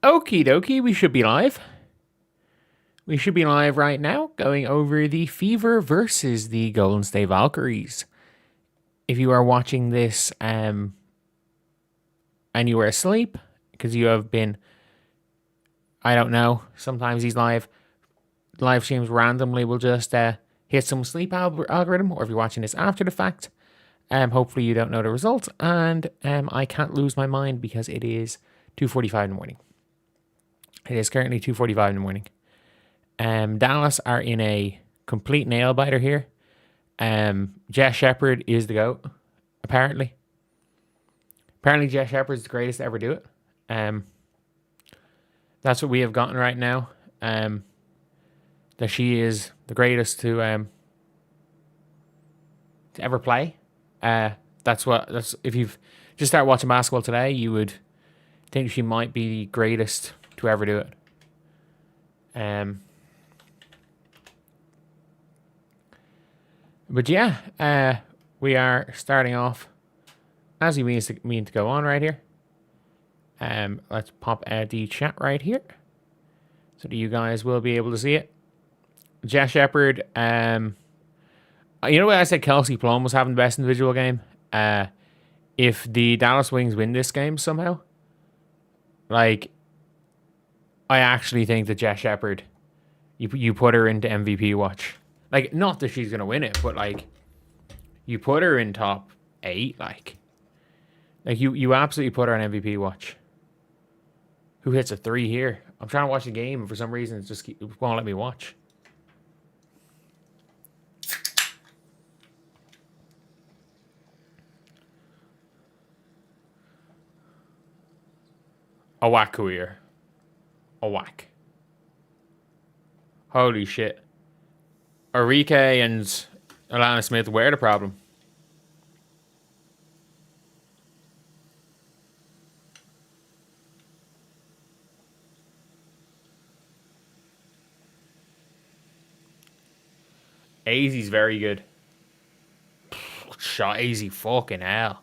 Okie dokie, we should be live. We should be live right now, going over the Fever versus the Golden State Valkyries. If you are watching this and you were asleep, because you have been, I don't know, sometimes these live streams randomly will just hit some sleep algorithm, or if you're watching this after the fact, hopefully you don't know the results, and I can't lose my mind because it is 2:45 in the morning. It is currently 2:45 in the morning. Dallas are in a complete nail biter here. Jess Shepard is the GOAT, apparently. Apparently Jess Shepard is the greatest to ever do it. That's what we have gotten right now. That she is the greatest to ever play. That's if you've just started watching basketball today, you would think she might be the greatest to ever do it. But yeah, we are starting off as we mean to go on right here. Let's pop the chat right here so that you guys will be able to see it. Jess Shepard, you know what I said Kelsey Plum was having the best individual game? If the Dallas Wings win this game somehow, like, I actually think that Jess Shepard, you put her into MVP watch. Like, not that she's going to win it, but, like, you put her in top 8, like you absolutely put her on MVP watch. Who hits a 3 here? I'm trying to watch the game, and for some reason, it won't let me watch. A whack career. A whack. Holy shit. Enrique and Alana Smith were the problem. AZ's very good. Shot AZ, fucking hell.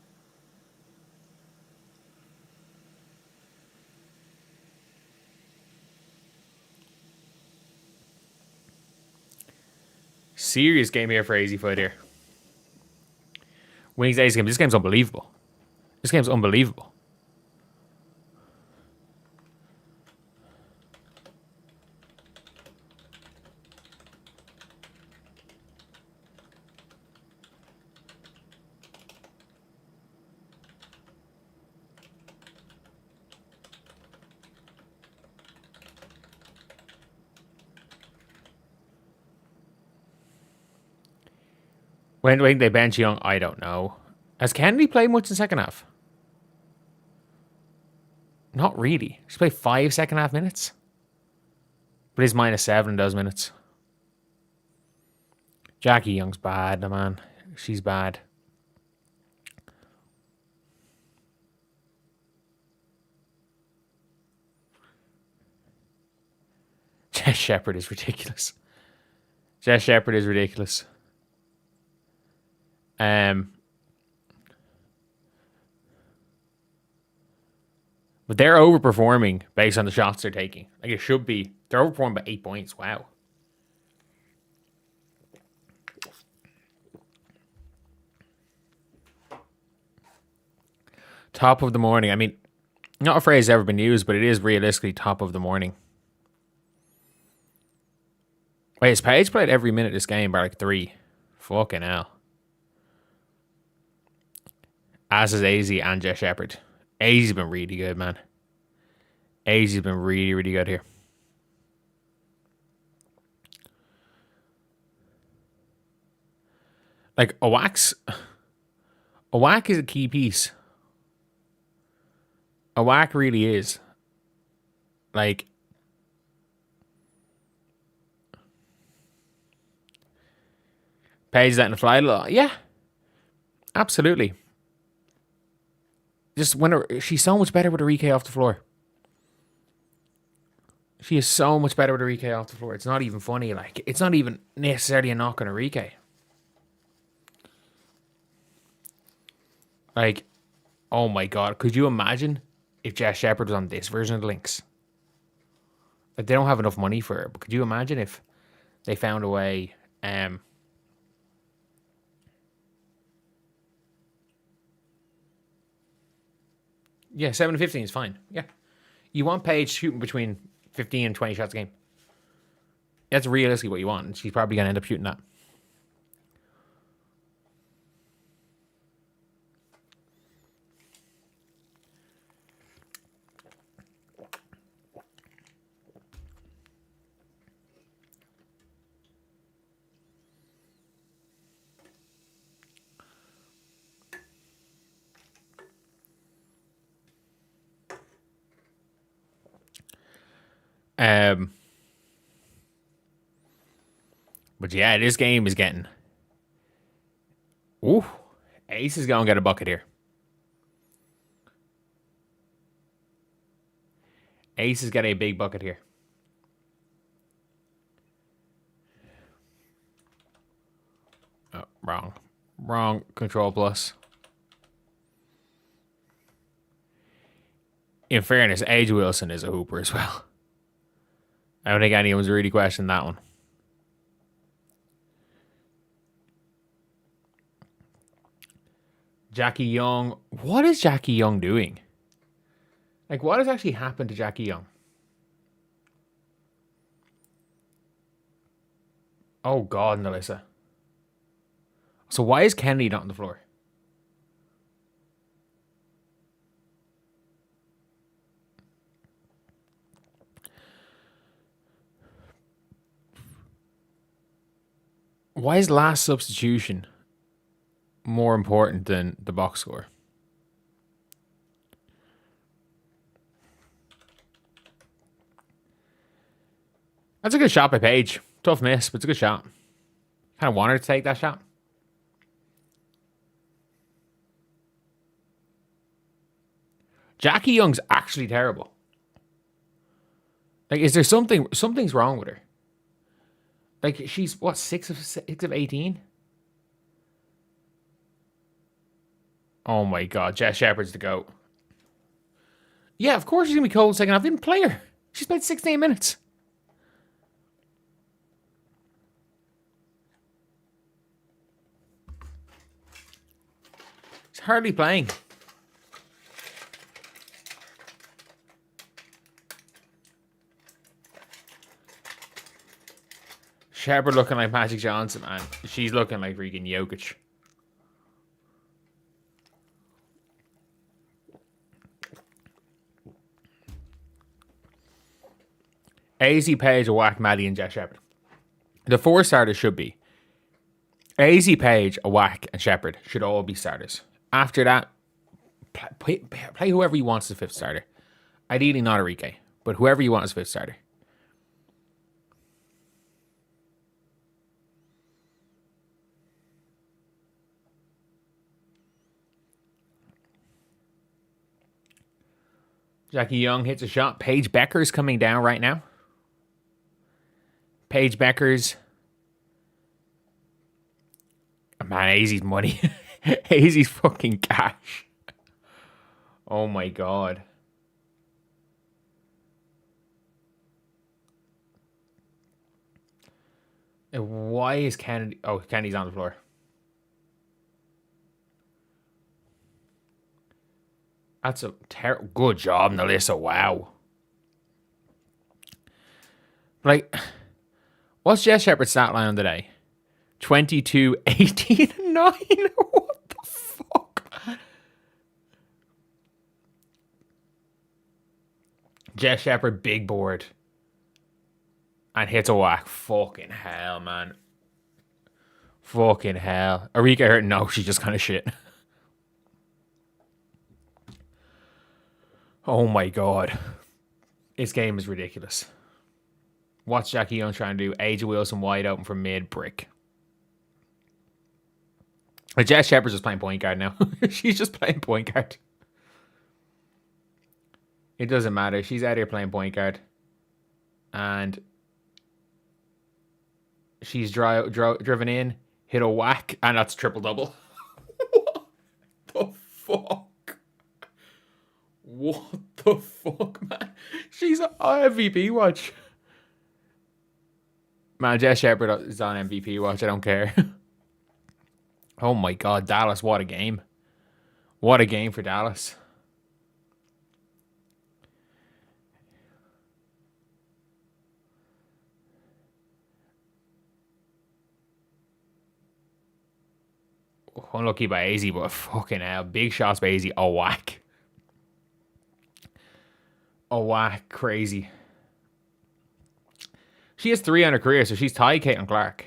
Serious game here for AZ Fight here. Wings AZ game. This game's unbelievable. This game's unbelievable. When they bench Young, I don't know. Has Kennedy played much in the second half? Not really. She played 5 second half minutes. But he's -7 in those minutes. Jackie Young's bad, man. She's bad. Jess Shepard is ridiculous. Jess Shepard is ridiculous. But they're overperforming based on the shots they're taking. Like, it should be. They're overperforming by 8 points. Wow. Top of the morning. I mean, not a phrase ever been used, but it is realistically top of the morning. Wait, has Paige played every minute of this game by like 3? Fucking hell. As is AZ and Jess Shepard. AZ's been really good, man. AZ's been really, really good here. Like, a whack is a key piece. A whack really is. Like, Paige letting it fly a lot. Yeah. Absolutely. Just she's so much better with her EK off the floor. She is so much better with her EK off the floor. It's not even funny. Like, it's not even necessarily a knock on her EK. Like, oh my god, could you imagine if Jess Shepard was on this version of the Lynx? Like, they don't have enough money for her. But could you imagine if they found a way? Yeah, 7 to 15 is fine. Yeah, you want Paige shooting between 15 and 20 shots a game. That's realistically what you want, and she's probably gonna end up shooting that. But yeah, this game is getting. Ooh, Ace is going to get a bucket here. Ace is getting a big bucket here. Oh, wrong. Wrong. Control plus. In fairness, Age Wilson is a hooper as well. I don't think anyone's really questioned that one. Jackie Young. What is Jackie Young doing? Like, what has actually happened to Jackie Young? Oh, God, Melissa. So why is Kennedy not on the floor? Why is last substitution more important than the box score? That's a good shot by Paige. Tough miss, but it's a good shot. Kind of want her to take that shot. Jackie Young's actually terrible. Like, is there something's wrong with her? Like, she's what, 6 of 18? Oh my God, Jess Shepard's the GOAT. Yeah, of course she's gonna be cold second half. They didn't play her. She's played 16 minutes. She's hardly playing. Shepard looking like Magic Johnson, man. She's looking like freaking Jokic. AZ, Paige, a whack, Maddie, and Jess Shepard. The 4 starters should be AZ, Paige, a whack, and Shepard should all be starters. After that, play whoever you want as the 5th starter. Ideally not Enrique, but whoever you want as 5th starter. Jackie Young hits a shot. Paige Bueckers coming down right now. Paige Bueckers. Oh, man, AZ's money. AZ's fucking cash. Oh my God. Why is Kennedy? Oh, Kennedy's on the floor. That's a good job, Melissa. Wow. Like, what's Jess Shepard's stat line on the day? 22, 18, and 9. What the fuck? Jess Shepard, big board. And hits a whack. Fucking hell, man. Fucking hell. Arika hurt? No, she's just kind of shit. Oh my God. This game is ridiculous. What's Jackie Young trying to do? AJ Wilson wide open from mid, brick. But Jess Shepard's just playing point guard now. She's just playing point guard. It doesn't matter. She's out here playing point guard. And she's driven in, hit a whack, and that's triple-double. What the fuck? What the fuck, man? She's an MVP watch. Man, Jess Shepard is on MVP watch. I don't care. Oh my God, Dallas! What a game! What a game for Dallas. Unlucky by AZ, but fucking hell, big shots by AZ. Oh whack! Oh whack! Crazy. She has 3 on her career, so she's tied Caitlin Clark.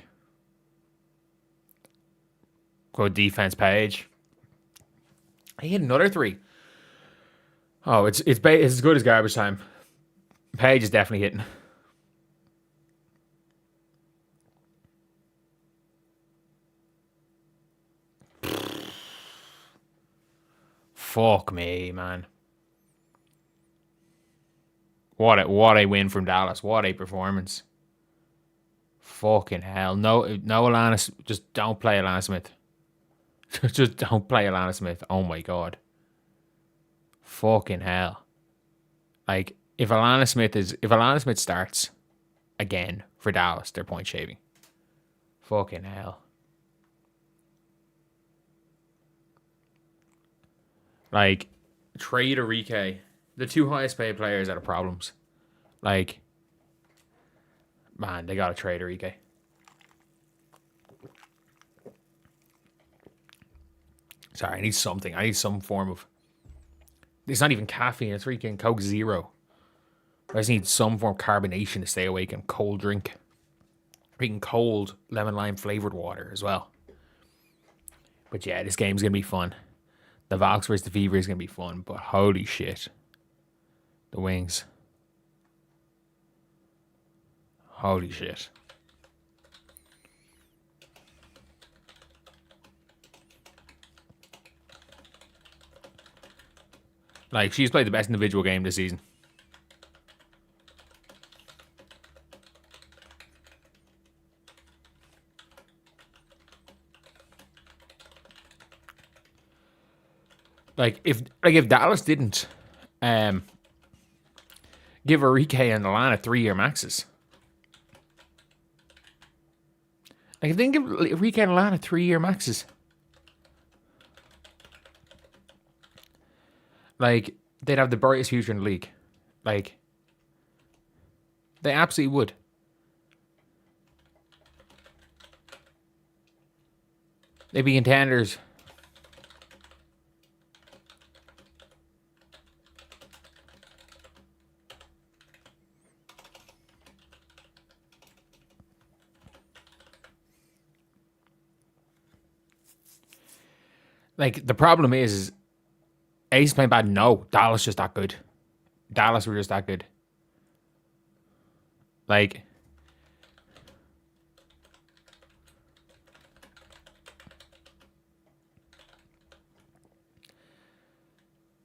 Good defense, Paige. He hit another 3. Oh, it's as good as garbage time. Paige is definitely hitting. Fuck me, man. What a win from Dallas. What a performance. Fucking hell. No Alana. Just don't play Alana Smith. Just don't play Alana Smith. Oh my God. Fucking hell. Like, if Alana Smith starts again for Dallas, they're point shaving. Fucking hell. Like, trade Arike. The 2 highest paid players are the problems. Like, man, they gotta trade Arike. Sorry, I need something. I need some form of... It's not even caffeine. It's freaking Coke Zero. I just need some form of carbonation to stay awake and cold drink. Freaking cold lemon lime flavored water as well. But yeah, this game's going to be fun. The Valks versus the Fever is going to be fun. But holy shit. The Wings. Holy shit. Like, she's played the best individual game this season. Like if Dallas didn't give Arike and Alana 3-year maxes. Like if they didn't give Arike and Alana 3-year maxes. Like, they'd have the brightest future in the league. Like, they absolutely would. They'd be contenders. Like, the problem is Ace playing bad. No, Dallas just that good. Dallas were just that good. Like,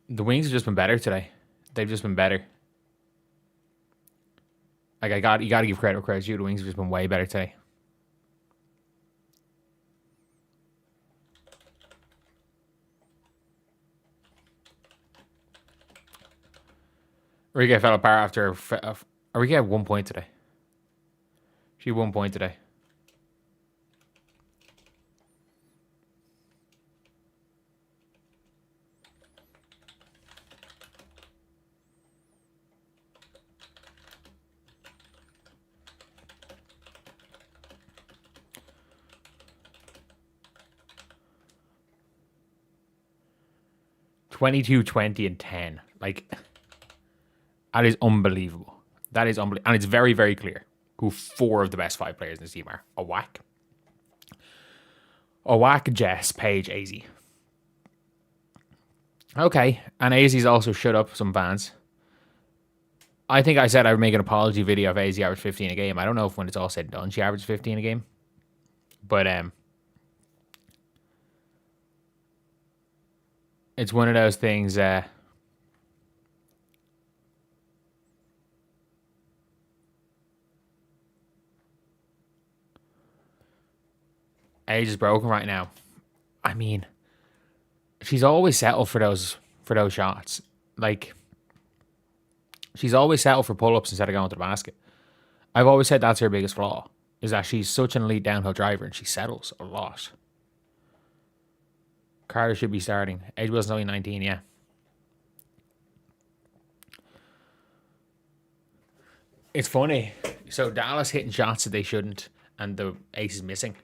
the Wings have just been better today. They've just been better. Like, you got to give credit where credit's due. The Wings have just been way better today. Arike fell apart after... Arike had 1 point today. She had 1 point today. $22, 20, and 10. Like... That is unbelievable. That is unbelievable. And it's very, very clear who 4 of the best 5 players in the team are. Awak, Jess, Paige, AZ. Okay. And AZ's also shut up some fans. I think I said I would make an apology video if AZ averaged 15 a game. I don't know if when it's all said and done she averaged 15 a game. But it's one of those things... Age is broken right now. I mean, she's always settled for those shots. Like, she's always settled for pull-ups instead of going to the basket. I've always said that's her biggest flaw. is that she's such an elite downhill driver and she settles a lot. Carter should be starting. Paige Bueckers only 19, yeah. It's funny. So Dallas hitting shots that they shouldn't, and the ace is missing.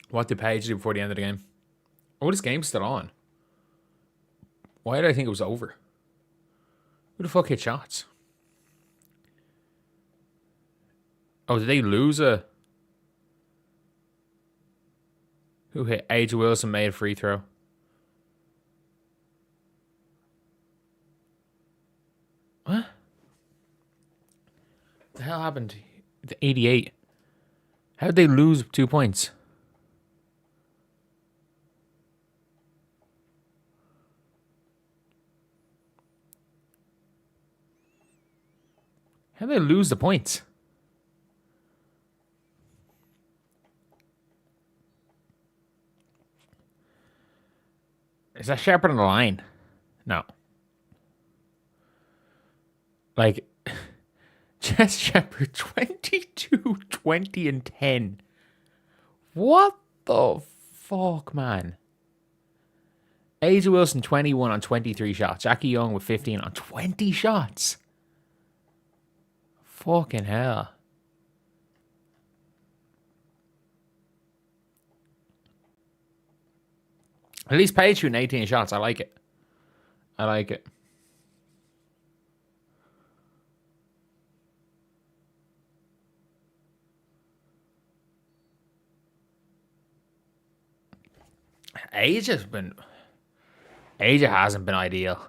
What did Paige do before the end of the game? Oh, this game's still on. Why did I think it was over? Who the fuck hit shots? Oh, did they lose a... Who hit? Angel Wilson made a free throw. What? The hell happened? The 88. How did they lose 2 points? How did they lose the points? Is that Shepard on the line? No. Like, Jess Shepard 22, 20, and 10. What the fuck, man? Angel Wilson 21 on 23 shots. Jackie Young with 15 on 20 shots. Fucking hell. At least Paige shooting 18 shots. I like it. I like it. Asia hasn't been ideal.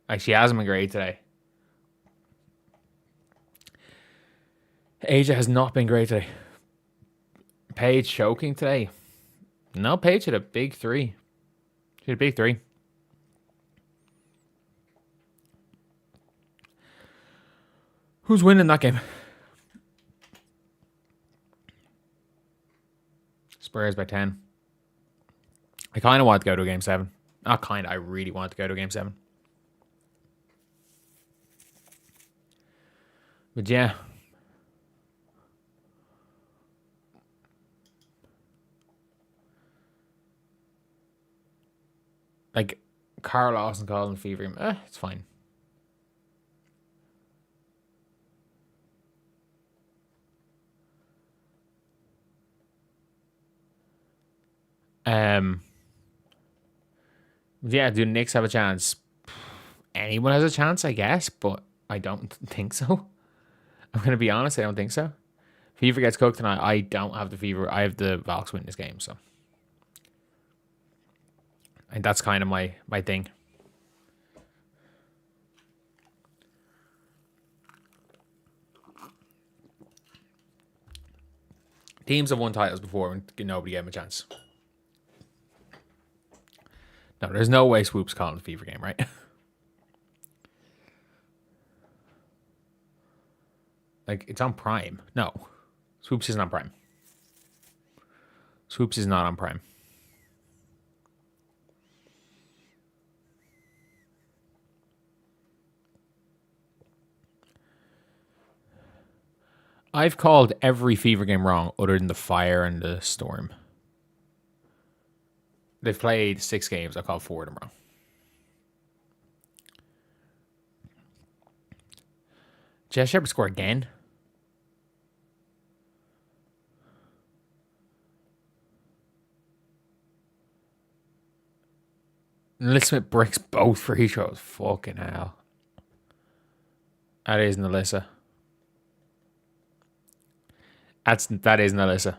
Like, she hasn't been great today. Asia has not been great today. Paige choking today. No, Paige had a big three. She had a big three. Who's winning that game? Spurs by 10. I kind of want to go to a game 7. Not kind of. I really want to go to a game 7. But yeah. Like, Carl Lawson calling fever. It's fine. Yeah, do Knicks have a chance? Anyone has a chance, I guess, but I don't think so. I'm going to be honest, I don't think so. Fever gets cooked tonight. I don't have the Fever. I have the Valks win this game, so. And that's kind of my thing. Teams have won titles before and nobody gave them a chance. No, there's no way Swoop's calling the Fever game, right? Like, it's on Prime. No. Swoops isn't on Prime. Swoops is not on Prime. I've called every Fever game wrong other than the Fire and the Storm. They've played 6 games. I called 4 of them wrong. Jess Shepard score again? Liz Smith breaks both free throws. Fucking hell. That isn't Alyssa. That isn't Alyssa.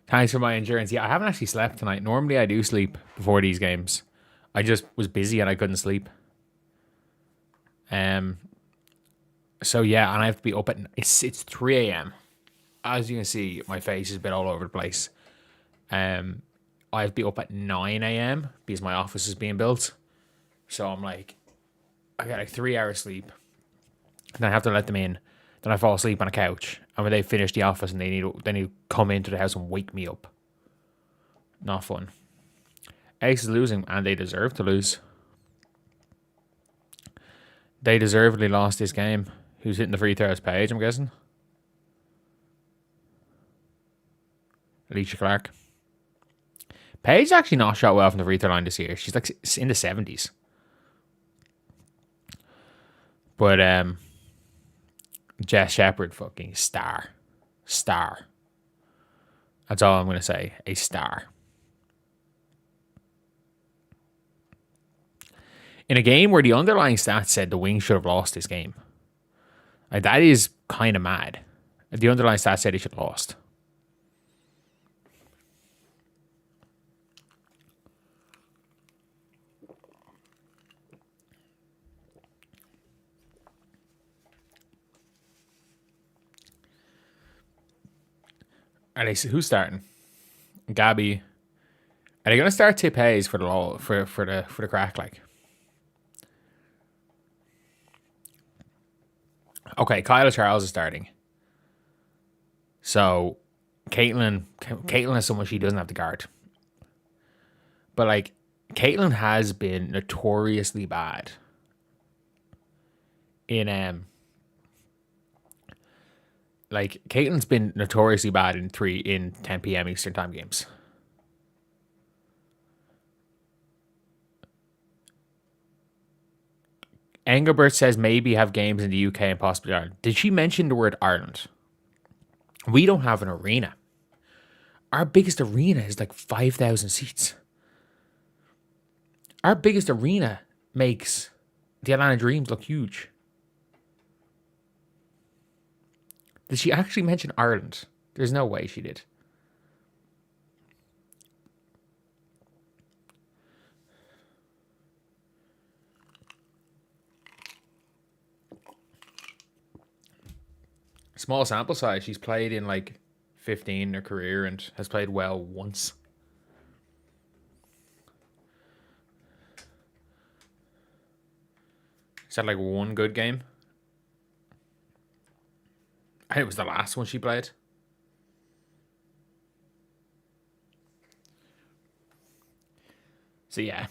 Thanks for my endurance. Yeah, I haven't actually slept tonight. Normally I do sleep before these games. I just was busy and I couldn't sleep. So yeah, and I have to be up at it's 3 a.m. As you can see, my face is a bit all over the place. I have to be up at 9 a.m. because my office is being built. So I'm like, I get like 3 hours sleep. Then I have to let them in. Then I fall asleep on a couch. And when they finish the office and they need to come into the house and wake me up. Not fun. Ace is losing, and they deserve to lose. They deservedly lost this game. Who's hitting the free throws? Paige, I'm guessing. Alicia Clark. Paige actually not shot well from the free throw line this year. She's like in the 70s. But Jess Shepherd, fucking star. Star. That's all I'm going to say. A star. In a game where the underlying stats said the Wings should have lost this game. Like, that is kind of mad. The underlying stats said they should have lost. Are they, who's starting? Gabby. Are they going to start Tip Hayes for the crack, like? Okay, Kyla Charles is starting. So Caitlin is someone she doesn't have to guard. But like, Caitlin has been notoriously bad in like, Caitlin's been notoriously bad in 10 p.m. Eastern time games. Engelbert says maybe have games in the UK and possibly Ireland. Did she mention the word Ireland? We don't have an arena. Our biggest arena is like 5,000 seats. Our biggest arena makes the Atlanta Dreams look huge. Did she actually mention Ireland? There's no way she did. Small sample size. She's played in like 15 in her career and has played well once. Is that like one good game? I think it was the last one she played. So yeah.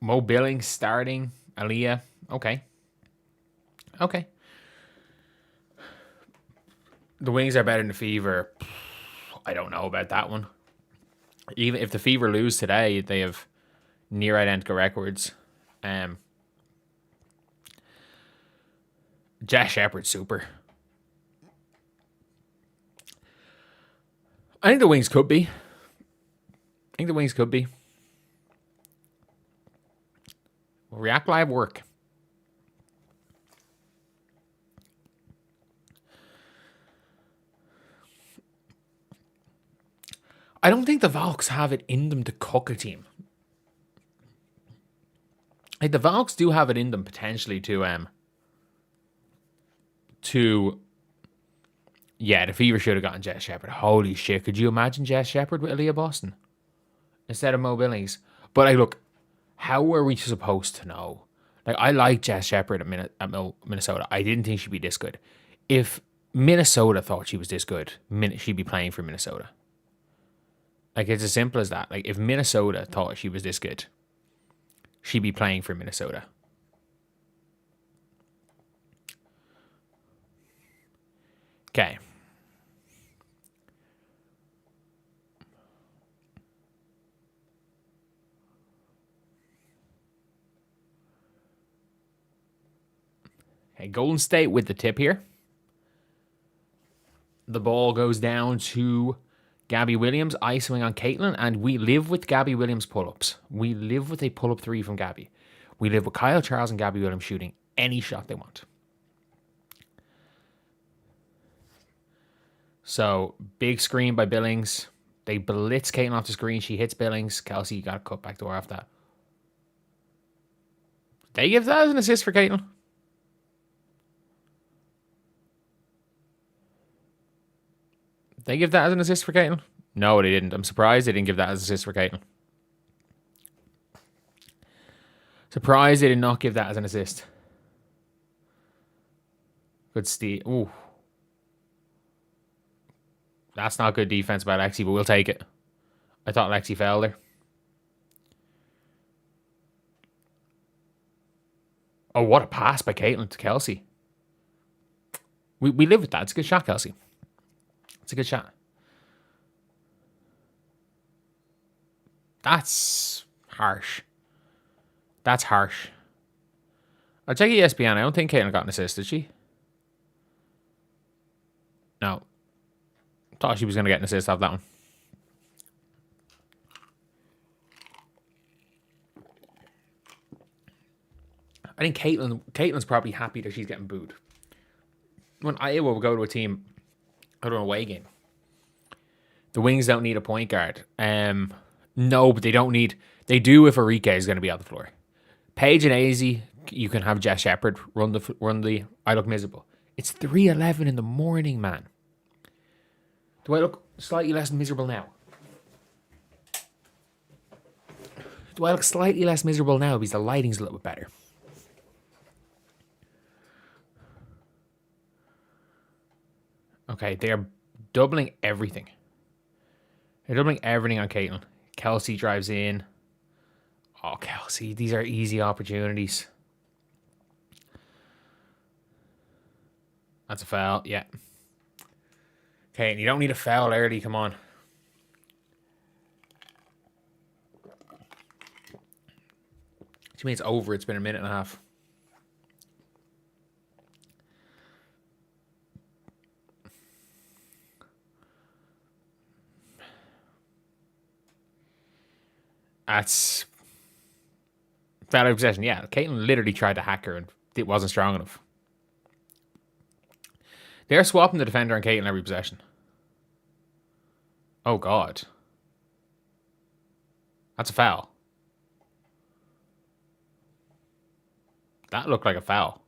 Mo Billings starting. Aaliyah. Okay. Okay. The Wings are better than the Fever. I don't know about that one. Even if the Fever lose today, they have near identical records. Jess Shepherd, super. I think the Wings could be. Will React Live work? I don't think the Valks have it in them to cook a team. Like, the Valks do have it in them potentially to yeah, the Fever should have gotten Jess Shepherd. Holy shit, could you imagine Jess Shepherd with Aaliyah Boston instead of Mo Billings? But like, look, how are we supposed to know? Like, I like Jess Shepherd at Minnesota. I didn't think she'd be this good. If Minnesota thought she was this good, she'd be playing for Minnesota. Like, it's as simple as that. Like, if Minnesota thought she was this good, she'd be playing for Minnesota. Okay. Okay, Golden State with the tip here. The ball goes down to Gabby Williams, ISOing on Caitlin, and we live with Gabby Williams pull-ups. We live with a pull-up three from Gabby. We live with Kyle Charles and Gabby Williams shooting any shot they want. So, big screen by Billings. They blitz Caitlin off the screen. She hits Billings. Kelsey got a cut back door after that. They give that as an assist for Caitlin. They give that as an assist for Caitlin? No, they didn't. I'm surprised they didn't give that as an assist for Caitlin. Surprised they did not give that as an assist. Good steal. Ooh. That's not good defense by Lexi, but we'll take it. I thought Lexi fell there. Oh, what a pass by Caitlin to Kelsey. We live with that. It's a good shot, Kelsey. It's a good shot. That's harsh. That's harsh. I'll check ESPN. I don't think Caitlin got an assist, did she? No. Thought she was going to get an assist off that one. I think Caitlin's probably happy that she's getting booed. When Iowa will go to a team, go to an away game, the Wings don't need a point guard. No, but they don't need... They do if Arike is going to be on the floor. Paige and AZ, you can have Jess Shepherd run the... I look miserable. It's 3:11 in the morning, man. Do I look slightly less miserable now? Do I look slightly less miserable now because the lighting's a little bit better? Okay, they are doubling everything. They're doubling everything on Caitlin. Kelsey drives in. Oh, Kelsey, these are easy opportunities. That's a foul, yeah. Okay, you don't need a foul early, come on. Which means it's over, it's been a minute and a half. That's foul out of possession. Yeah, Caitlin literally tried to hack her and it wasn't strong enough. They're swapping the defender on Caitlin every possession. Oh, God. That's a foul. That looked like a foul.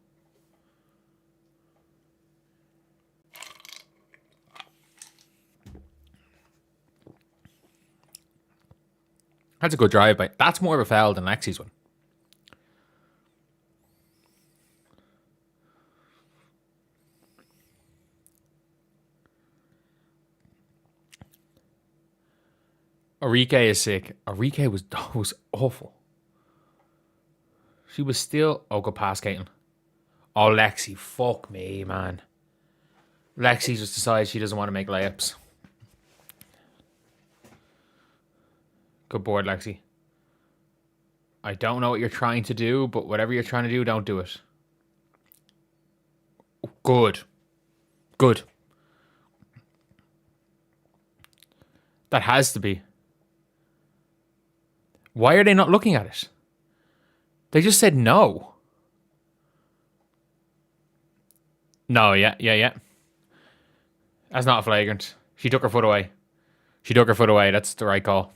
That's a good drive, but that's more of a foul than Lexi's one. Arike is sick. Arike was awful. She was still... Oh, good pass, Caitlin. Oh, Lexi. Fuck me, man. Lexi just decides she doesn't want to make layups. Good board, Lexi. I don't know what you're trying to do, but whatever you're trying to do, don't do it. Good. Good. That has to be. Why are they not looking at it? They just said no. No, yeah. That's not a flagrant. She took her foot away. That's the right call.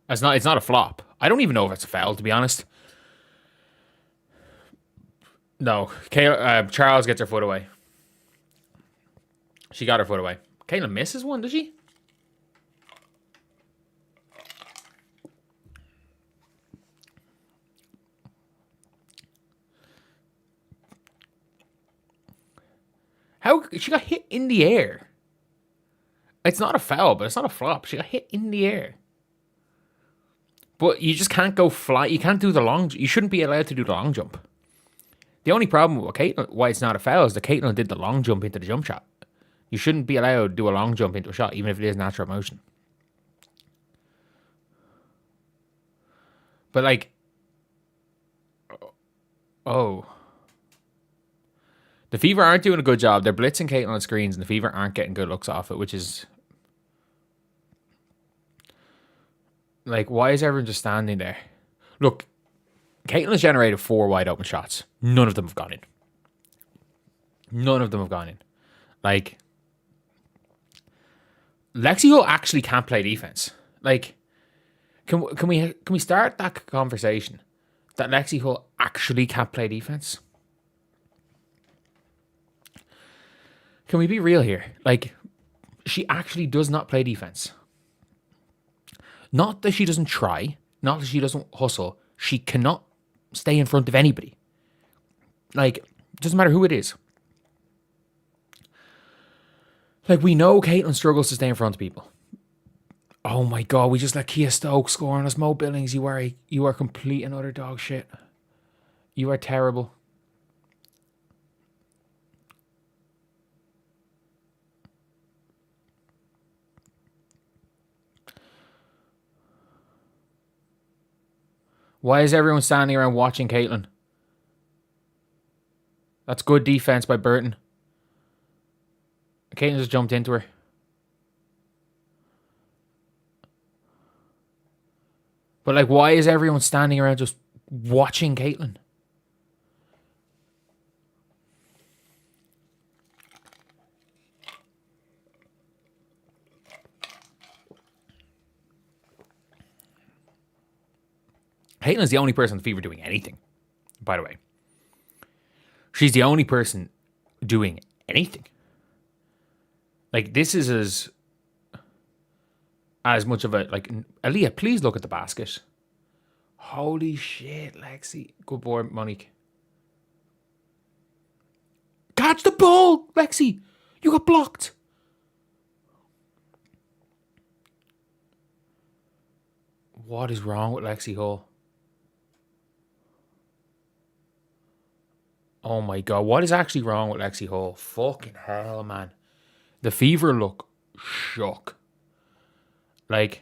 It's not a flop. I don't even know if it's a foul, to be honest. No. Charles gets her foot away. She got her foot away. Kayla misses one, did she? How she got hit in the air? It's not a foul, but it's not a flop. She got hit in the air. But you just can't go fly. You can't do the long. You shouldn't be allowed to do the long jump. The only problem with Caitlin, why it's not a foul, is that Caitlin did the long jump into the jump shot. You shouldn't be allowed to do a long jump into a shot, even if it is natural motion. But like, oh. The Fever aren't doing a good job. They're blitzing Caitlin on screens, and the Fever aren't getting good looks off it, which is... Like, why is everyone just standing there? Look, Caitlin's generated 4 wide open shots. None of them have gone in. Like, Lexi Hull actually can't play defense. Like, can we start that conversation that Lexi Hull actually can't play defense? Can we be real here? Like, she actually does not play defense. Not that she doesn't try, not that she doesn't hustle. She cannot stay in front of anybody. Like, it doesn't matter who it is. Like, we know Caitlin struggles to stay in front of people. Oh my God, we just let Kia Stokes score on us. Mo Billings, you are complete and utter dog shit. You are terrible. Why is everyone standing around watching Caitlin? That's good defense by Burton. Caitlin just jumped into her. But, like, why is everyone standing around just watching Caitlin? Caitlin's the only person on the Fever doing anything, by the way. She's the only person doing anything. Like, this is as much of a, like, Aaliyah, please look at the basket. Holy shit, Lexi. Good boy, Monique. Catch the ball, Lexi. You got blocked. What is wrong with Lexi Hall? Oh my God, what is actually wrong with Lexi Hall? Fucking hell, man. The Fever look shook. Like,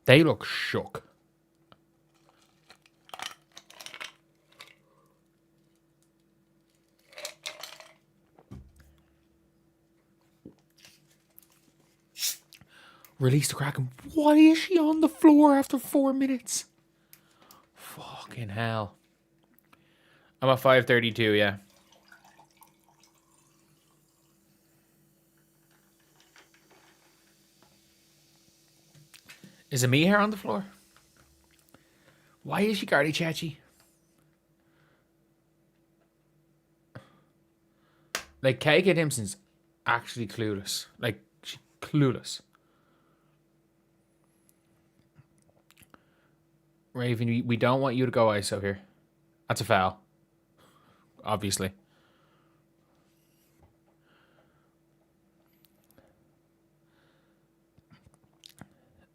they look shook. Release the Kraken. Why is she on the floor after 4 minutes? Fucking hell. I'm at 5:32, yeah. Is Amir here on the floor? Why is she Gardy Chachi? Like, KK Dimson's actually clueless. Like, she's clueless. Raven, we don't want you to go ISO here. That's a foul. Obviously.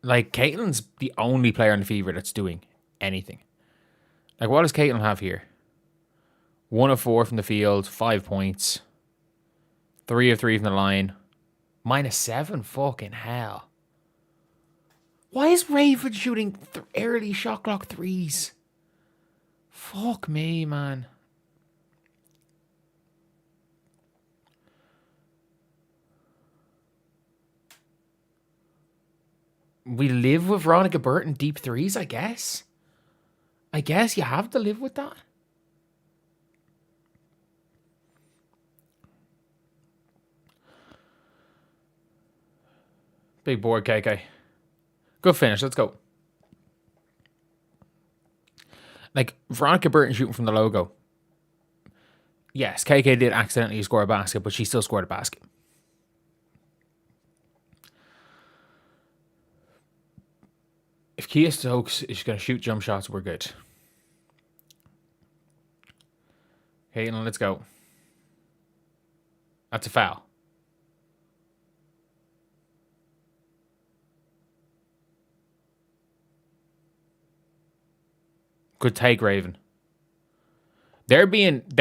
Like, Caitlin's the only player on the Fever that's doing anything. Like, what does Caitlin have here? 1 of 4 from the field, 5 points. 3 of 3 from the line. -7, fucking hell. Why is Raven shooting early shot clock threes? Fuck me, man. We live with Veronica Burton deep threes, I guess. I guess you have to live with that. Big board, KK. Good finish. Let's go. Like, Veronica Burton shooting from the logo. Yes, KK did accidentally score a basket, but she still scored a basket. If Kia Stokes is going to shoot jump shots, we're good. Okay, now let's go. That's a foul. Good take, Raven. They're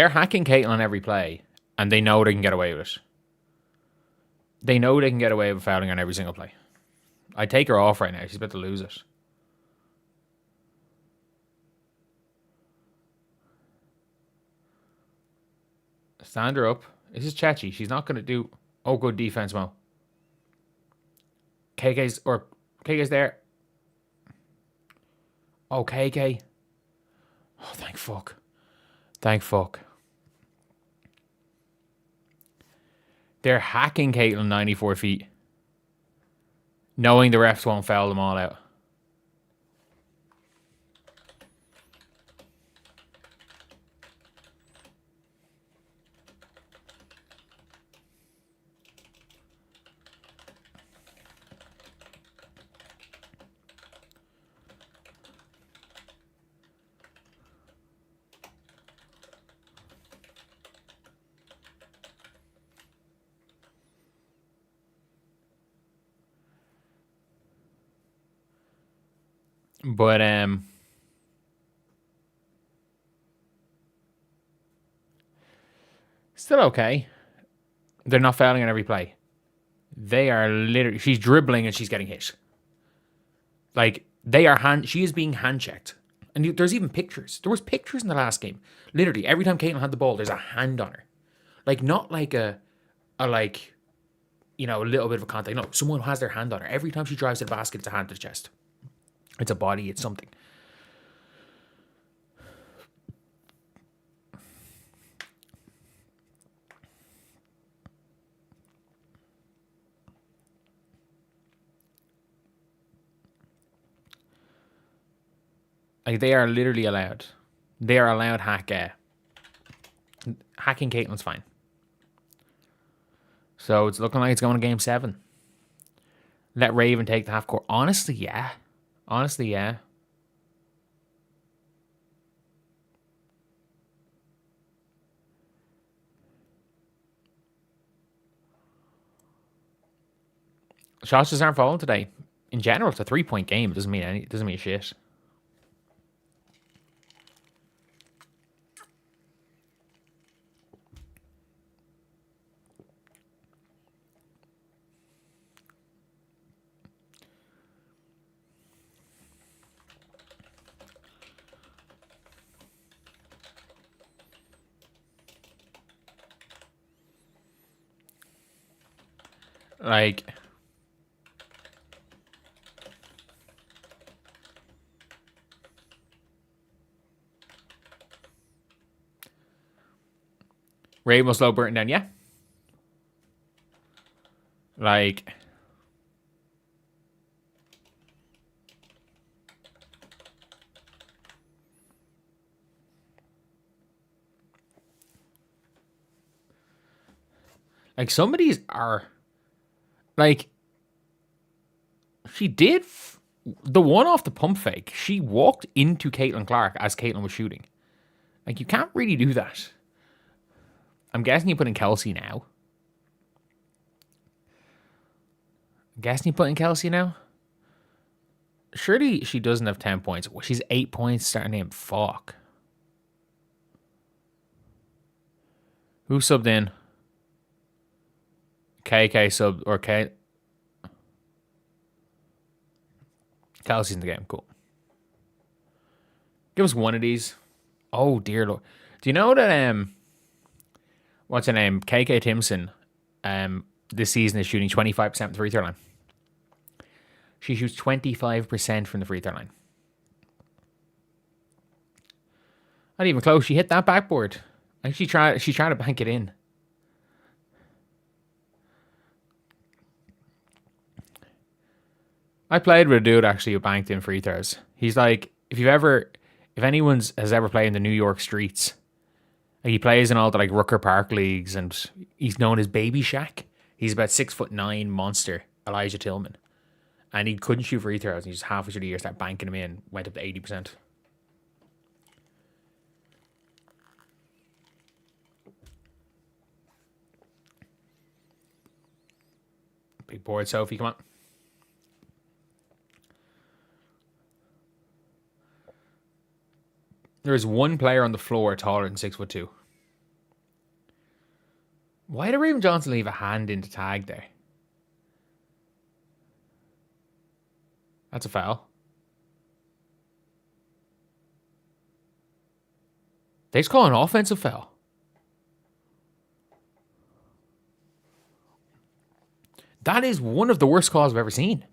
hacking Caitlin on every play, and they know they can get away with it. They know they can get away with fouling on every single play. I take her off right now. She's about to lose it. Stand her up. This is Chachi. She's not going to do... Oh, good defense, Mo. KK's there. Oh, KK. Oh, thank fuck. Thank fuck. They're hacking Caitlin 94 feet, knowing the refs won't foul them all out. But still okay. They're not fouling on every play. They are literally, she's dribbling and she's getting hit. Like, she is being hand checked. And there's even pictures. There was pictures in the last game. Literally, every time Caitlin had the ball, there's a hand on her. Like, not like a like, you know, a little bit of a contact. No, someone has their hand on her. Every time she drives to the basket, it's a hand to the chest. It's a body, it's something. Like, they are literally allowed. They are allowed hacking Caitlin's fine. So it's looking like it's going to game 7. Let Raven take the half court. Honestly, yeah. Shots just aren't falling today. In general, it's a 3-point game. It doesn't mean shit. Like, Raven will slow Burton down, yeah. Like, some of these are, like, she did the one off the pump fake. She walked into Caitlin Clark as Caitlin was shooting. Like, you can't really do that. I'm guessing you put in Kelsey now. Surely she doesn't have 10 points. Well, she's 8 points starting name. Fuck. Who subbed in? KK subbed, or K. Kelsey's in the game. Cool. Give us one of these. Oh, dear Lord. Do you know that, what's her name? KK Timpson, this season is shooting 25% from the free throw line. She shoots 25% from the free throw line. Not even close. She hit that backboard. I think she tried to bank it in. I played with a dude actually who banked in free throws. He's like, if anyone has ever played in the New York streets, like, he plays in all the like Rucker Park leagues, and he's known as Baby Shaq. He's about 6'9" monster, Elijah Tillman. And he couldn't shoot free throws, and he just halfway through the year started banking them in, went up to 80%. Big board, Sophie, come on. There is one player on the floor taller than 6'2". Why did Raven Johnson leave a hand in the tag there? That's a foul. They just call an offensive foul. That is one of the worst calls I've ever seen.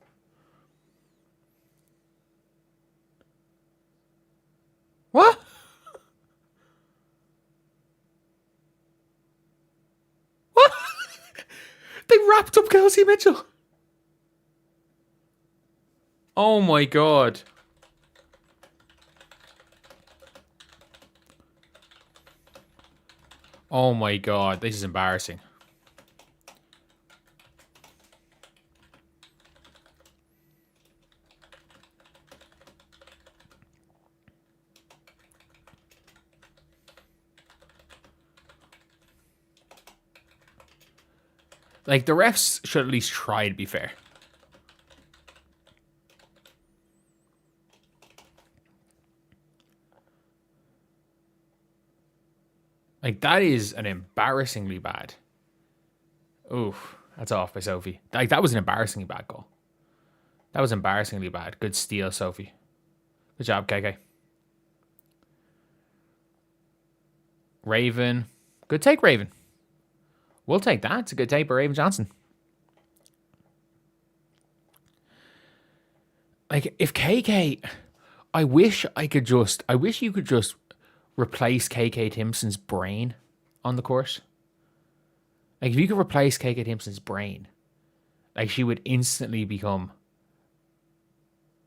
What? What? wrapped up Kelsey Mitchell. Oh my god. Oh my god, this is embarrassing. Like, the refs should at least try to be fair. Like, that is an embarrassingly bad. Oof, that's off by Sophie. Like, that was an embarrassingly bad goal. That was embarrassingly bad. Good steal, Sophie. Good job, KK. Raven. Good take, Raven. We'll take that. It's a good take by Raven Johnson. Like, if KK... I wish you could just replace KK Timpson's brain on the court. Like, if you could replace KK Timpson's brain, like, she would instantly become...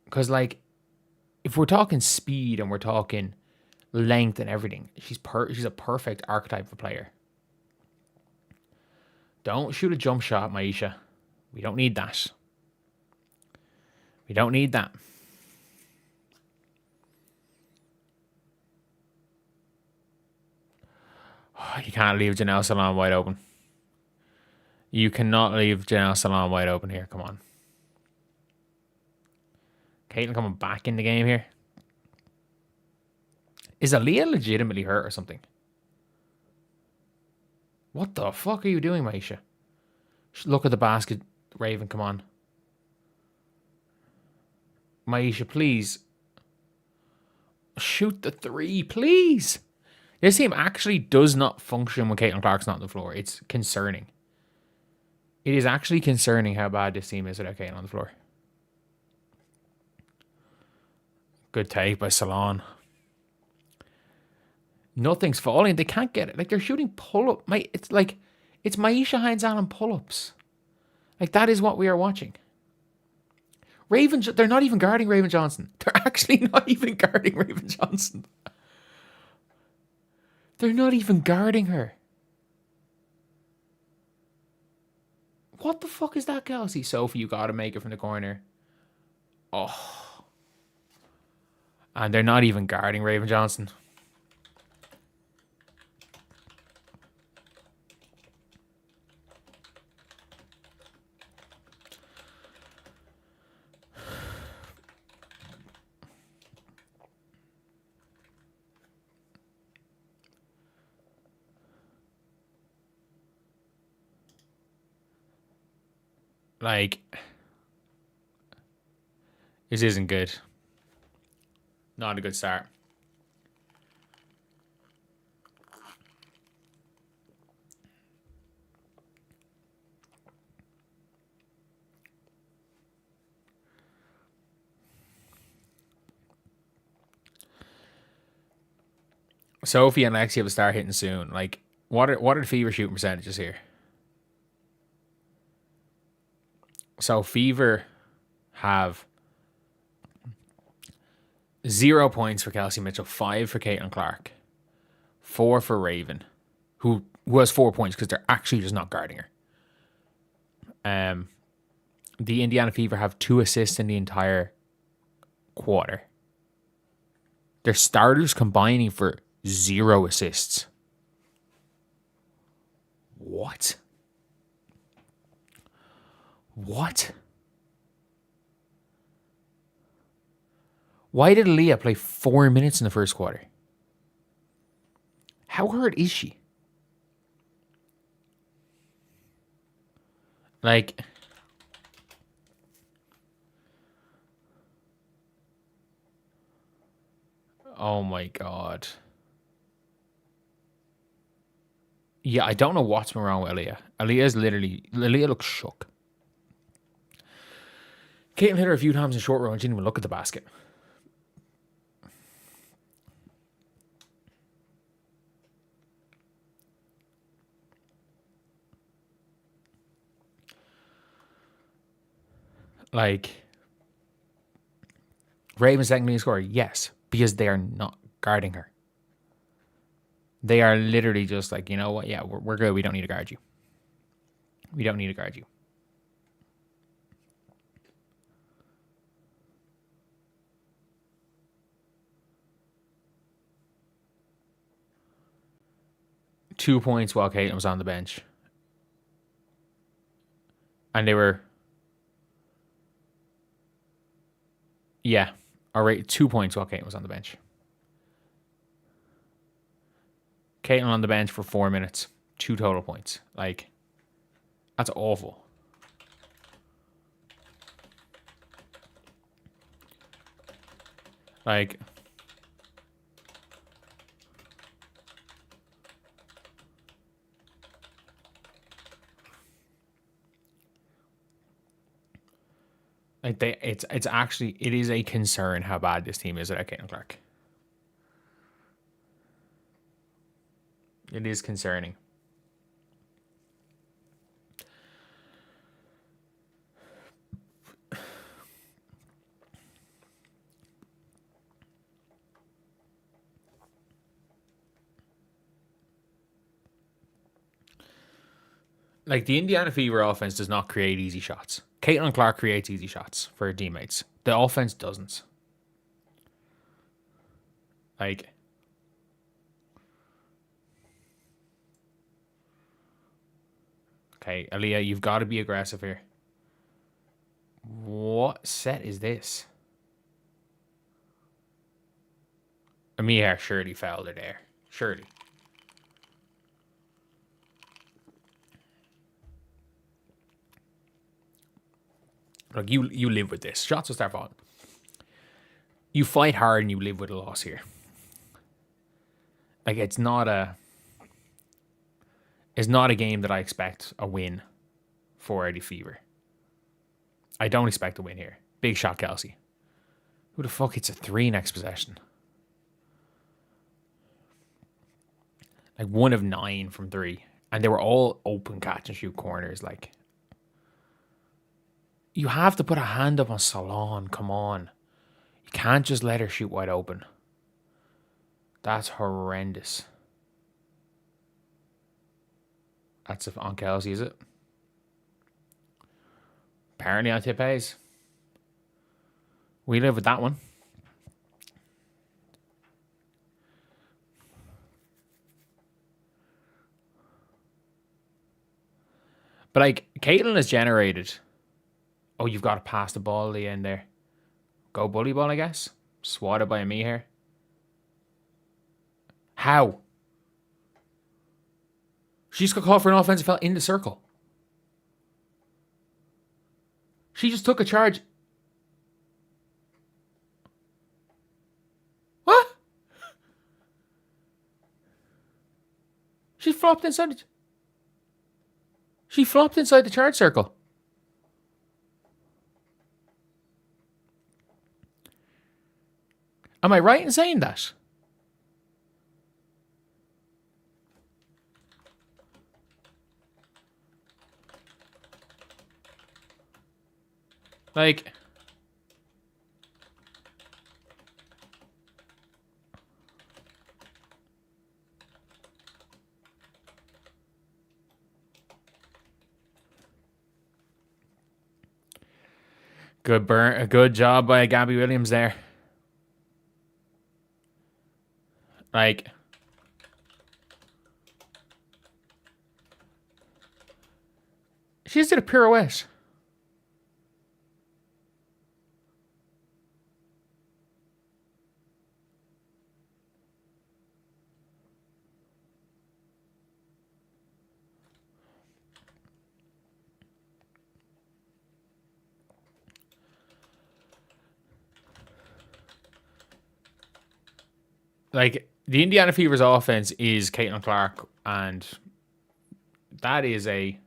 Because, like, if we're talking speed and we're talking length and everything, she's a perfect archetype of player. Don't shoot a jump shot, Maisha. We don't need that. We don't need that. Oh, you can't leave Janelle Salon wide open. You cannot leave Janelle Salon wide open here. Come on. Caitlin coming back in the game here. Is Aaliyah legitimately hurt or something? What the fuck are you doing, Maisha? Look at the basket, Raven. Come on. Maisha, please. Shoot the three, please. This team actually does not function when Caitlin Clark's not on the floor. It's concerning. It is actually concerning how bad this team is without Caitlin on the floor. Good take by Salon. Nothing's falling. They can't get it. Like, they're shooting pull-up. It's like, it's Maisha Hines Allen pull-ups. Like, that is what we are watching. They're not even guarding Raven Johnson. They're actually not even guarding Raven Johnson. They're not even guarding her. What the fuck is that, Kelsey? Sophie, you gotta make it from the corner. Oh. And they're not even guarding Raven Johnson. Like, this isn't good. Not a good start. Sophie and Lexi have to start hitting soon. Like, what are the Fever shooting percentages here? So Fever have 0 points for Kelsey Mitchell, 5 for Caitlin Clark, 4 for Raven, who has 4 points because they're actually just not guarding her. The Indiana Fever have 2 assists in the entire quarter. Their starters combining for 0 assists. What? What? Why did Aaliyah play 4 minutes in the first quarter? How hurt is she? Like, oh my God. Yeah, I don't know what's been wrong with Aaliyah. Aaliyah looks shook. Caitlin hit her a few times in short row and she didn't even look at the basket. Like, Ravens second leading scorer, yes, because they are not guarding her. They are literally just like, you know what? Yeah, we're good. We don't need to guard you. We don't need to guard you. Two points while Caitlin was on the bench. And they were... Yeah. All right, 2 points while Caitlin was on the bench. Caitlin on the bench for 4 minutes. 2 total points. Like, that's awful. Like... Like it is a concern how bad this team is without Caitlin Clark. It is concerning. Like, the Indiana Fever offense does not create easy shots. Caitlin Clark creates easy shots for her teammates. The offense doesn't. Like... Okay, Aaliyah, you've got to be aggressive here. What set is this? Amir surely fouled her there. Surely. Like, you live with this. Shots will start falling. You fight hard and you live with a loss here. Like, it's not a game that I expect a win for Eddie Fever. I don't expect a win here. Big shot, Kelsey. Who the fuck hits a 3 next possession? Like, 1 of 9 from 3. And they were all open catch and shoot corners. Like, you have to put a hand up on Salon. Come on. You can't just let her shoot wide open. That's horrendous. That's on Kelsey, is it? Apparently on Tip Hayes. We live with that one. But, like, Caitlin has generated... Oh, you've got to pass the ball at the end there. Go bully ball, I guess. Swatted by me here. How? She just got called for an offensive foul in the circle. She just took a charge. What? She flopped inside the... She flopped inside the charge circle. Am I right in saying that? Like... A good job by Gabby Williams there. Like... She just did a pirouette. Like, the Indiana Fever's offense is Caitlin Clark, and that is a...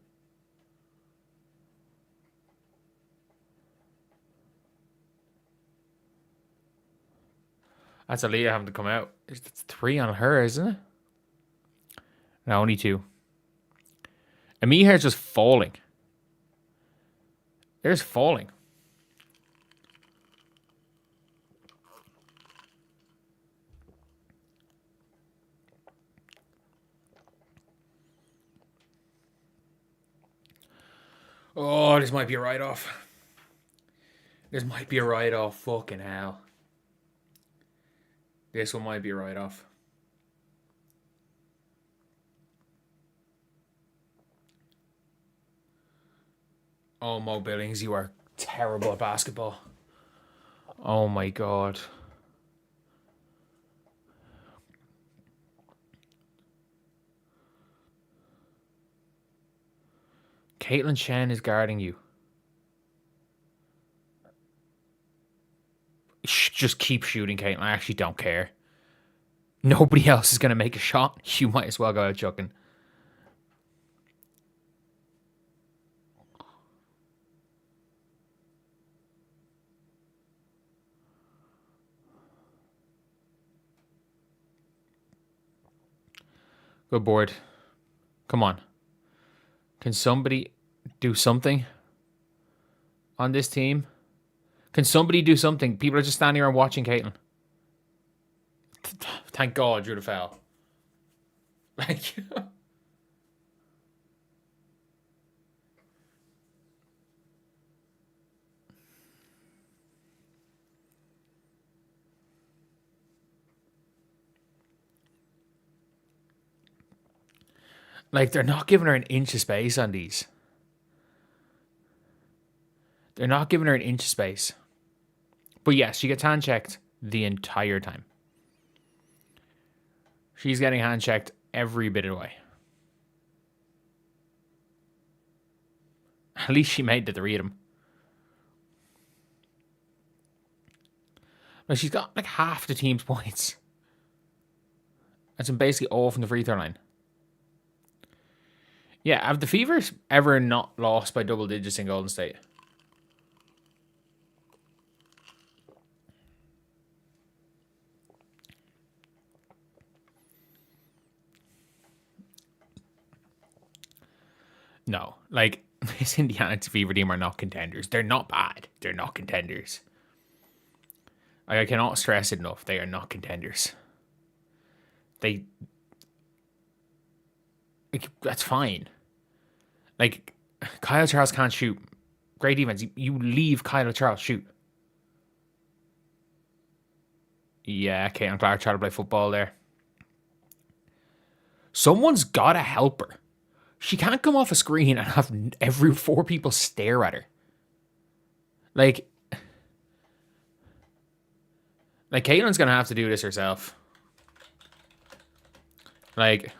That's Aaliyah having to come out. It's 3 on her, isn't it? No, only 2. And Mihair's just falling. They're just falling. Oh, this might be a write-off. This might be a write-off. Fucking hell. This one might be a write-off. Oh, Mo Billings, you are terrible at basketball. Oh my god. Caitlin Shen is guarding you. Just keep shooting, Caitlin. I actually don't care. Nobody else is going to make a shot. You might as well go out chucking. Good board. Come on. Can somebody do something on this team? Can somebody do something? People are just standing around watching Caitlin. Thank God you're the foul. Like, like they're not giving her an inch of space on these. They're not giving her an inch of space. But yes, she gets hand checked the entire time. She's getting hand checked every bit of the way. At least she made the three of them. Now she's got like half the team's points. That's basically all from the free throw line. Yeah, have the Fevers ever not lost by double digits in Golden State? No. Like, this Indiana Fever team are not contenders. They're not bad. They're not contenders. Like, I cannot stress it enough. They are not contenders. Like, that's fine. Like, Kyle Charles can't shoot. Great defense. You leave Kyle Charles shoot. Yeah, Caitlin Clark trying to play football there. Someone's got to help her. She can't come off a screen and have every four people stare at her. Like Caitlin's going to have to do this herself. Like,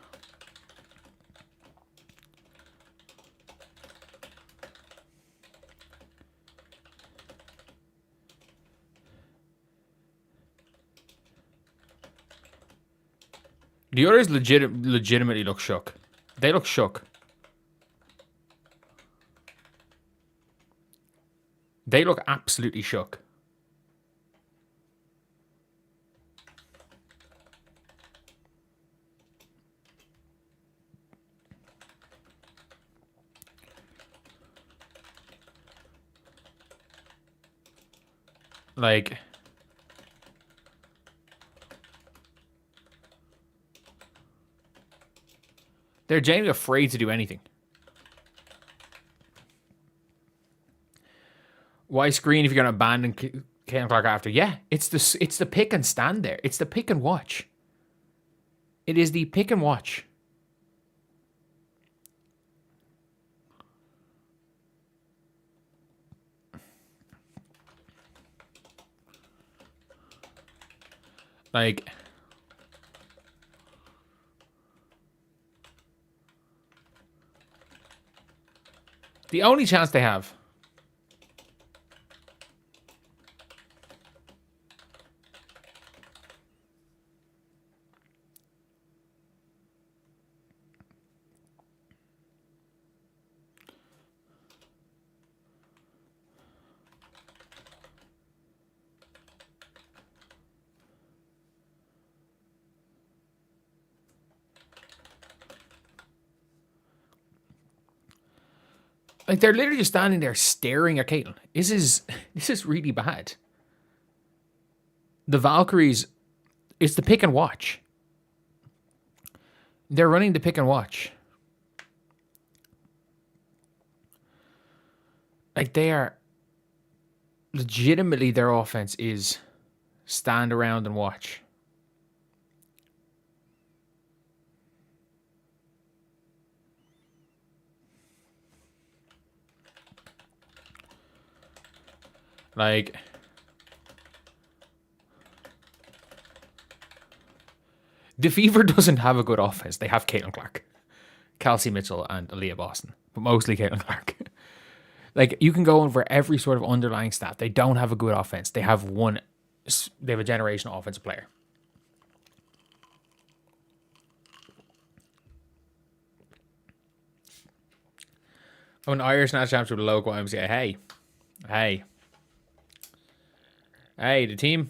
the others legitimately look shook. They look shook. They look absolutely shook. Like, they're genuinely afraid to do anything. Why screen if you're going to abandon Caitlin Clark after? Yeah, it's the pick and stand there. It's the pick and watch. It is the pick and watch. Like, the only chance they have. Like, they're literally just standing there staring at Caitlin. This is really bad. The Valkyries, it's the pick and watch. They're running the pick and watch. Like, they are legitimately, their offense is stand around and watch. Like, the Fever doesn't have a good offense. They have Caitlin Clark, Kelsey Mitchell, and Aaliyah Boston, but mostly Caitlin Clark. Like, you can go over every sort of underlying stat. They don't have a good offense. They have a generational offensive player. Oh, an Irish national championship with a local YMCA. Hey, the team.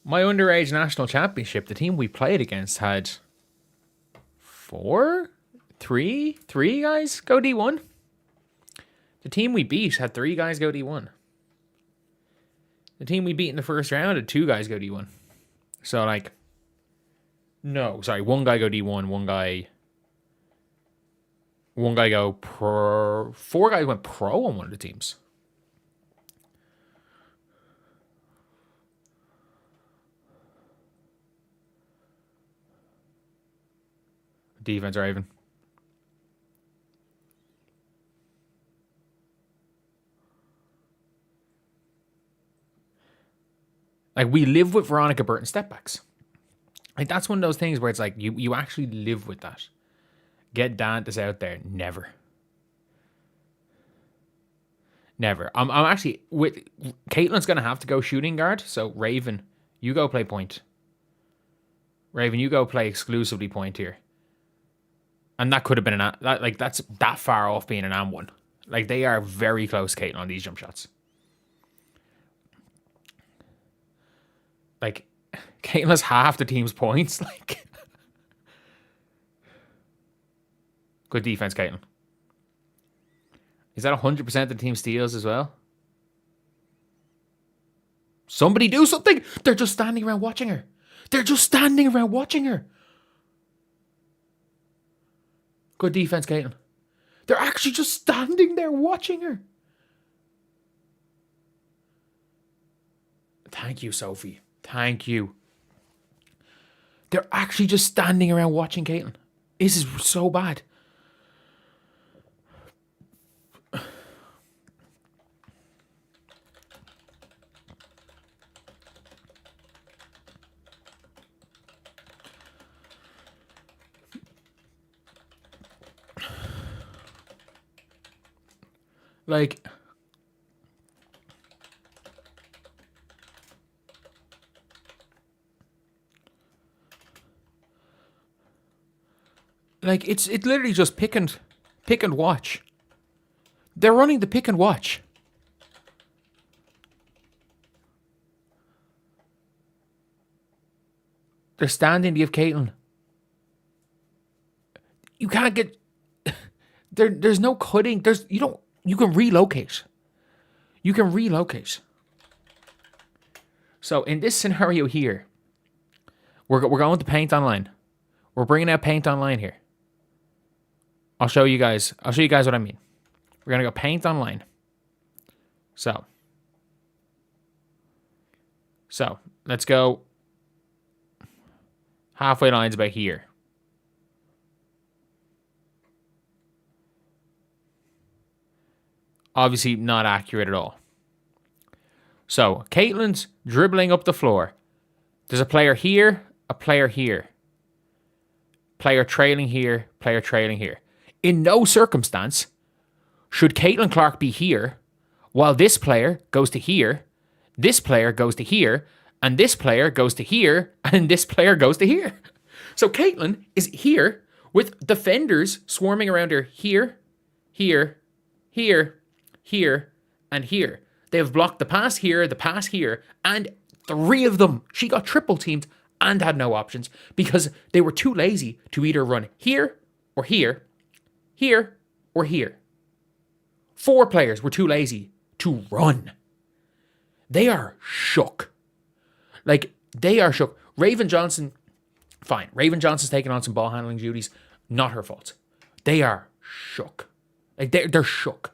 My underage national championship, the team we played against had three guys go D1. The team we beat had 3 guys go D1. The team we beat in the first round had 2 guys go D1. So, like, no, sorry, 1 guy go D1, one guy go pro. 4 guys went pro on one of the teams. Defense, Raven. Like, we live with Veronica Burton stepbacks. Like, that's one of those things where it's like, you actually live with that. Get Dantas out there. Never. I'm actually, with Caitlin's going to have to go shooting guard. So, Raven, you go play point. Raven, you go play exclusively point here. And that could have been that's that far off being an AM1. Like, they are very close, Caitlin, on these jump shots. Like, Caitlin's half the team's points. Like, good defense, Caitlin. Is that 100% of the team steals as well? Somebody do something! They're just standing around watching her. Good defense, Caitlin. They're actually just standing there watching her. Thank you, Sophie. Thank you. They're actually just standing around watching Caitlin. This is so bad. Like, it's literally just pick and watch. They're running the pick and watch. They're standing to give Caitlin. You can't get there's no cutting. You can relocate. So in this scenario here, we're going to paint online. We're bringing out paint online here. I'll show you guys what I mean. We're going to go paint online. So let's go halfway lines about here. Obviously not accurate at all. So, Caitlin's dribbling up the floor. There's a player here, a player here. Player trailing here, player trailing here. In no circumstance should Caitlin Clark be here while this player goes to here, this player goes to here, and this player goes to here, and this player goes to here. So Caitlin is here with defenders swarming around her here, here, here, here, and here. They have blocked the pass here, and 3 of them. She got triple teamed and had no options because they were too lazy to either run here or here, here or here. 4 players were too lazy to run. They are shook. They are shook. Raven Johnson, fine. Raven Johnson's taking on some ball handling duties. Not her fault. They are shook. Like, they're shook.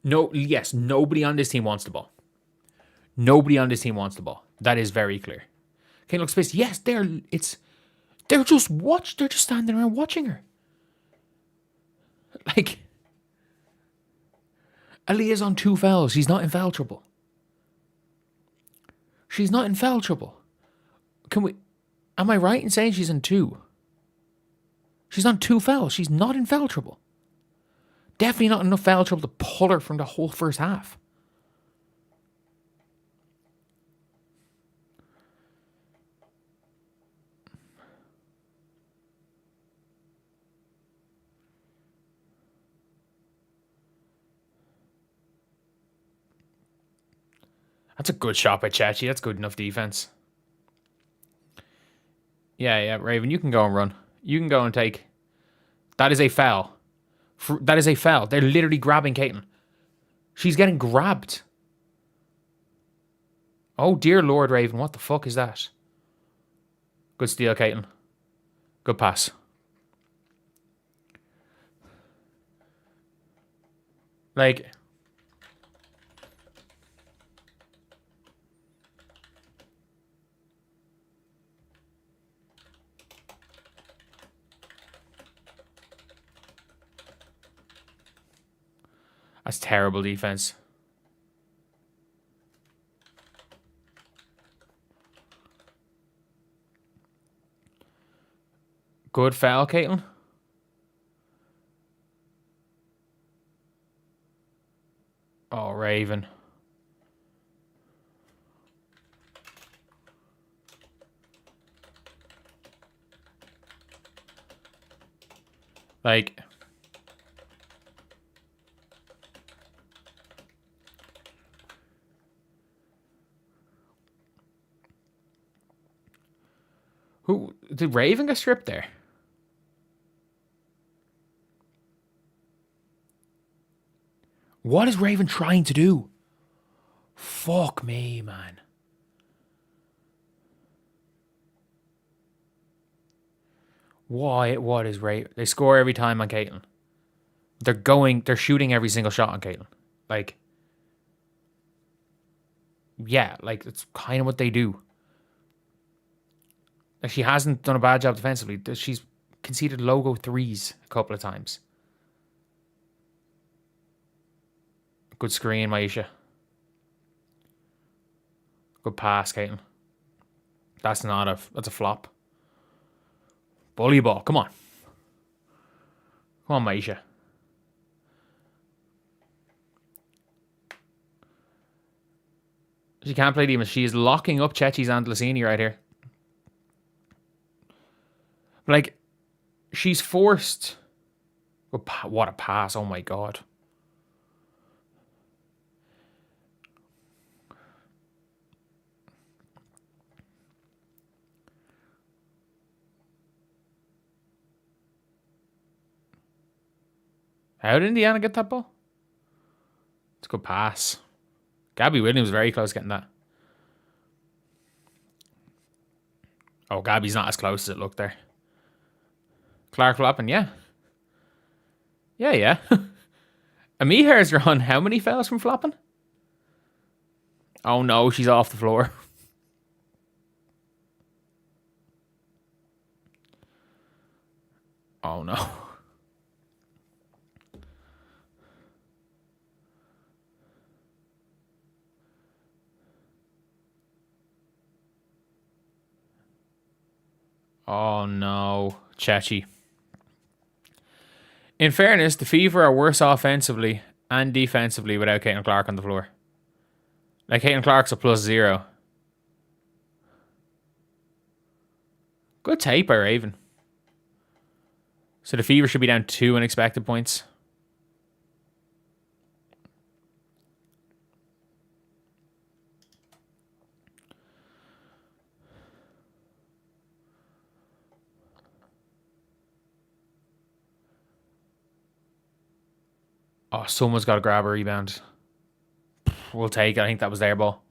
No, yes, nobody on this team wants the ball. Nobody on this team wants the ball. That is very clear. Okay, look, space. Yes, they're just standing around watching her. Like, Aaliyah's on 2 fouls. She's not in foul trouble. She's not in foul trouble. Am I right in saying she's in 2? She's on 2 fouls. She's not in foul trouble. Definitely not enough foul trouble to pull her from the whole first half. That's a good shot by Chachi. That's good enough defense. Yeah, Raven, you can go and run. You can go and take. That is a foul. That is a foul. They're literally grabbing Caitlin. She's getting grabbed. Oh, dear Lord, Raven. What the fuck is that? Good steal, Caitlin. Good pass. Like... That's terrible defense. Good foul, Caitlin. Oh, Raven. Like... Who did Raven get stripped there? What is Raven trying to do? Fuck me, man. Why? What is Raven? They score every time on Caitlin. They're shooting every single shot on Caitlin. Like, yeah, like, it's kind of what they do. Like, she hasn't done a bad job defensively. She's conceded logo 3s a couple of times. Good screen, Maisha. Good pass, Caitlin. That's a flop. Bully ball, come on. Come on, Maisha. She can't play demons. She is locking up Chechi's and Lasini right here. Like, she's forced... What a pass, oh my god. How did Indiana get that ball? It's a good pass. Gabby Williams very close getting that. Oh, Gabby's not as close as it looked there. Clark flopping, yeah. Yeah. Amiher's run how many fouls from flopping? Oh no, she's off the floor. Oh no. Oh no, Chachi. In fairness, the Fever are worse offensively and defensively without Caitlin Clark on the floor. Like, Caitlin Clark's a +0. Good tape by Raven. So the Fever should be down 2 unexpected points. Oh, someone's got to grab a rebound. We'll take it. I think that was their ball.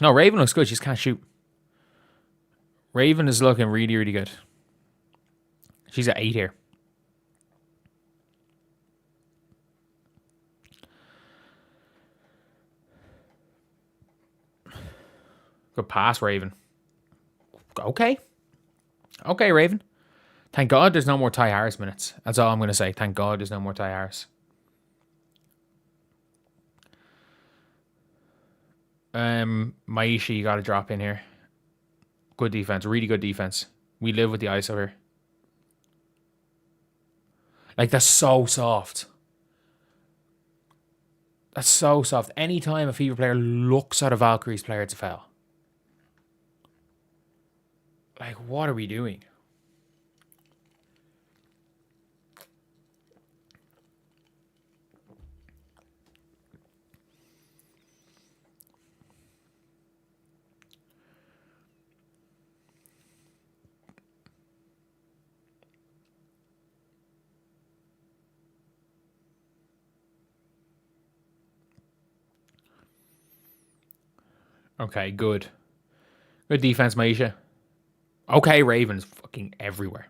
No, Raven looks good. She just can't shoot. Raven is looking really, really good. She's at 8 here. Good pass, Raven. Okay. Okay, Raven. Thank God there's no more Ty Harris minutes. That's all I'm going to say. Thank God there's no more Ty Harris. Maisha, you got to drop in here. Good defense. Really good defense. We live with the ISO here. Like, that's so soft. That's so soft. Anytime a Fever player looks at a Valkyries player, it's a foul. Like, what are we doing? Okay, good. Good defense, Maisha. Okay, Raven's fucking everywhere.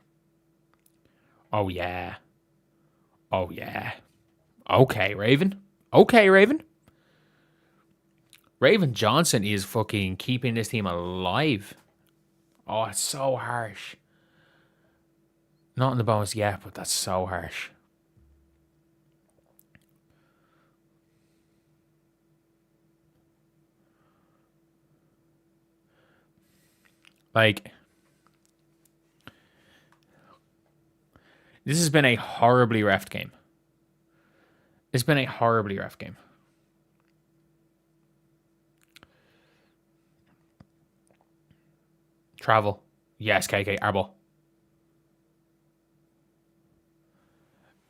Oh, yeah. Oh, yeah. Okay, Raven. Okay, Raven. Raven Johnson is fucking keeping this team alive. Oh, it's so harsh. Not in the bonus yet, but that's so harsh. Like, this has been a horribly ref game. It's been a horribly ref game. Travel. Yes, KK. Arbol.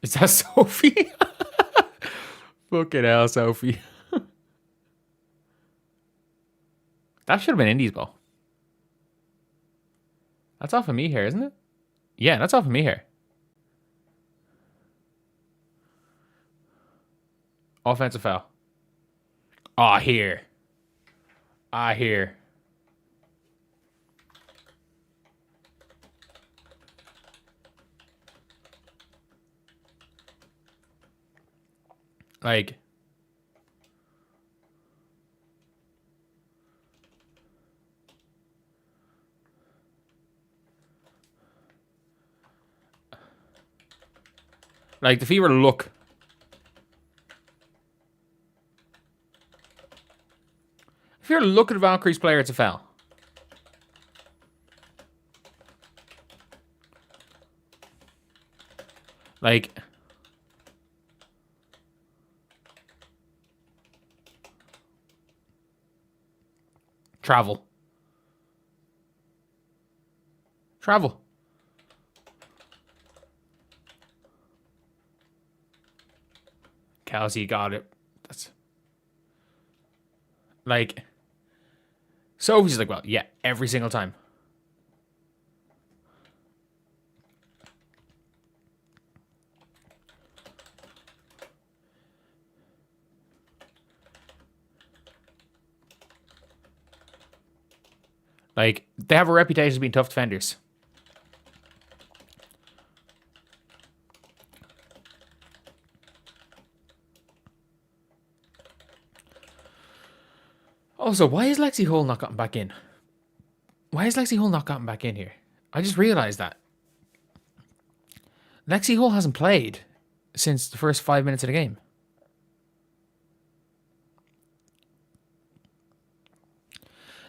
Is that Sophie? Fucking hell, Sophie. That should have been Indy's ball. That's off of me here, isn't it? Yeah, that's off of me here. Offensive foul. Ah, here. Ah, here. Like, the Fever look. If you're looking at a Valkyries player, it's a foul. Like, travel. Travel. Kelsey got it. That's like, Sophie's like, well, yeah, every single time. Like, they have a reputation as being tough defenders. Also, why is Lexi Hull not gotten back in? Why has Lexi Hull not gotten back in here? I just realized that. Lexi Hull hasn't played since the first 5 minutes of the game.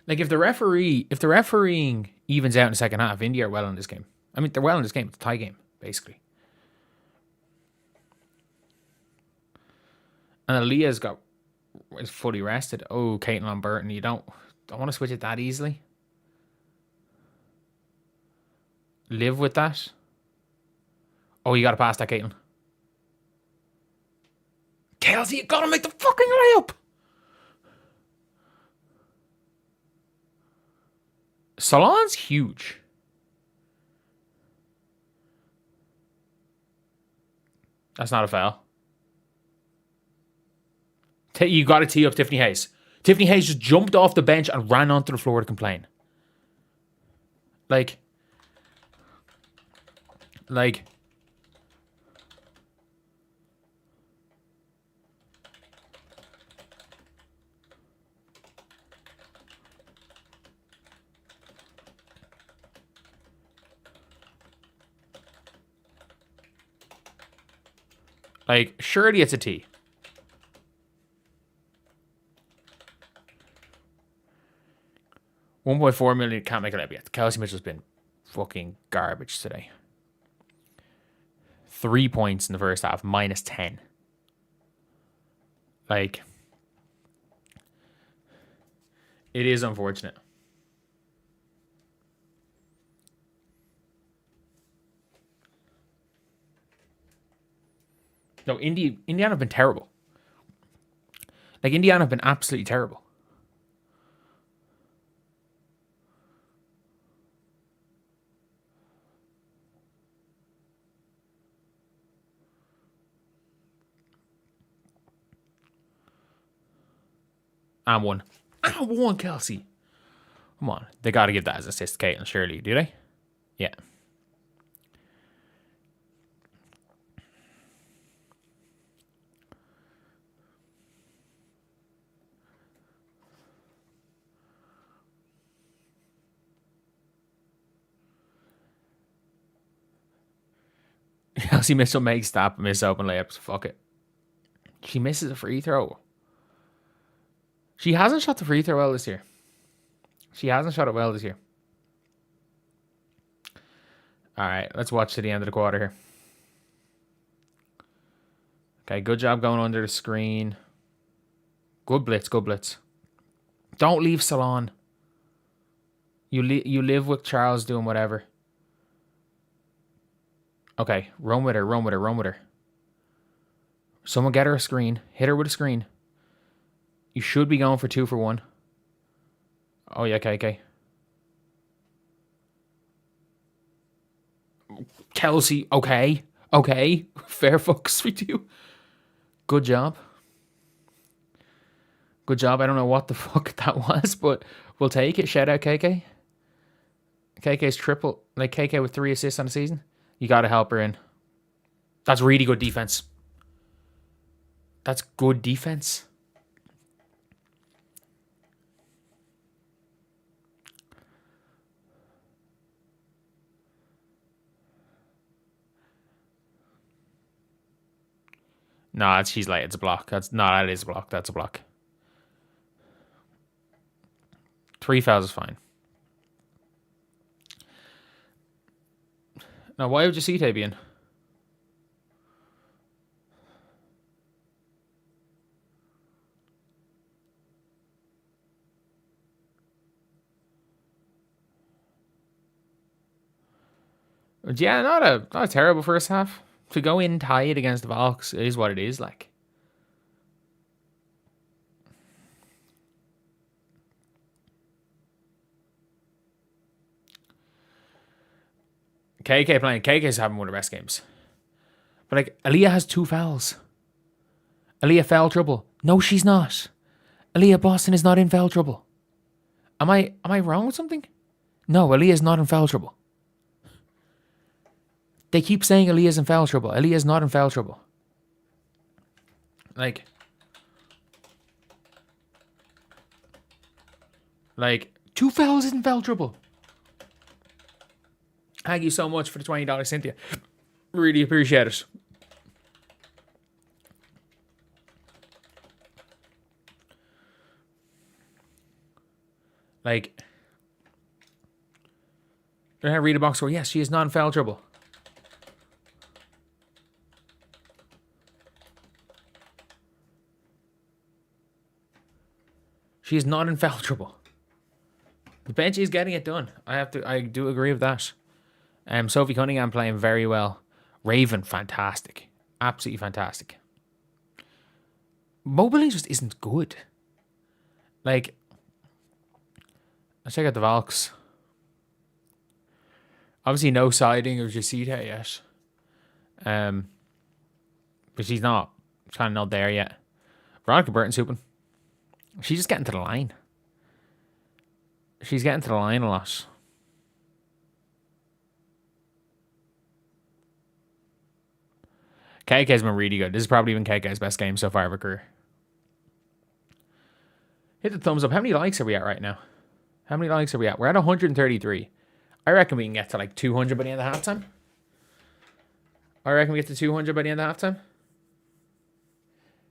Like, if the refereeing evens out in the second half, India are well in this game. I mean, they're well in this game. It's a tie game, basically. And Aaliyah's is fully rested. Oh, Caitlin Burton, you don't want to switch it that easily. Live with that. Oh, you got to pass that, Caitlin. Kelsey, you got to make the fucking layup. Salon's huge. That's not a foul. You got to tee up Tiffany Hayes. Tiffany Hayes just jumped off the bench and ran onto the floor to complain. Like, surely it's a tee. $1.4 million, can't make it up yet. Kelsey Mitchell's been fucking garbage today. 3 points in the first half, -10. Like, it is unfortunate. No, Indiana have been terrible. Like, Indiana have been absolutely terrible. And one, Kelsey. Come on. They got to give that as assist to Caitlin, surely, do they? Yeah. Kelsey Mitchell makes that miss open layups. Fuck it. She misses a free throw. She hasn't shot the free throw well this year. She hasn't shot it well this year. All right, let's watch to the end of the quarter here. Okay, good job going under the screen. Good blitz, good blitz. Don't leave Salon. You live with Charles doing whatever. Okay, run with her. Someone get her a screen. Hit her with a screen. You should be going for 2 for 1. Oh, yeah, okay. Kelsey, okay. Fair fucks with you. Good job. I don't know what the fuck that was, but we'll take it. Shout out KK. KK's triple. Like, KK with 3 assists on the season. You got to help her in. That's really good defense. That's good defense. No, she's late. It's a block. That is a block. That's a block. 3 fouls is fine. Now, why would you see Tabian? Yeah, not a terrible first half. To go in tied against the Valks is what it is like. KK playing. KK's having one of the best games. But like, Aaliyah has 2 fouls. Aaliyah foul trouble. No, she's not. Aaliyah Boston is not in foul trouble. Am I wrong with something? No, Aaliyah's not in foul trouble. They keep saying Aaliyah's in foul trouble. Aaliyah's not in foul trouble. Like 2 fouls is in foul trouble. Thank you so much for the $20, Cynthia. Really appreciate it. Like, I read a box score. Yes, she is not in foul trouble. She is not in foul trouble. The bench is getting it done. I do agree with that. Sophie Cunningham playing very well. Raven, fantastic. Absolutely fantastic. Mobley just isn't good. Like, let's check out the Valks. Obviously no siding of Jacita yet. but she's not. She's kind of not there yet. Veronica Burton's hooping. She's just getting to the line. She's getting to the line a lot. KK's been really good. This is probably even KK's best game so far of her career. Hit the thumbs up. How many likes are we at right now? How many likes are we at? We're at 133. I reckon we can get to like 200 by the end of halftime. I reckon we get to 200 by the end of halftime.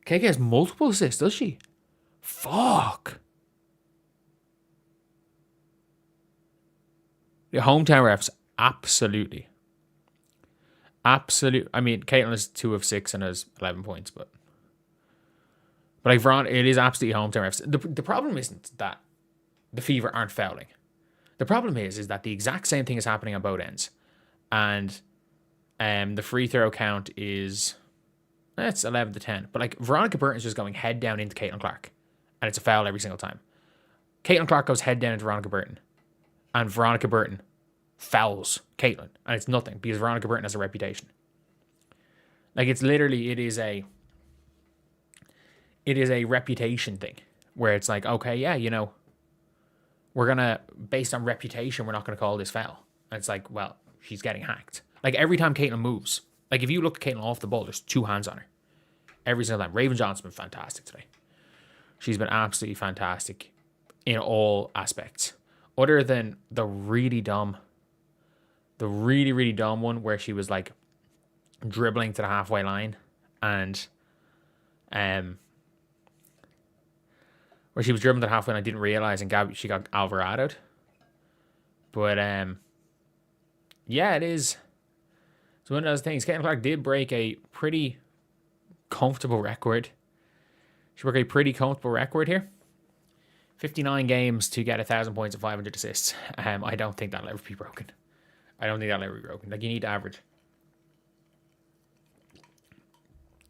KK has multiple assists, does she? Fuck. The hometown refs, absolutely. Absolute. I mean, Caitlin is 2 of 6 and has 11 points, but like Veron, it is absolutely hometown refs. The problem isn't that the Fever aren't fouling. The problem is that the exact same thing is happening on both ends, and the free throw count is it's 11-10. But like Veronica Burton's just going head down into Caitlin Clark, and it's a foul every single time. Caitlin Clark goes head down into Veronica Burton, and Veronica Burton fouls Caitlin, and it's nothing because Veronica Burton has a reputation. Like it's literally it is a reputation thing where it's like, okay, yeah, you know, we're gonna based on reputation, we're not gonna call this foul. And it's like, well, she's getting hacked. Like every time Caitlin moves, like if you look at Caitlin off the ball, there's 2 hands on her. Every single time. Raven Johnson's been fantastic today. She's been absolutely fantastic in all aspects. Other than the really dumb one where she was like dribbling to the halfway line and where she was dribbling to the halfway line, I didn't realize and she got Alvarado'd. But yeah, it is. It's one of those things. Caitlin Clark did break a pretty comfortable record. She broke a pretty comfortable record here. 59 games to get 1,000 points and 500 assists. I don't think that'll ever be broken. Like, you need to average.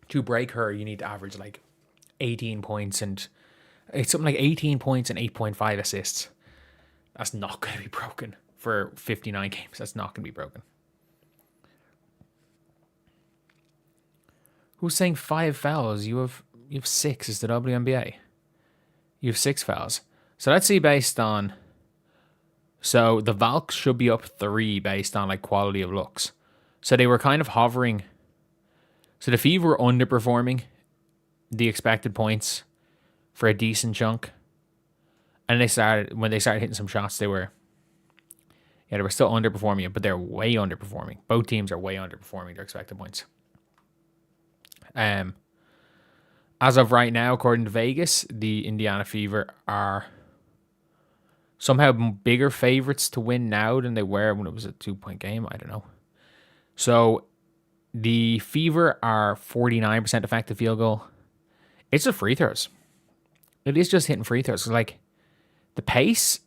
To break her, you need to average like 18 points and it's something like 18 points and 8.5 assists. That's not going to be broken for 59 games. That's not going to be broken. Who's saying 5 fouls? You have 6. It's the WNBA. You have 6 fouls. So let's see based on... So the Valks should be up 3 based on like quality of looks. So they were kind of hovering. So the Fever were underperforming the expected points for a decent chunk. And when they started hitting some shots, they were still underperforming it, but they're way underperforming. Both teams are way underperforming their expected points. As of right now, according to Vegas, the Indiana Fever are somehow bigger favorites to win now than they were when it was a 2-point game. I don't know. So the Fever are 49% effective field goal. It's the free throws. It is just hitting free throws. Like the pace,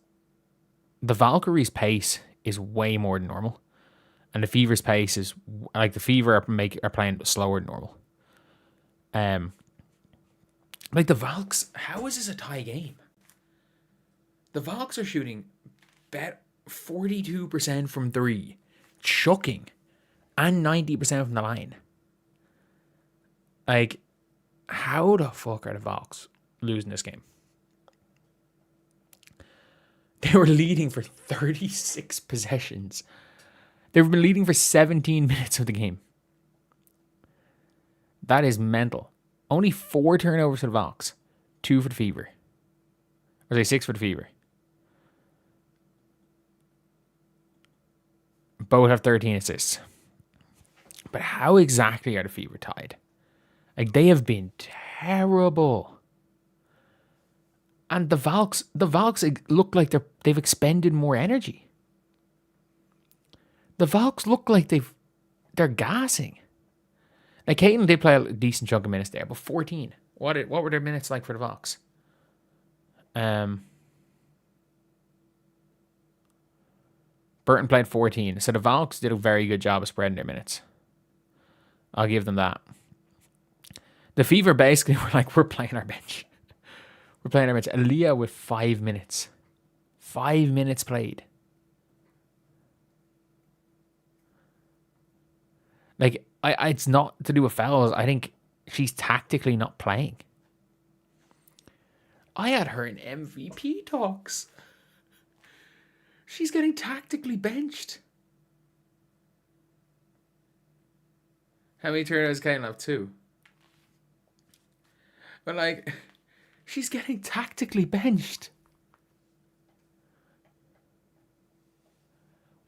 the Valkyries' pace is way more than normal, and the Fever's pace is like the Fever are playing slower than normal. Like the Valks, how is this a tie game? The Valks are shooting 42% from 3, chucking, and 90% from the line. Like, how the fuck are the Valks losing this game? They were leading for 36 possessions. They've been leading for 17 minutes of the game. That is mental. Only 4 turnovers for the Valks. 2 for the Fever. Or say 6 for the Fever. Both have 13 assists. But how exactly are the Fever tied? Like, they have been terrible. And the Valks look like they've expended more energy. The Valks look like they're gassing. Like, Caitlin did play a decent chunk of minutes there, but 14. What were their minutes like for the Valks? Burton played 14. So the Valks did a very good job of spreading their minutes. I'll give them that. The Fever basically were like, we're playing our bench. We're playing our bench. Aaliyah with 5 minutes. 5 minutes played. Like, it's not to do with fouls. I think she's tactically not playing. I had her in MVP talks. She's getting tactically benched. How many turnovers can I have? 2. But like, she's getting tactically benched.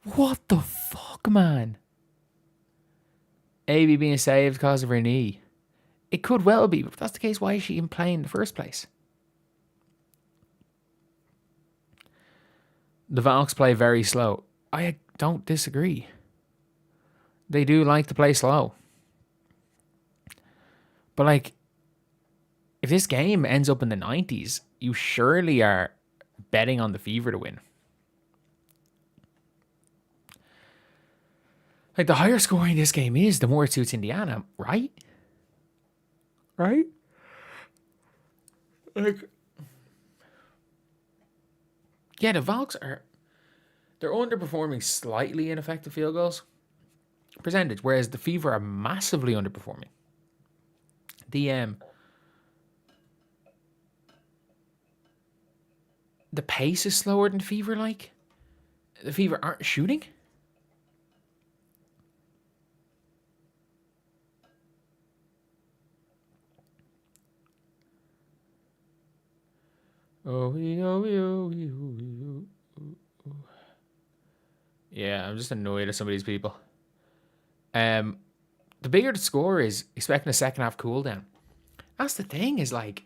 What the fuck, man? AB being saved because of her knee. It could well be, but if that's the case, why is she even playing in the first place? The Valks play very slow. I don't disagree. They do like to play slow. But like, if this game ends up in the 90s, you surely are betting on the Fever to win. Like, the higher scoring this game is, the more it suits Indiana, right? Right? Like, yeah, the Valks they're underperforming slightly in effective field goals percentage, whereas the Fever are massively underperforming. The pace is slower than the Fever, like. The Fever aren't shooting. Yeah, I'm just annoyed at some of these people. The bigger the score is, expecting a second half cool down. That's the thing, is like,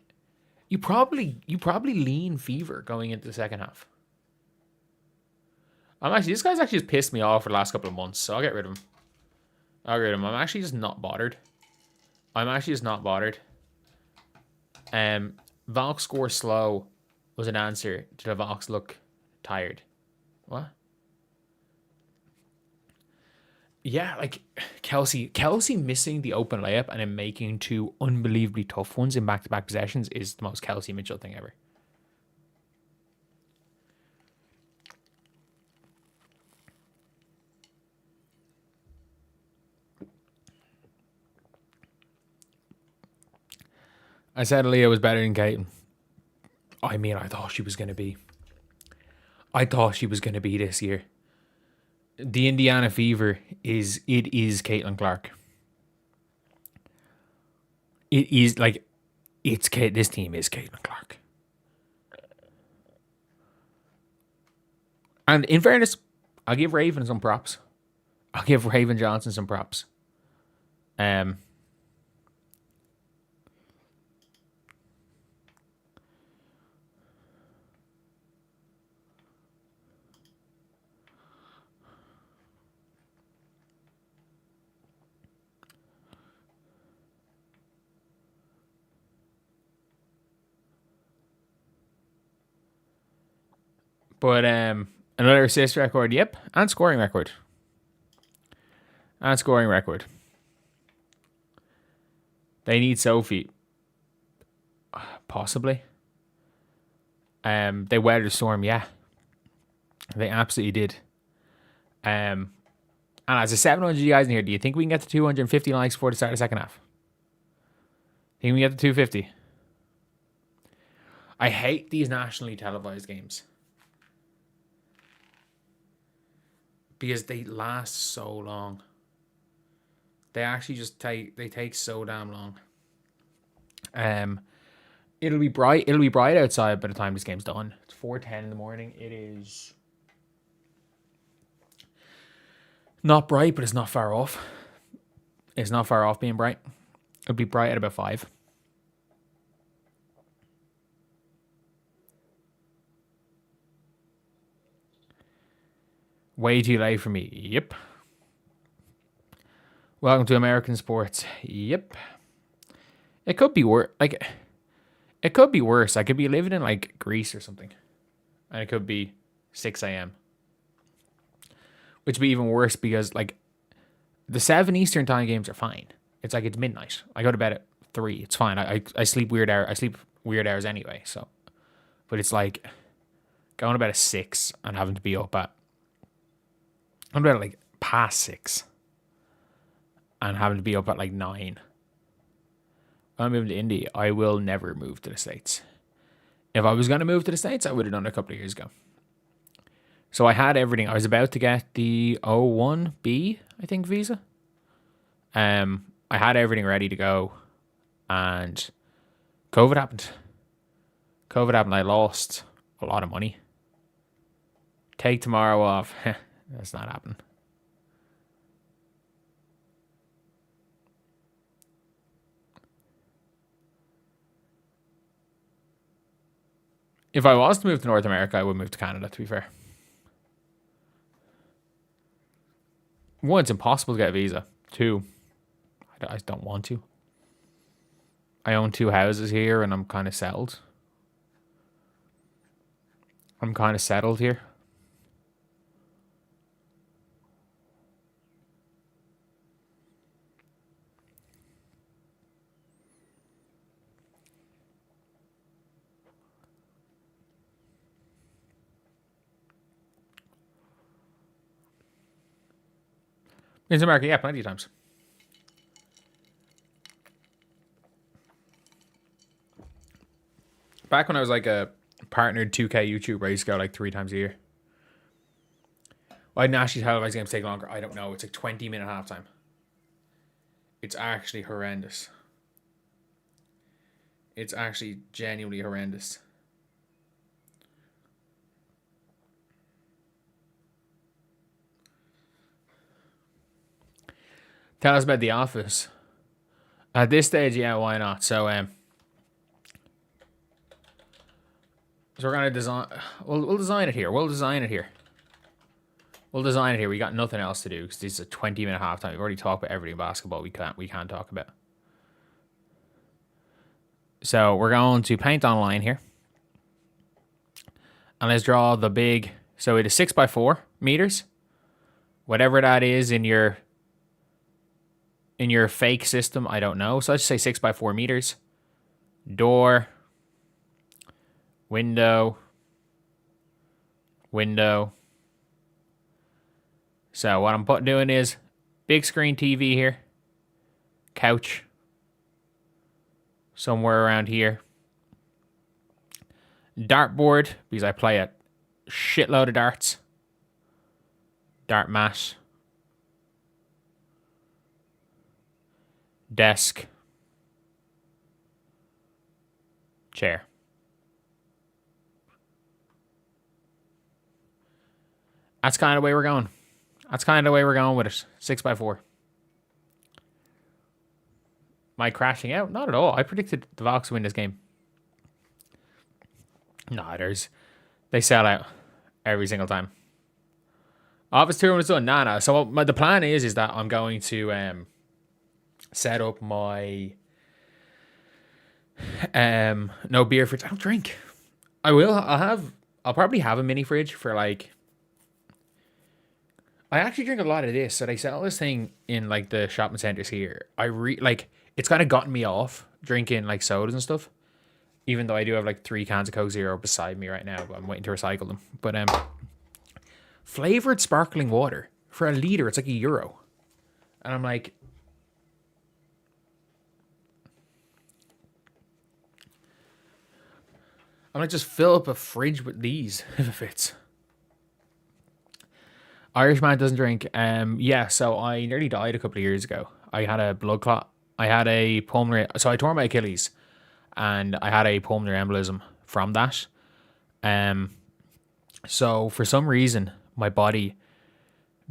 you probably lean Fever going into the second half. This guy's actually just pissed me off for the last couple of months, so I'll get rid of him. I'm actually just not bothered. Valk score slow was an answer to the Valks look tired. What? Yeah, like Kelsey missing the open layup and then making 2 unbelievably tough ones in back-to-back possessions is the most Kelsey Mitchell thing ever. I said Aaliyah was better than Caton. I mean, I thought she was going to be this year. The Indiana Fever is Caitlin Clark. It is like, this team is Caitlin Clark. And in fairness, I'll give Raven some props. I'll give Raven Johnson some props. But another assist record, yep, and scoring record. They need Sophie. Possibly. They weathered the storm, yeah. They absolutely did. And as a 700 you guys in here, do you think we can get to 250 likes before the start of the second half? Think we can get to 250? I hate these nationally televised games, because they last so long. They actually just take so damn long. It'll be bright outside by the time this game's done. It's 4:10 in the morning. It is not bright, but it's not far off. It's not far off being bright. It'll be bright at about 5. Way too late for me. Yep. Welcome to American sports. Yep. It could be worse. It could be worse. I could be living in like Greece or something, and it could be 6 a.m. Which would be even worse, because like the 7 Eastern time games are fine. It's like it's midnight. I go to bed at 3. It's fine. I sleep weird hours. I sleep weird hours anyway. So, but it's like going to bed at 6 and having to be up at, I'm about like past 6 and having to be up at like 9. I'm moving to India. I will never move to the States. If I was going to move to the States, I would have done it a couple of years ago. So I had everything. I was about to get the O1B, I think, visa. I had everything ready to go, and COVID happened. I lost a lot of money. Take tomorrow off. That's not happening. If I was to move to North America, I would move to Canada, to be fair. One, it's impossible to get a visa. Two, I don't want to. I own 2 houses here and I'm kind of settled. Here. In America, yeah, plenty of times. Back when I was like a partnered 2K YouTuber, I used to go like 3 times a year. Why national televised games take longer? I don't know. It's like 20-minute halftime. It's actually horrendous. It's actually genuinely horrendous. Tell us about The Office. At this stage, yeah, why not? So we're gonna design. We'll design it here. We got nothing else to do because this is a 20-minute halftime. We've already talked about everything basketball. We can't talk about. So we're going to paint online here, and let's draw the big. So it is 6x4 meters, whatever that is in your fake system. I don't know. So let's say 6x4 meters. Door. Window. So what I'm doing is big screen TV here. Couch. Somewhere around here. Dartboard, because I play a shitload of darts. Dart mat. Desk. Chair. That's kind of the way we're going. With it. 6x4. Am I crashing out? Not at all. I predicted the Valks win this game. No, they sell out every single time. Office tour when it's done. Nah. So the plan is that I'm going to set up my no beer fridge. I don't drink. I'll probably have a mini fridge for like. I actually drink a lot of this. So they sell this thing in like the shopping centers here. It's kind of gotten me off drinking like sodas and stuff. Even though I do have like 3 cans of Coke Zero beside me right now, but I'm waiting to recycle them. But flavored sparkling water for a liter, it's like €1. And I'm like, just fill up a fridge with these if it fits. Irish man doesn't drink. Yeah, so I nearly died a couple of years ago. I had a blood clot. I had a pulmonary. So I tore my Achilles, and I had a pulmonary embolism from that. So for some reason, my body,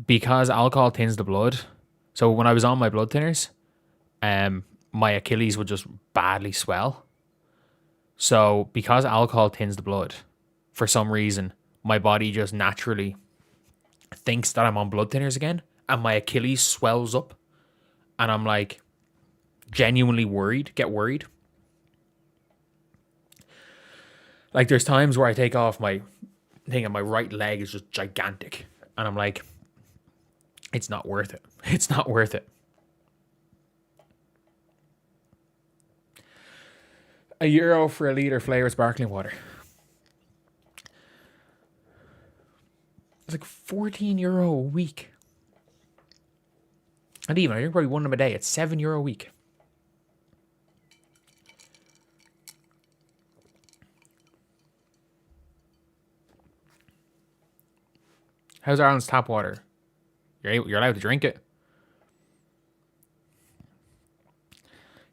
because alcohol thins the blood. So when I was on my blood thinners, my Achilles would just badly swell. So because alcohol thins the blood, for some reason, my body just naturally thinks that I'm on blood thinners again, and my Achilles swells up, and I'm like genuinely get worried. Like there's times where I take off my thing and my right leg is just gigantic, and I'm like, it's not worth it. It's not worth it. €1 for a liter flavored sparkling water. It's like €14 a week. And even I drink probably one of them a day. It's €7 a week. How's Ireland's tap water? You're allowed to drink it.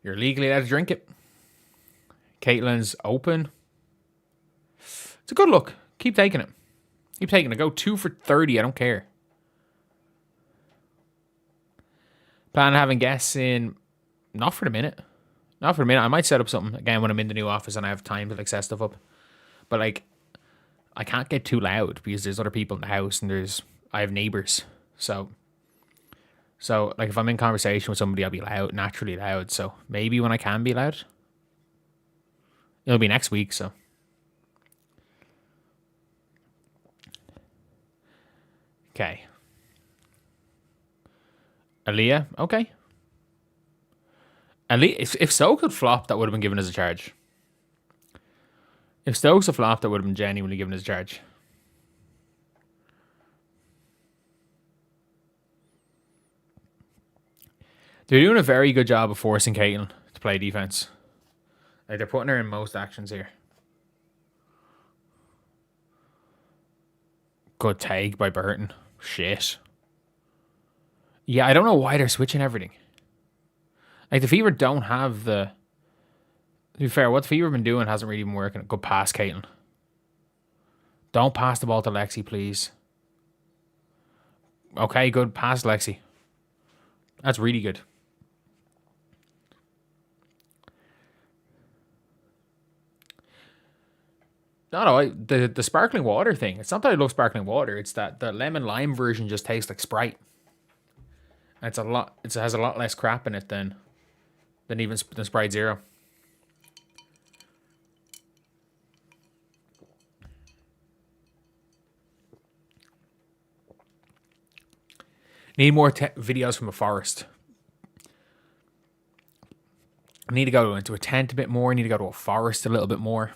You're legally allowed to drink it. Caitlin's open. It's a good look. Keep taking it. Keep taking it. Go 2 for 30. I don't care. Plan on having guests in... Not for the minute. Not for a minute. I might set up something again when I'm in the new office and I have time to like set stuff up. But like, I can't get too loud because there's other people in the house and I have neighbors. So like if I'm in conversation with somebody, I'll be loud, naturally loud. So maybe when I can be loud, it'll be next week. So okay, Aaliyah, okay. If Stokes had flopped, that would have been given as a charge. If Stokes had flopped, that would have been genuinely given as a charge. They're doing a very good job of forcing Caitlin to play defense. Like they're putting her in most actions here. Good take by Burton. Shit. Yeah, I don't know why they're switching everything. Like the Fever don't have the... To be fair, what the Fever have been doing hasn't really been working. Good pass, Caitlin. Don't pass the ball to Lexi, please. Okay, good pass, Lexi. That's really good. No, the sparkling water thing. It's not that I love sparkling water. It's that the lemon lime version just tastes like Sprite. And it has a lot less crap in it than Sprite Zero. Need more videos from a forest. I need to go into a tent a bit more. I need to go to a forest a little bit more.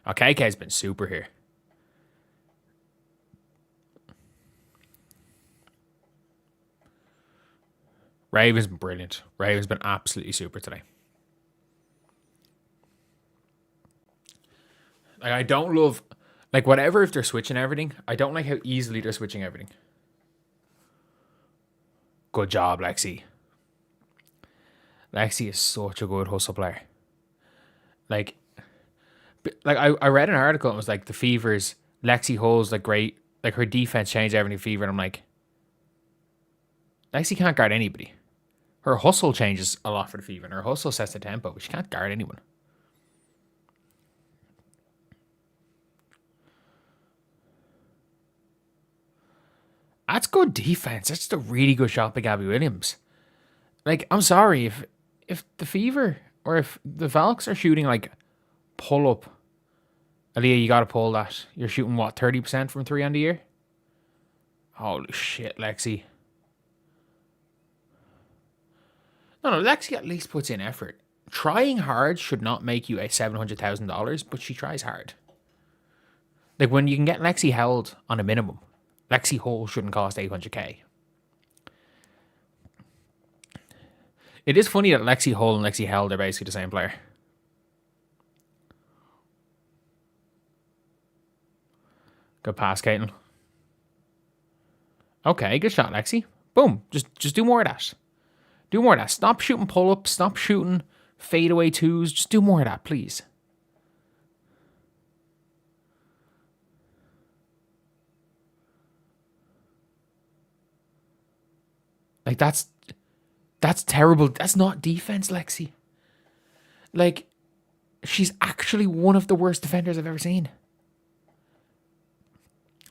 Okay, KK's been super here. Raven's been brilliant. Raven's been absolutely super today. Like, I don't love... Like, whatever if they're switching everything, I don't like how easily they're switching everything. Good job, Lexi. Lexi is such a good hustle player. Like I read an article and it was like the Fever's Lexi holds like great, like her defense changed everything Fever, and I'm like, Lexi can't guard anybody. Her hustle changes a lot for the Fever, and her hustle sets the tempo, but she can't guard anyone. That's good defense. That's just a really good shot by Gabby Williams. Like, I'm sorry, if the Fever or if the Valks are shooting like pull up, Aaliyah, you gotta pull that. You're shooting what, 30% from 3 on the year? Holy shit, Lexi. No, Lexi at least puts in effort. Trying hard should not make you a $700,000, but she tries hard. Like when you can get Lexi held on a minimum, Lexi Hull shouldn't cost $800K. It is funny that Lexi Hull and Lexi Held are basically the same player. Good pass, Caitlin. Okay, good shot, Lexi. Boom. Just do more of that. Do more of that. Stop shooting pull-ups. Stop shooting fadeaway twos. Just do more of that, please. Like, that's terrible. That's not defense, Lexi. Like, she's actually one of the worst defenders I've ever seen.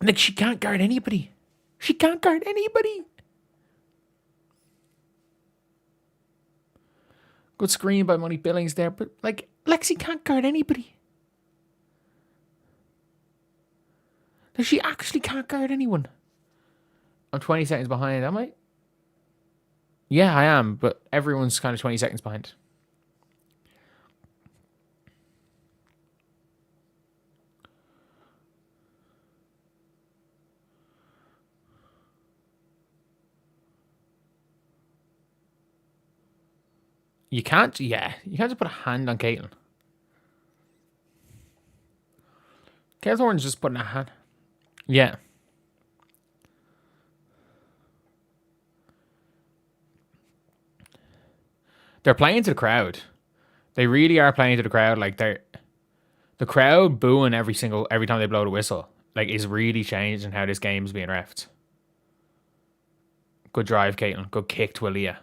Like, she can't guard anybody. She can't guard anybody. Good screen by Monique Billings there, but, like, Lexi can't guard anybody. Like, she actually can't guard anyone. I'm 20 seconds behind, am I? Yeah, I am, but everyone's kind of 20 seconds behind. You can't just put a hand on Caitlin. Kale Thorne's just putting a hand. Yeah. They're playing to the crowd. They really are playing to the crowd. Like the crowd booing every time they blow the whistle. Like is really changing how this game's being reffed. Good drive, Caitlin. Good kick to Aaliyah.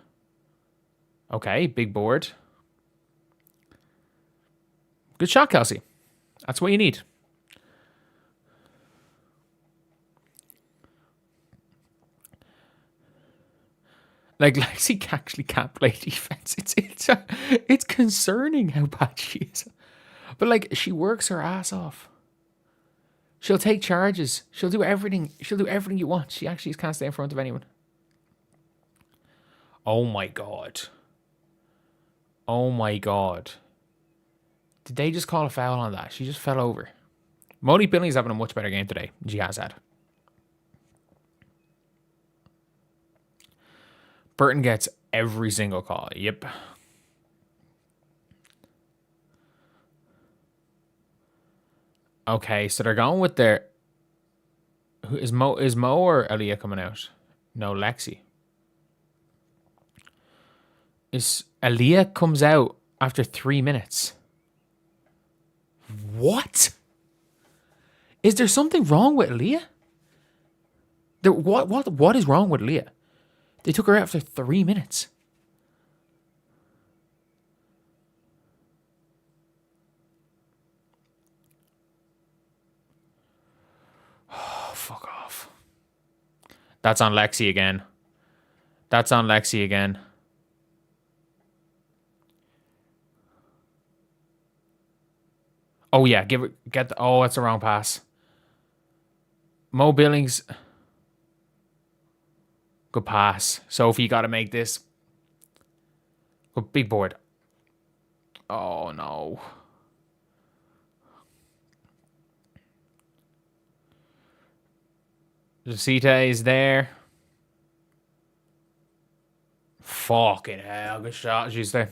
Okay, big board. Good shot, Kelsey. That's what you need. Like Lexi actually can't play defense. It's concerning how bad she is. But like she works her ass off. She'll take charges. She'll do everything. She'll do everything you want. She actually can't stay in front of anyone. Oh my god. Oh my god. Did they just call a foul on that? She just fell over. Monique Billings having a much better game today than she has had. Burton gets every single call. Yep. Okay, so they're going with their... Is Mo or Aaliyah coming out? No, Lexi. Is Aaliyah comes out after 3 minutes. What? Is there something wrong with Aaliyah? What is wrong with Aaliyah? They took her out after 3 minutes. Oh, fuck off. That's on Lexi again. That's on Lexi again. Oh yeah, oh, that's the wrong pass. Mo Billings. Good pass. Sophie, you got to make this. Good big board. Oh no. Jacita is there. Fucking hell. Good shot. She's there.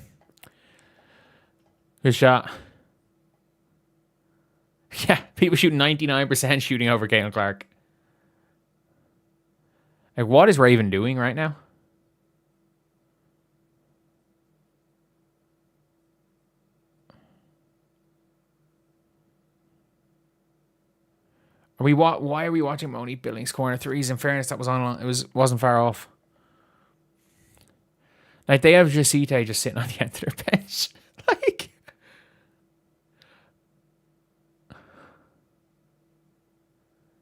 Good shot. Yeah, people shoot 99% shooting over Caitlin Clark. Like, what is Raven doing right now? Why are we watching Monique Billings corner threes? In fairness, that was on. Wasn't far off. Like they have Jacita just sitting on the end of their bench. Like,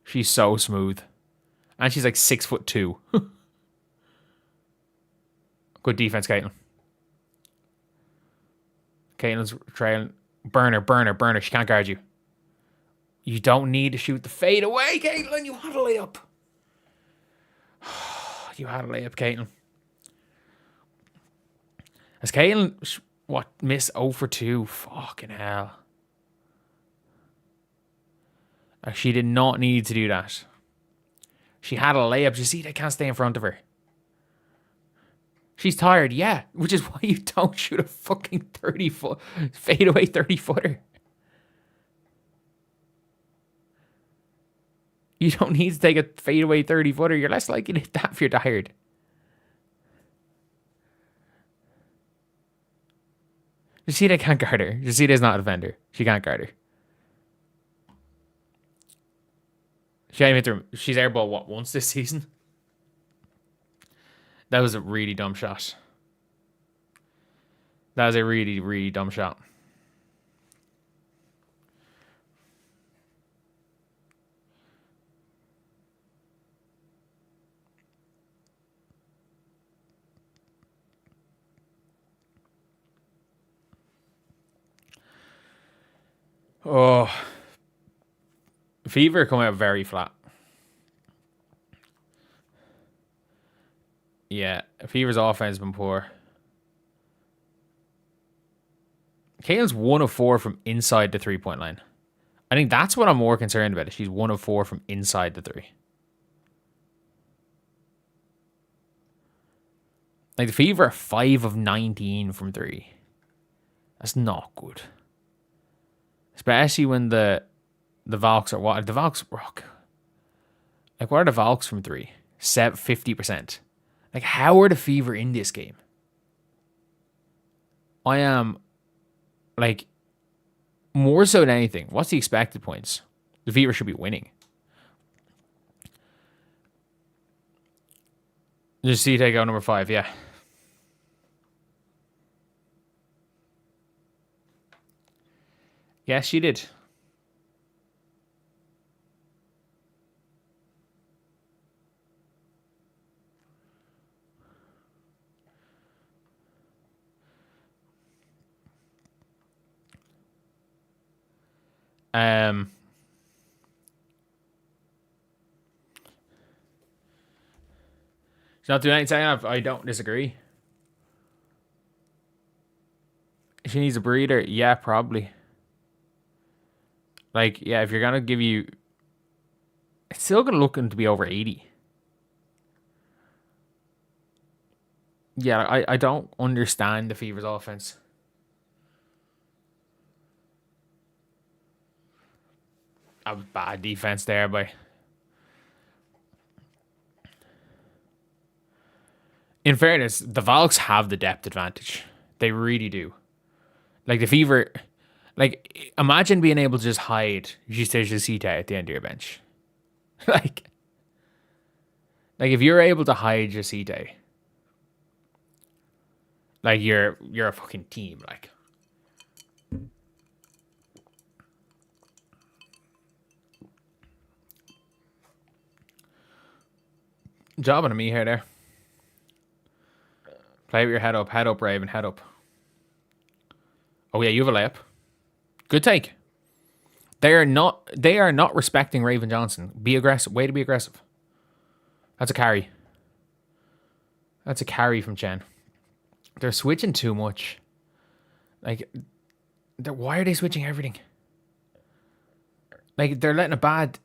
she's so smooth, and she's like 6'2". Good defense, Caitlin. Caitlin's trailing. Burner. She can't guard you. You don't need to shoot the fade away, Caitlin. You had a layup. You had a layup, Caitlin. As Caitlin, missed 0 for 2. Fucking hell. She did not need to do that. She had a layup. You see, they can't stay in front of her. She's tired, yeah. Which is why you don't shoot a fucking 30-foot fadeaway 30-footer. You don't need to take a fadeaway 30-footer. You're less likely to hit that if you're tired. You see, they can't guard her. You see, there's not a defender. She can't guard her. She ain't even through. She's airball once this season. That was a really dumb shot. That was a really, really dumb shot. Oh. Fever come out very flat. Yeah, Fever's offense has been poor. Caitlin's 1 of 4 from inside the 3-point line. I think that's what I'm more concerned about. She's 1 of 4 from inside the 3. Like the Fever are 5 of 19 from 3. That's not good. Especially when the The Valks are what? The Valks rock. Like, what are the Valks from 3? 50%. Like, how are the Fever in this game? I am, like, more so than anything, what's the expected points? The Fever should be winning. Just see take out number 5, yeah. Yes, she did. She's not doing anything. I don't disagree. She needs a breather. Yeah, probably. Like, yeah, if you're gonna give you, it's still gonna look to be over 80. Yeah, I don't understand the Fever's offense. A bad defense there, but in fairness, the Valks have the depth advantage. They really do. Like, the Fever, like, imagine being able to just hide Justiciasita at the end of your bench. like if you're able to hide Jasite, like, you're a fucking team, like. Jobbing to me here there. Play with your head up, Raven, head up. Oh yeah, you have a layup. Good take. They are not respecting Raven Johnson. Be aggressive. Way to be aggressive. That's a carry. That's a carry from Chen. They're switching too much. Like, why are they switching everything? Like, they're letting a bad.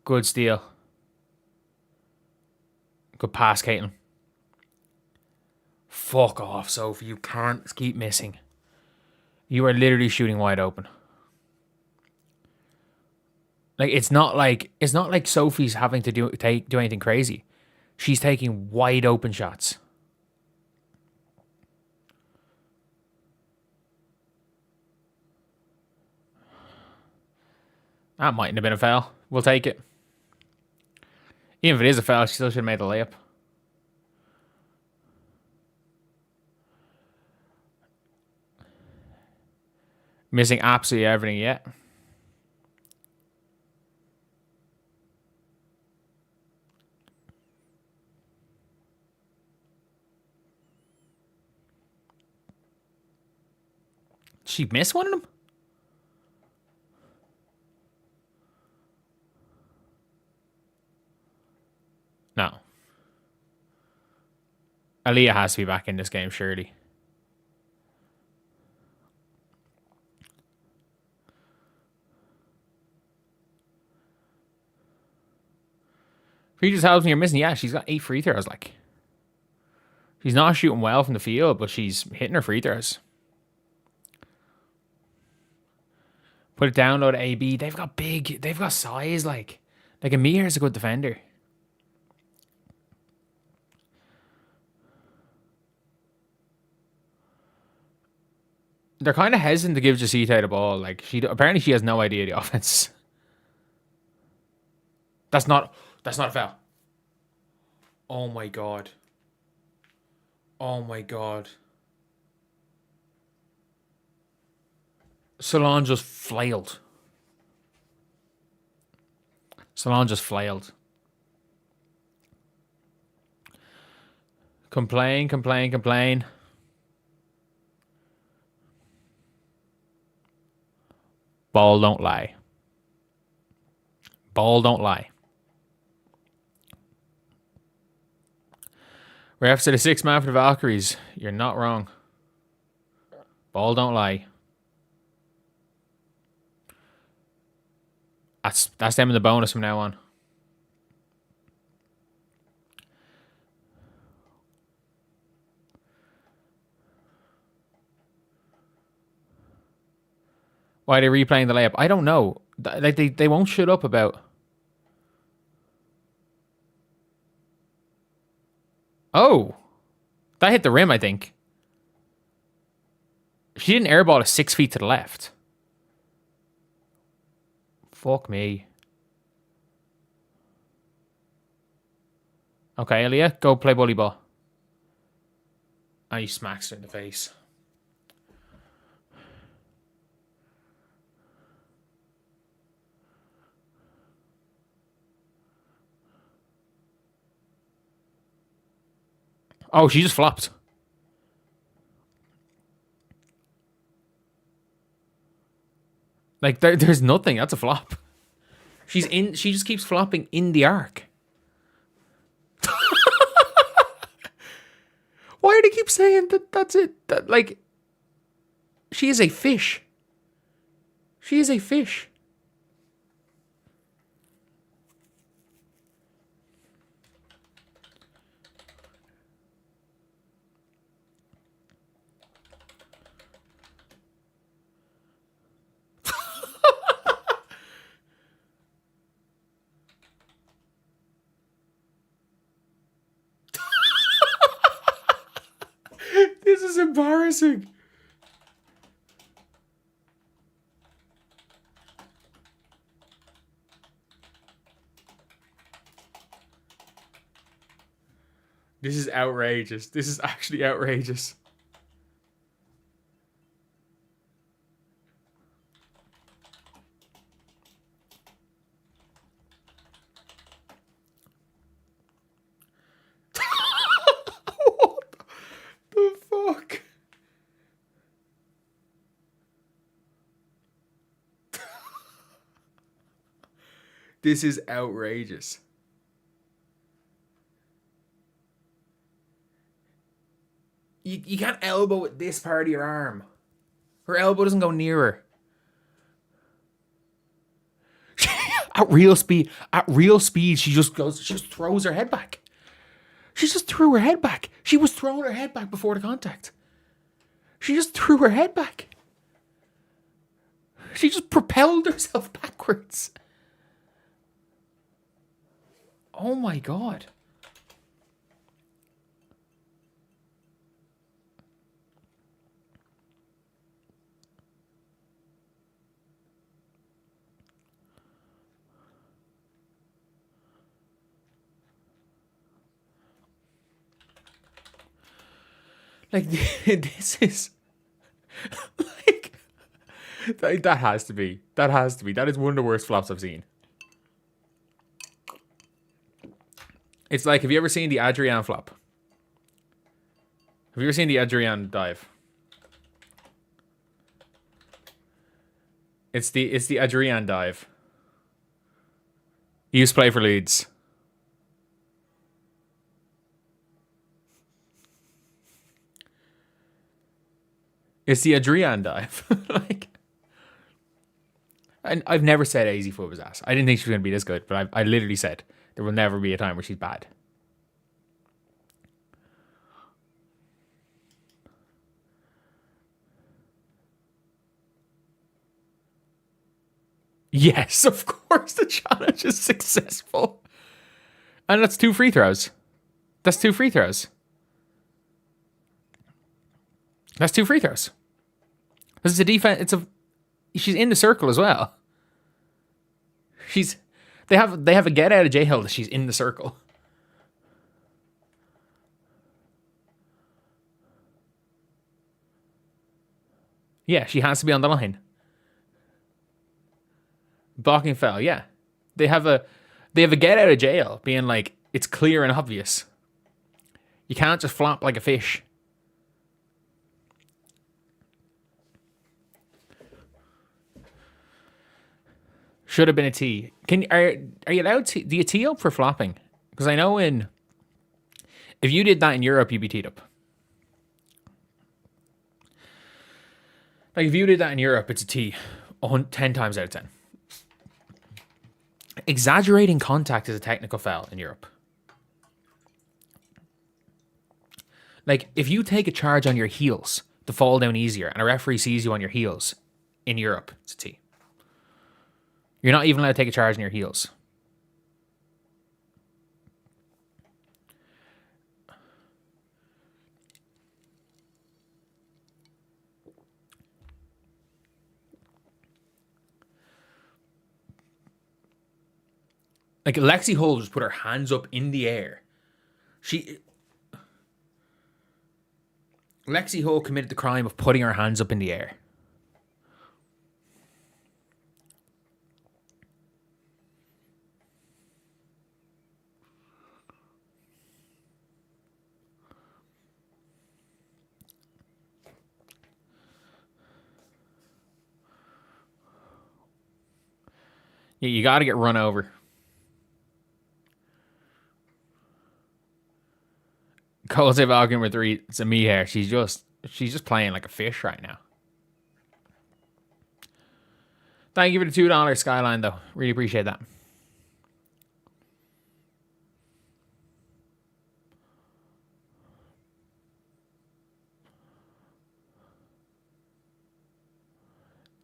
Good steal. Good pass, Caitlin. Fuck off, Sophie. You can't keep missing. You are literally shooting wide open. Like, it's not like Sophie's having to do anything crazy. She's taking wide open shots. That mightn't have been a foul. We'll take it. Even if it is a foul, she still should have made the layup. Missing absolutely everything yet. Did she miss one of them? No. Aaliyah has to be back in this game, surely. If he just helps me, you're missing. Yeah, she's got 8 free throws. Like, she's not shooting well from the field, but she's hitting her free throws. Put it down, load AB. They've got size. Like Amir is a good defender. They're kind of hesitant to give Jasita the ball. Like, apparently she has no idea the offense. That's not a foul. Oh my god. Oh my god. Salon just flailed. Complain. Ball don't lie. Refs said a 6-man for the Valkyries. You're not wrong. Ball don't lie. That's them in the bonus from now on. Why are they replaying the layup? I don't know. Like they won't shut up about. Oh, that hit the rim, I think. She didn't airball it 6 feet to the left. Fuck me. Okay, Aaliyah, go play volleyball. And he smacks her in the face. Oh, she just flopped. Like, there's nothing. That's a flop. She's in. She just keeps flopping in the arc. Why do they keep saying that that's it? That, like, she is a fish. She is a fish. This is embarrassing. This is outrageous. This is actually outrageous. What the fuck? This is outrageous. You can't elbow with this part of your arm. Her elbow doesn't go near her. At real speed, she just throws her head back. She just threw her head back. She was throwing her head back before the contact. She just threw her head back. She just propelled herself backwards. Oh my God. Like, this is like that has to be. That is one of the worst flops I've seen. It's like, have you ever seen the Adrian flop? Have you ever seen the Adrian dive? It's the Adrian dive. He used to play for Leeds. It's the Adrian dive. Like, and I've never said Easy Foot was ass. I didn't think she was going to be this good, but I literally said there will never be a time where she's bad. Yes, of course the challenge is successful. And that's 2 free throws. That's 2 free throws. That's 2 free throws. This is a defense. She's in the circle as well. They have a get out of jail that she's in the circle. Yeah, she has to be on the line. Blocking foul, yeah. They have a get out of jail being like, it's clear and obvious. You can't just flop like a fish. Should have been a tee. Are you allowed to? Do you tee up for flopping? Because I know if you did that in Europe, you'd be teed up. Like, if you did that in Europe, it's a tee 10 times out of 10. Exaggerating contact is a technical foul in Europe. Like, if you take a charge on your heels to fall down easier and a referee sees you on your heels, In Europe, it's a T. You're not even allowed to take a charge in your heels. Like, Lexi Hull just put her hands up in the air. Lexi Hull committed the crime of putting her hands up in the air. You got to get run over. Cole's Valkyrie with 3. It's a me here. She's just playing like a fish right now. Thank you for the $2 Skyline, though. Really appreciate that.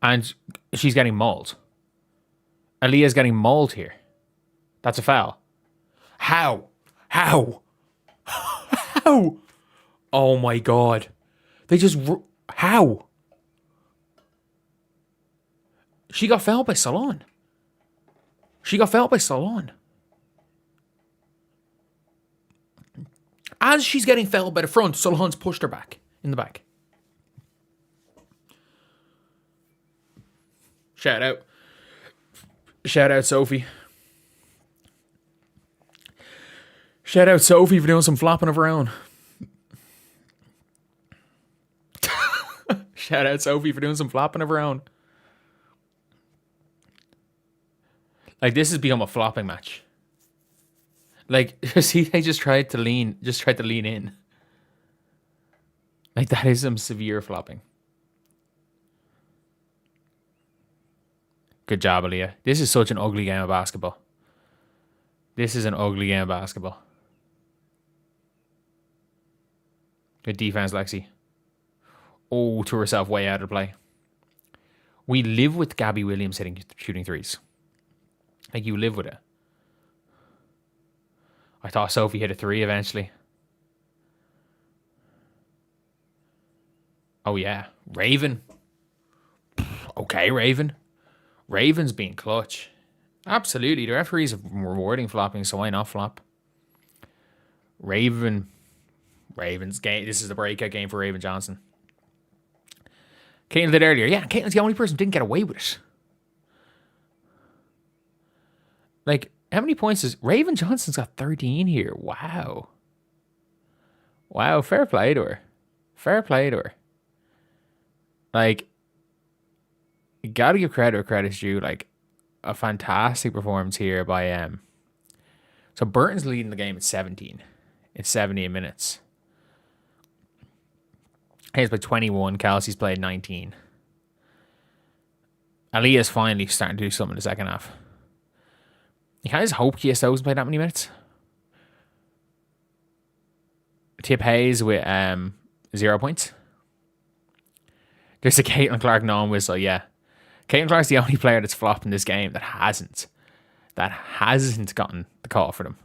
And she's getting mauled. Aaliyah's getting mauled here. That's a foul. How? Oh my god. They just... How? She got fouled by Salon. As she's getting fouled by the front, Salon's pushed her back. In the back. Shout out Sophie. Shout out Sophie for doing some flopping of her own. Shout out Sophie for doing some flopping of her own. Like, this has become a flopping match. Like, see, they just tried to lean in. Like, that is some severe flopping. Good job, Aaliyah. This is such an ugly game of basketball. Good defense, Lexi. Oh, to herself way out of play. We live with Gabby Williams shooting threes. Like, you live with it. I thought Sophie hit a 3 eventually. Oh, yeah. Raven. Okay, Raven. Raven's being clutch. Absolutely. The referees are rewarding flopping, so why not flop? Raven's game. This is the breakout game for Raven Johnson. Caitlin did earlier. Yeah, Caitlin's the only person who didn't get away with it. Like, how many points is... Raven Johnson's got 13 here. Wow. Fair play to her. Like, you gotta give credit where credit's due. Like, a fantastic performance here by... So, Burton's leading the game at 17. It's 17 minutes. Hayes played 21. Kelsey's played 19. Aaliyah's finally starting to do something in the second half. You kind of just hope KSO's played that many minutes. Tip Hayes with 0 points. There's a Caitlin Clark non-whistle, yeah. Caitlin Clark's the only player that's flopped in this game that hasn't gotten the call for them.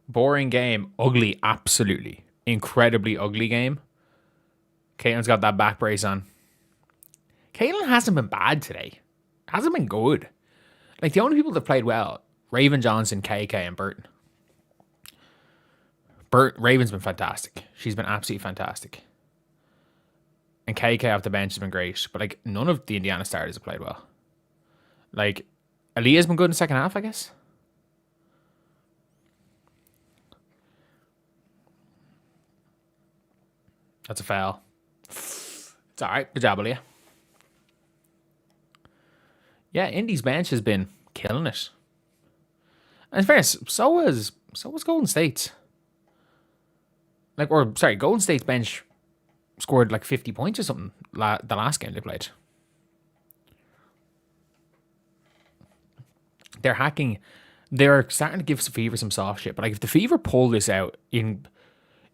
Boring game. Ugly. Absolutely. Incredibly ugly game. Caitlin's got that back brace on. Caitlin hasn't been bad today. Hasn't been good. Like, the only people that played well, Raven Johnson, KK, and Burton. Raven's been fantastic. She's been absolutely fantastic. And KK off the bench has been great. But, like, none of the Indiana starters have played well. Like, Aaliyah's been good in the second half, I guess. That's a foul. It's alright. Good job, Aaliyah. Yeah, Indy's bench has been killing it. And in fairness, so was Golden State's. Golden State's bench scored like 50 points or something the last game they played. They're hacking. They're starting to give the Fever some soft shit. But like, if the Fever pull this out if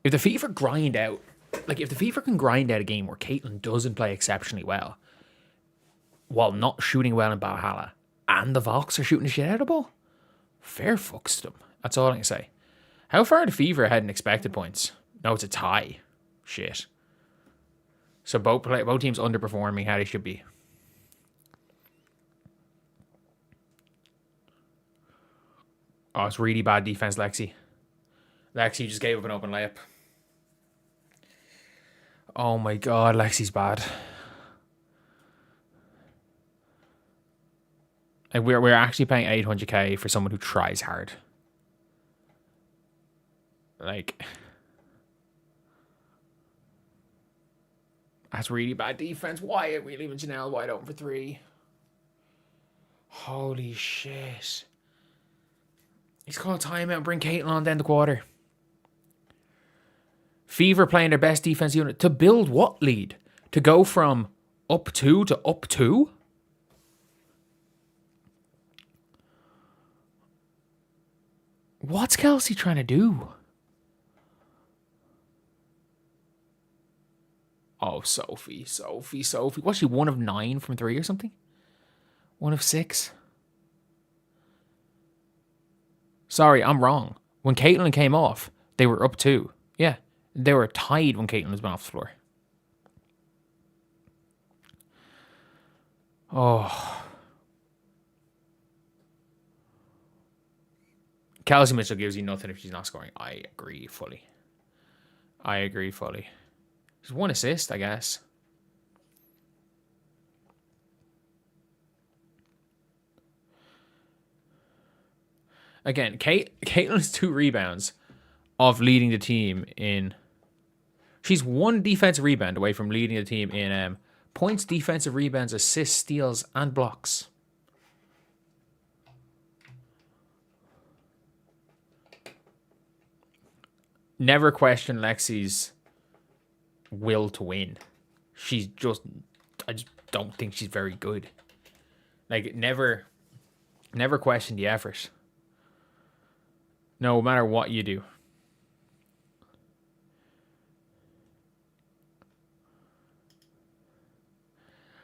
the Fever grind out, like if the Fever can grind out a game where Caitlin doesn't play exceptionally well, while not shooting well in Valhalla, and the Valks are shooting the shit out of the ball, fair fucks to them. That's all I can say. How far the Fever ahead in expected points? No, it's a tie. Shit. So both teams underperforming how they should be. Oh, it's really bad defense, Lexi. Lexi just gave up an open layup. Oh my god, Lexi's bad. Like we're actually paying 800k for someone who tries hard. Like, that's really bad defense. Why are we leaving Janelle wide open for 3? Holy shit. He's called timeout and bring Caitlin on then the quarter. Fever playing their best defense unit to build what lead? To go from up 2 to up 2? What's Kelsey trying to do? Oh, Sophie. What's she, 1 of 9 from 3 or something? 1 of 6? Sorry, I'm wrong. When Caitlin came off, they were up 2. Yeah, they were tied when Caitlin was off the floor. Oh. Kelsey Mitchell gives you nothing if she's not scoring. I agree fully. She's 1 assist, I guess. Again, Caitlin's 2 rebounds of leading the team in... She's 1 defensive rebound away from leading the team in points, defensive rebounds, assists, steals, and blocks. Never question Lexi's will to win. I just don't think she's very good. Like, never question the effort. No matter what you do.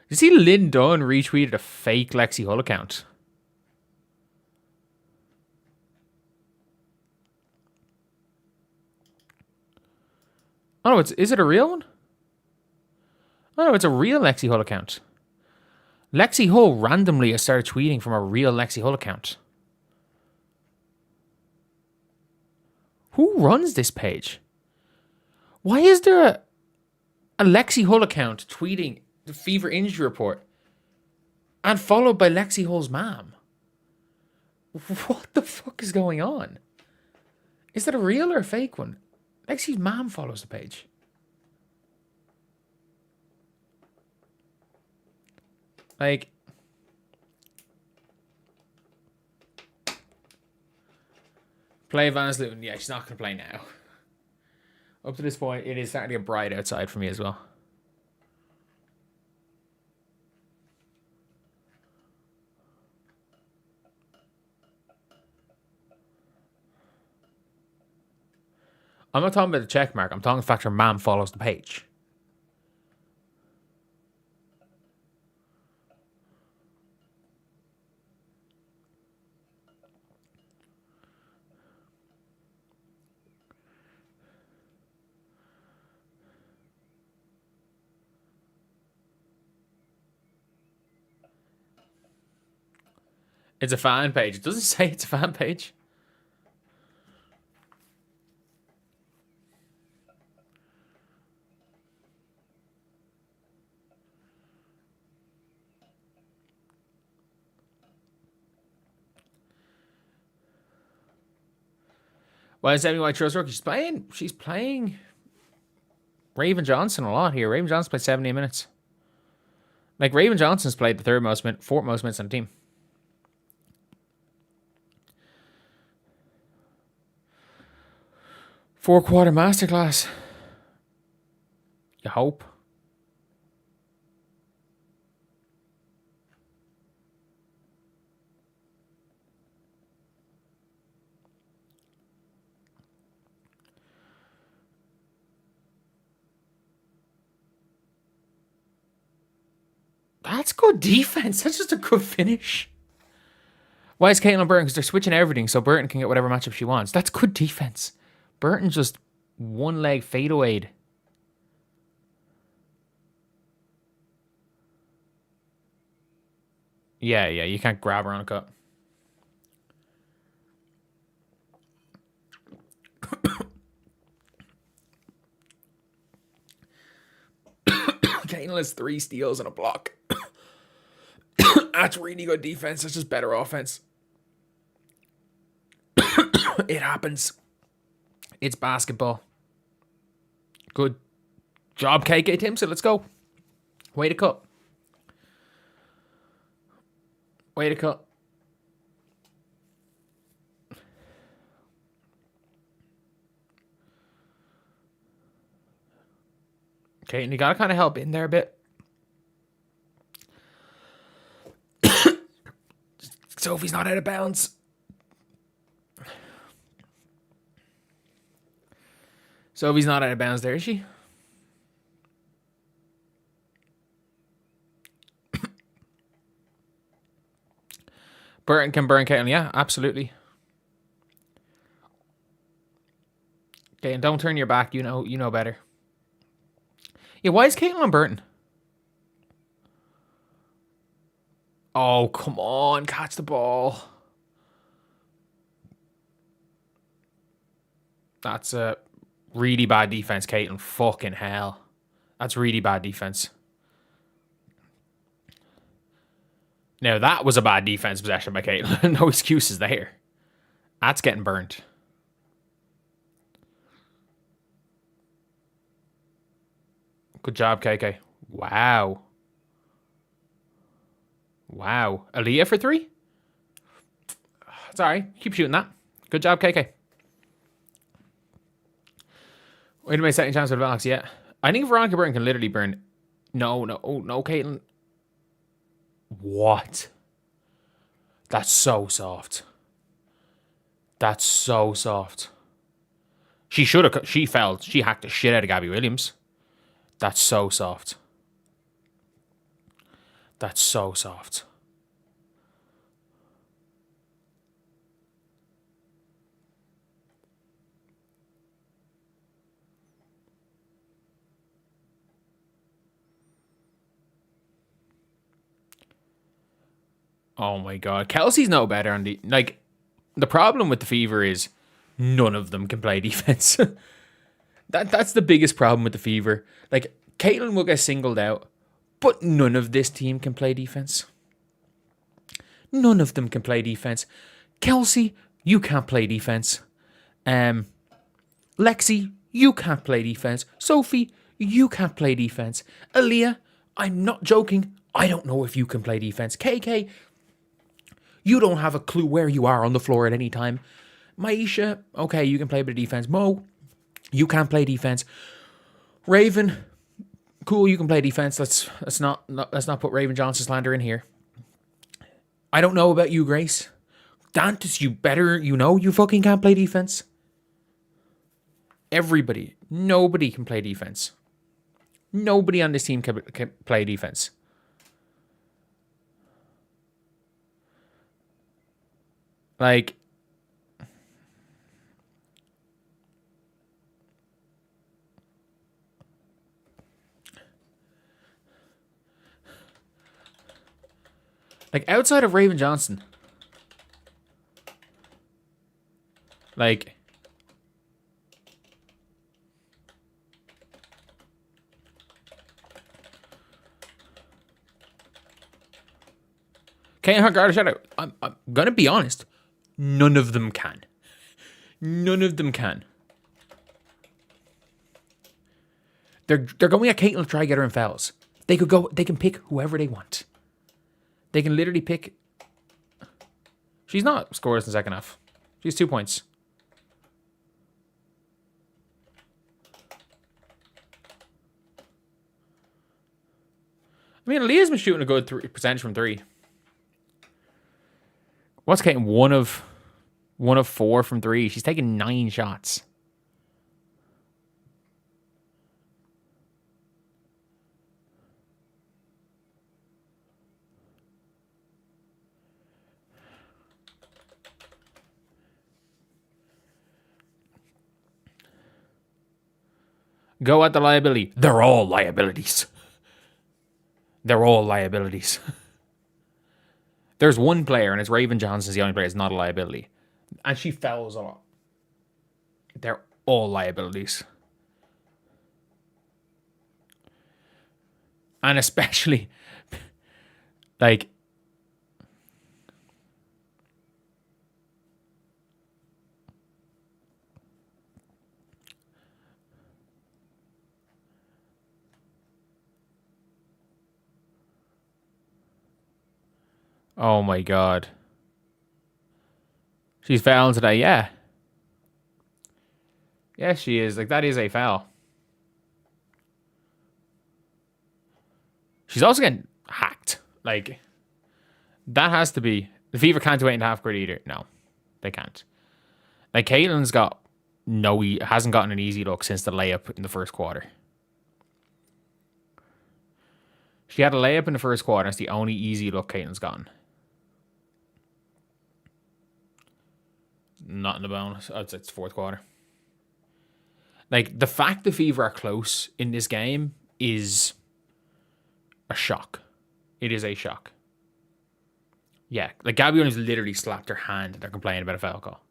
You see Lynn Dunn retweeted a fake Lexi Hull account? Oh no, is it a real one? Oh no, it's a real Lexi Hull account. Lexi Hull randomly has started tweeting from a real Lexi Hull account. Who runs this page? Why is there a Lexi Hull account tweeting the Fever injury report and followed by Lexi Hull's mom? What the fuck is going on? Is that a real or a fake one? Lexi's mom follows the page. Like, play Vans Luton. Yeah, she's not going to play now. Up to this point, it is starting to get bright outside for me as well. I'm not talking about the check mark. I'm talking the fact her mom follows the page. It's a fan page. It doesn't say it's a fan page. Well, it's Emmy White Trust Rookie. She's playing Raven Johnson a lot here. Raven Johnson played 70 minutes. Like, Raven Johnson's played the fourth most minutes on the team. Four-quarter masterclass. You hope. That's good defense. That's just a good finish. Why is Caitlin Burton? Because they're switching everything so Burton can get whatever matchup she wants. That's good defense. Burton just one leg fadeaway. Yeah, you can't grab her on a cut. Caitlin has 3 steals and a block. That's really good defense. That's just better offense. It happens. It's basketball. Good job, KK Timpson. Let's go. Way to cut. Way to cut. Okay, and you gotta kind of help in there a bit. Sophie's not out of bounds. Sophie's not out of bounds there, is she? Burton can burn Caitlin. Yeah, absolutely. Okay, and don't turn your back. You know better. Yeah, why is Caitlin on Burton? Oh, come on. Catch the ball. That's a really bad defense, Caitlin. Fucking hell. That's really bad defense. Now, that was a bad defense possession by Caitlin. No excuses there. That's getting burnt. Good job, KK. Wow. Wow. Aaliyah for 3? It's all right. Keep shooting that. Good job, KK. Wait a minute, second chance with Alex. Yeah. I think Veronica Burton can literally burn. No, Caitlin. What? That's so soft. That's so soft. She should have. She fell. She hacked the shit out of Gabby Williams. That's so soft. That's so soft. Oh my god. Kelsey's no better on the... Like, the problem with the Fever is none of them can play defense. That's the biggest problem with the Fever. Like, Caitlin will get singled out, but none of this team can play defense. None of them can play defense. Kelsey, you can't play defense. Lexi, you can't play defense. Sophie, you can't play defense. Aaliyah, I'm not joking. I don't know if you can play defense. KK, you don't have a clue where you are on the floor at any time. Maisha, okay, you can play a bit of defense. Mo, you can't play defense. Raven, cool, you can play defense. Let's not put Raven Johnson slander in here. I don't know about you, Grace. Dantas, you fucking can't play defense. Everybody, nobody can play defense. Nobody on this team can play defense. Like, outside of Raven Johnson, like, can't guard a shadow. I'm gonna be honest. None of them can. None of them can. They're going at Caitlin to try to get her in fouls. They could go. They can pick whoever they want. They can literally pick. She's not scoreless in the second half. She's 2 points. I mean, Aaliyah's been shooting a good percentage from 3. What's Caitlin? One of 4 from 3. She's taking 9 shots. Go at the liability. They're all liabilities. They're all liabilities. There's one player, and it's Raven Johnson's the only player that's not a liability. And she fouls a lot. They're all liabilities. And especially, like, oh my god. She's fouling today, yeah. Yes, she is. Like, that is a foul. She's also getting hacked. Like, that has to be... The Fever can't do it in half court either. No, they can't. Like, Caitlin's got... No, he hasn't gotten an easy look since the layup in the first quarter. She had a layup in the first quarter. It's the only easy look Caitlin's gotten. Not in the bonus. Oh, it's fourth quarter. Like, the fact the Fever are close in this game is a shock. It is a shock. Yeah, like, Gabby Williams literally slapped her hand and they're complaining about a foul call.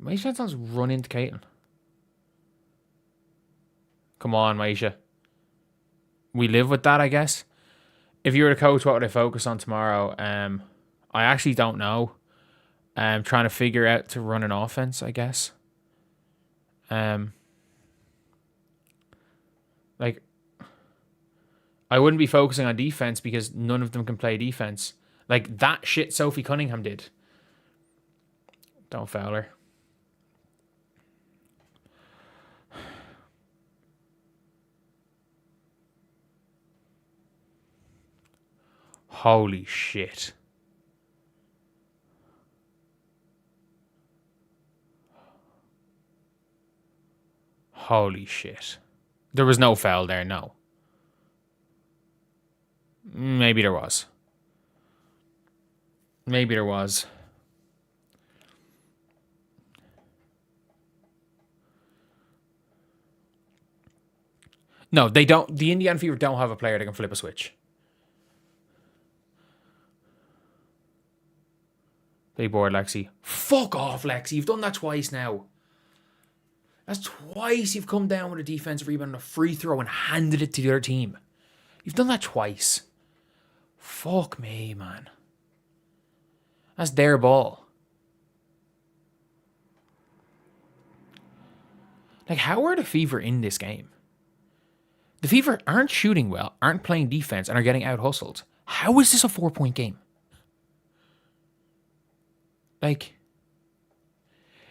Maisha sounds run into Caitlin. Come on, Maisha. We live with that, I guess. If you were the coach, what would I focus on tomorrow? I actually don't know. I'm trying to figure out to run an offense, I guess. Like, I wouldn't be focusing on defense because none of them can play defense. Like, that shit Sophie Cunningham did. Don't foul her. Holy shit. Holy shit. There was no foul there, no. Maybe there was. Maybe there was. No, they don't. The Indiana Fever don't have a player that can flip a switch. Big board, Lexi. Fuck off, Lexi. You've done that twice now. That's twice you've come down with a defensive rebound and a free throw and handed it to the other team. You've done that twice. Fuck me, man. That's their ball. Like, how are the Fever in this game? The Fever aren't shooting well, aren't playing defense, and are getting out-hustled. How is this a 4-point game? Like,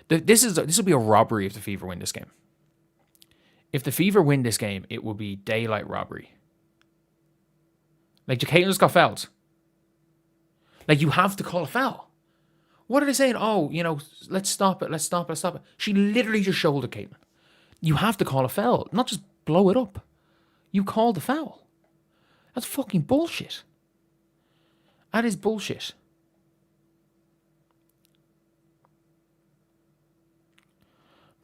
this will be a robbery if the Fever win this game. If the Fever win this game, it will be daylight robbery. Like, Caitlin just got fouled. Like, you have to call a foul. What are they saying? Oh, you know, let's stop it, let's stop it, let's stop it. She literally just shouldered Caitlin. You have to call a foul, not just blow it up. You call the foul. That's fucking bullshit. That is bullshit.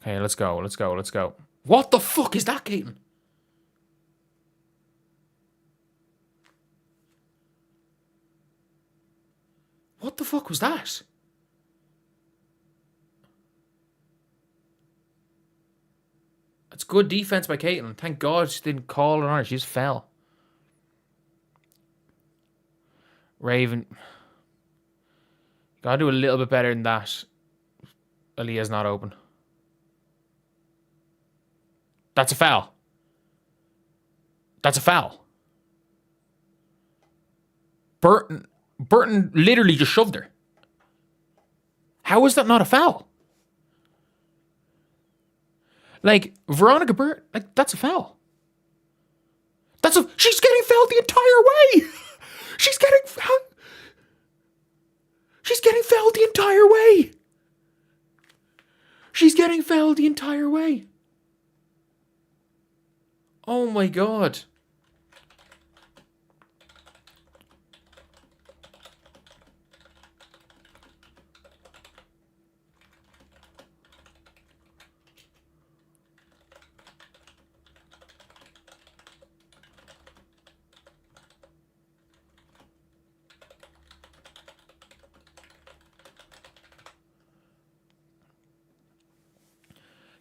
Okay, let's go, let's go, let's go. What the fuck is that, Caitlin? What the fuck was that? That's good defense by Caitlin. Thank God she didn't call it on her. She just fell. Raven. Gotta do a little bit better than that. Aaliyah's not open. That's a foul. That's a foul. Burton literally just shoved her. How is that not a foul? Like, Veronica Burton, like, that's a foul. She's getting fouled the entire way. She's getting fouled the entire way. She's getting fouled the entire way. Oh my God.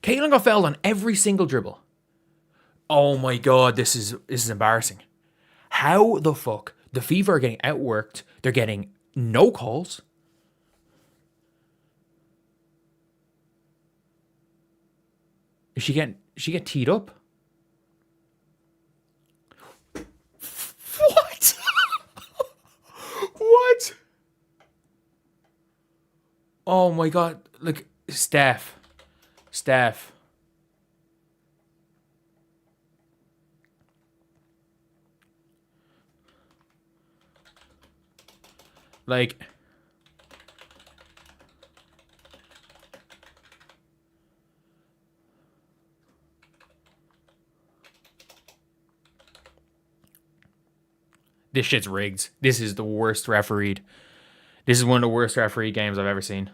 Caitlin got fouled on every single dribble. Oh my God, this is embarrassing. How the fuck? The Fever are getting outworked. They're getting no calls. Is she get teed up? What? What? Oh my God. Look, Steph. Like, this shit's rigged. This is the worst refereed. This is one of the worst referee games I've ever seen.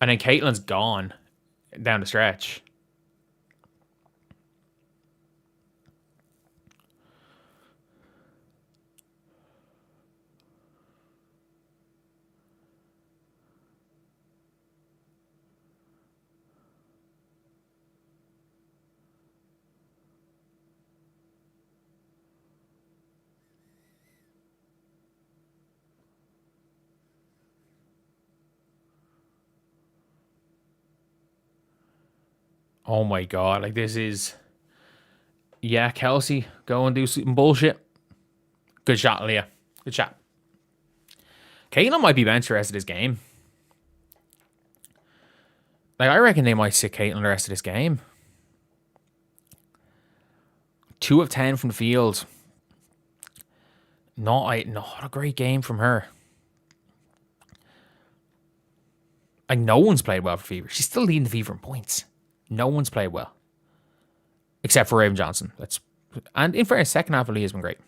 And then Caitlin's gone down the stretch. Oh my God, like this is... Yeah, Kelsey, go and do some bullshit. Good shot, Leah. Good shot. Caitlin might be benched the rest of this game. Like, I reckon they might sit Caitlin the rest of this game. 2 of 10 from the field. Not a great game from her. Like, no one's played well for Fever. She's still leading the Fever in points. No one's played well. Except for Raven Johnson. And in fairness, second half of Leah's been great.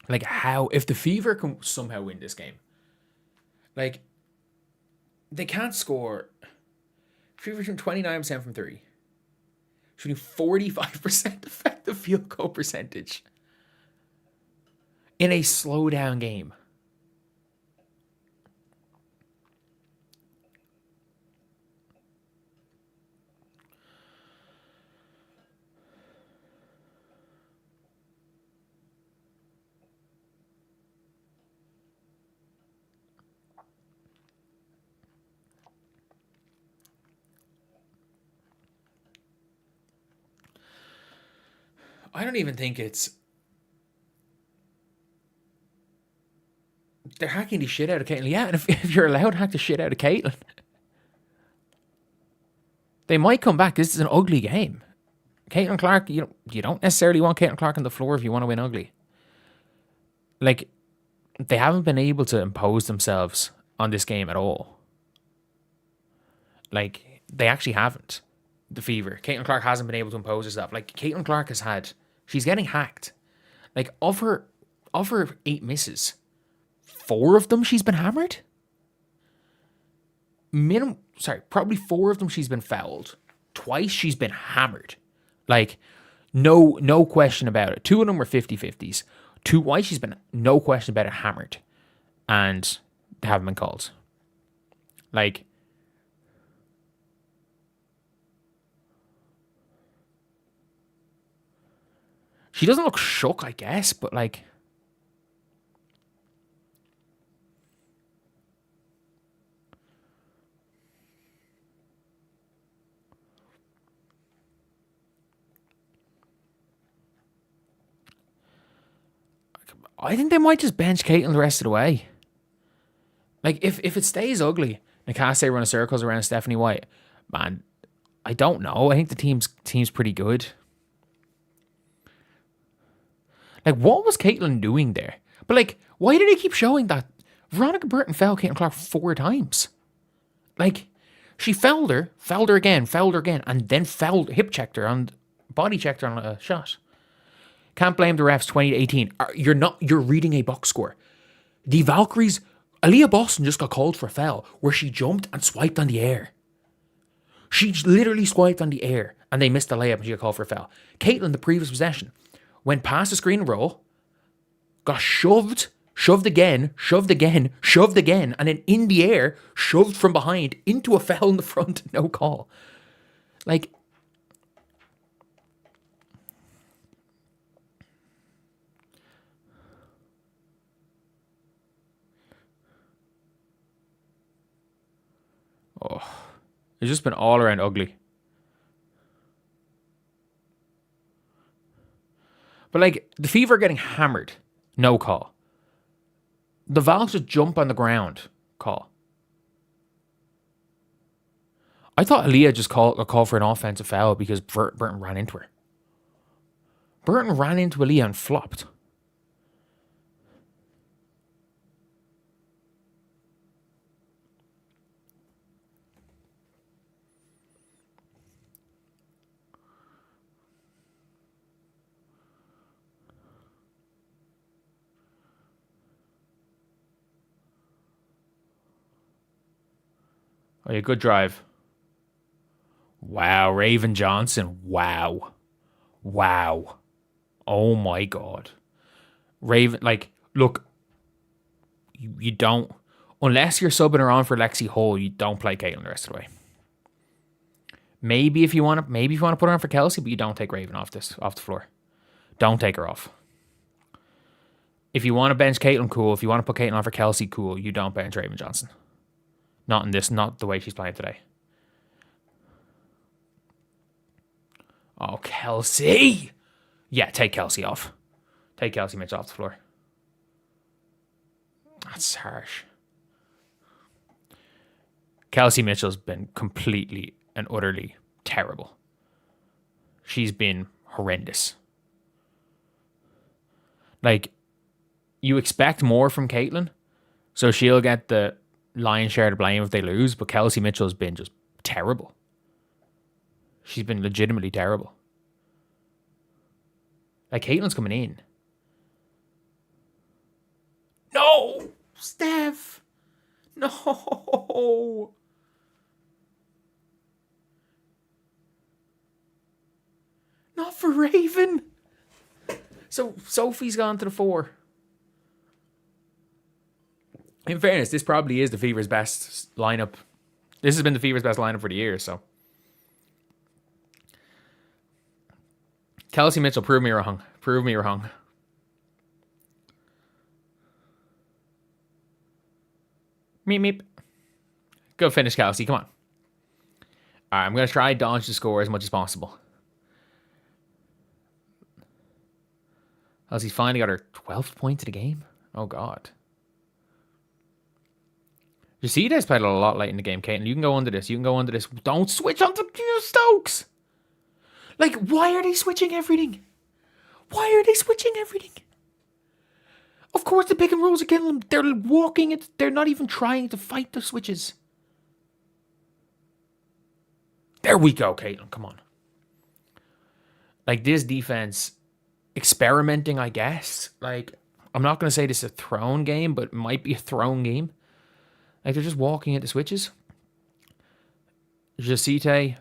Like, how... If the Fever can somehow win this game, like, they can't score... Fever shooting 29% from 3. Shooting 45% effective field goal percentage. In a slow down game. I don't even think it's... They're hacking the shit out of Caitlin. Yeah, and if you're allowed to hack the shit out of Caitlin, they might come back. This is an ugly game. Caitlin Clark, you don't necessarily want Caitlin Clark on the floor if you want to win ugly. Like, they haven't been able to impose themselves on this game at all. Like, they actually haven't. The Fever. Caitlin Clark hasn't been able to impose herself. Like, Caitlin Clark has had... She's getting hacked. Like, of her 8 misses, 4 of them she's been hammered? Probably 4 of them she's been fouled. Twice she's been hammered. Like, no question about it. 2 of them were 50-50s. Twice she's been, no question about it, hammered. And they haven't been called. Like... She doesn't look shook, I guess, but like... I think they might just bench Caitlin the rest of the way. Like, if it stays ugly, and Cassidy run circles around Stephanie White, man, I don't know. I think the team's pretty good. Like, what was Caitlin doing there? But, like, why did they keep showing that Veronica Burton fell Caitlin Clark 4 times? Like, she fouled her again, and then hip checked her, and body checked her on a shot. Can't blame the refs. 2018. You're reading a box score. The Valkyries, Aaliyah Boston just got called for a foul where she jumped and swiped on the air. She literally swiped on the air, and they missed the layup, and she got called for a foul. Caitlin, the previous possession, went past the screen roll, got shoved again, and then in the air, shoved from behind into a foul in the front, no call. Like, it's just been all around ugly. But, like, the Fever are getting hammered, no call. The Valks just jump on the ground, call. I thought Aaliyah just called for an offensive foul because Burton ran into her. Burton ran into Aaliyah and flopped. Oh, yeah, good drive. Wow, Raven Johnson. Wow. Oh my God. Raven, like, look, you don't, unless you're subbing her on for Lexi Hull, you don't play Caitlin the rest of the way. Maybe if you want to put her on for Kelsey, but you don't take Raven off the floor. Don't take her off. If you want to bench Caitlin, cool. If you want to put Caitlin on for Kelsey, cool. You don't bench Raven Johnson. Not the way she's playing today. Oh, Kelsey! Yeah, take Kelsey off. Take Kelsey Mitchell off the floor. That's harsh. Kelsey Mitchell's been completely and utterly terrible. She's been horrendous. Like, you expect more from Caitlin, so she'll get the lion's share to blame if they lose, but Kelsey Mitchell's been just terrible. She's been legitimately terrible. Like, Caitlin's coming in. No! Steph! No! Not for Raven! So, Sophie's gone to the 4. In fairness, this probably is the Fever's best lineup. This has been the Fever's best lineup for the year, so. Kelsey Mitchell, prove me wrong. Prove me wrong. Meep. Go finish, Kelsey. Come on. All right, I'm going to try dodge the score as much as possible. Kelsey finally got her 12th point of the game. Oh, God. You see, this played a lot late in the game, Caitlin. You can go under this. Don't switch onto Stokes. Like, why are they switching everything? Of course, the pick and rolls are killing them. They're walking it. They're not even trying to fight the switches. There we go, Caitlin. Come on. Like, this defense, experimenting, I guess. Like, I'm not going to say this is a thrown game, but it might be a thrown game. Like, they're just walking at the switches. Jacite.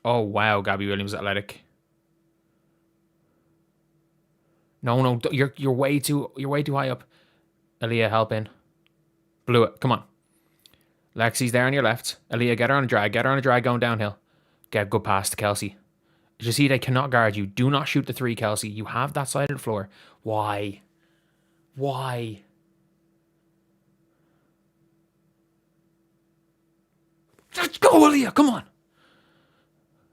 Oh, wow. Gabby Williams athletic. No. You're way too high up. Aaliyah, help in. Blew it. Come on. Lexi's there on your left. Aaliyah, get her on a drag. Going downhill. Get good pass to Kelsey. Jacite cannot guard you. Do not shoot the 3, Kelsey. You have that side of the floor. Why? Let's go, Aaliyah. Come on.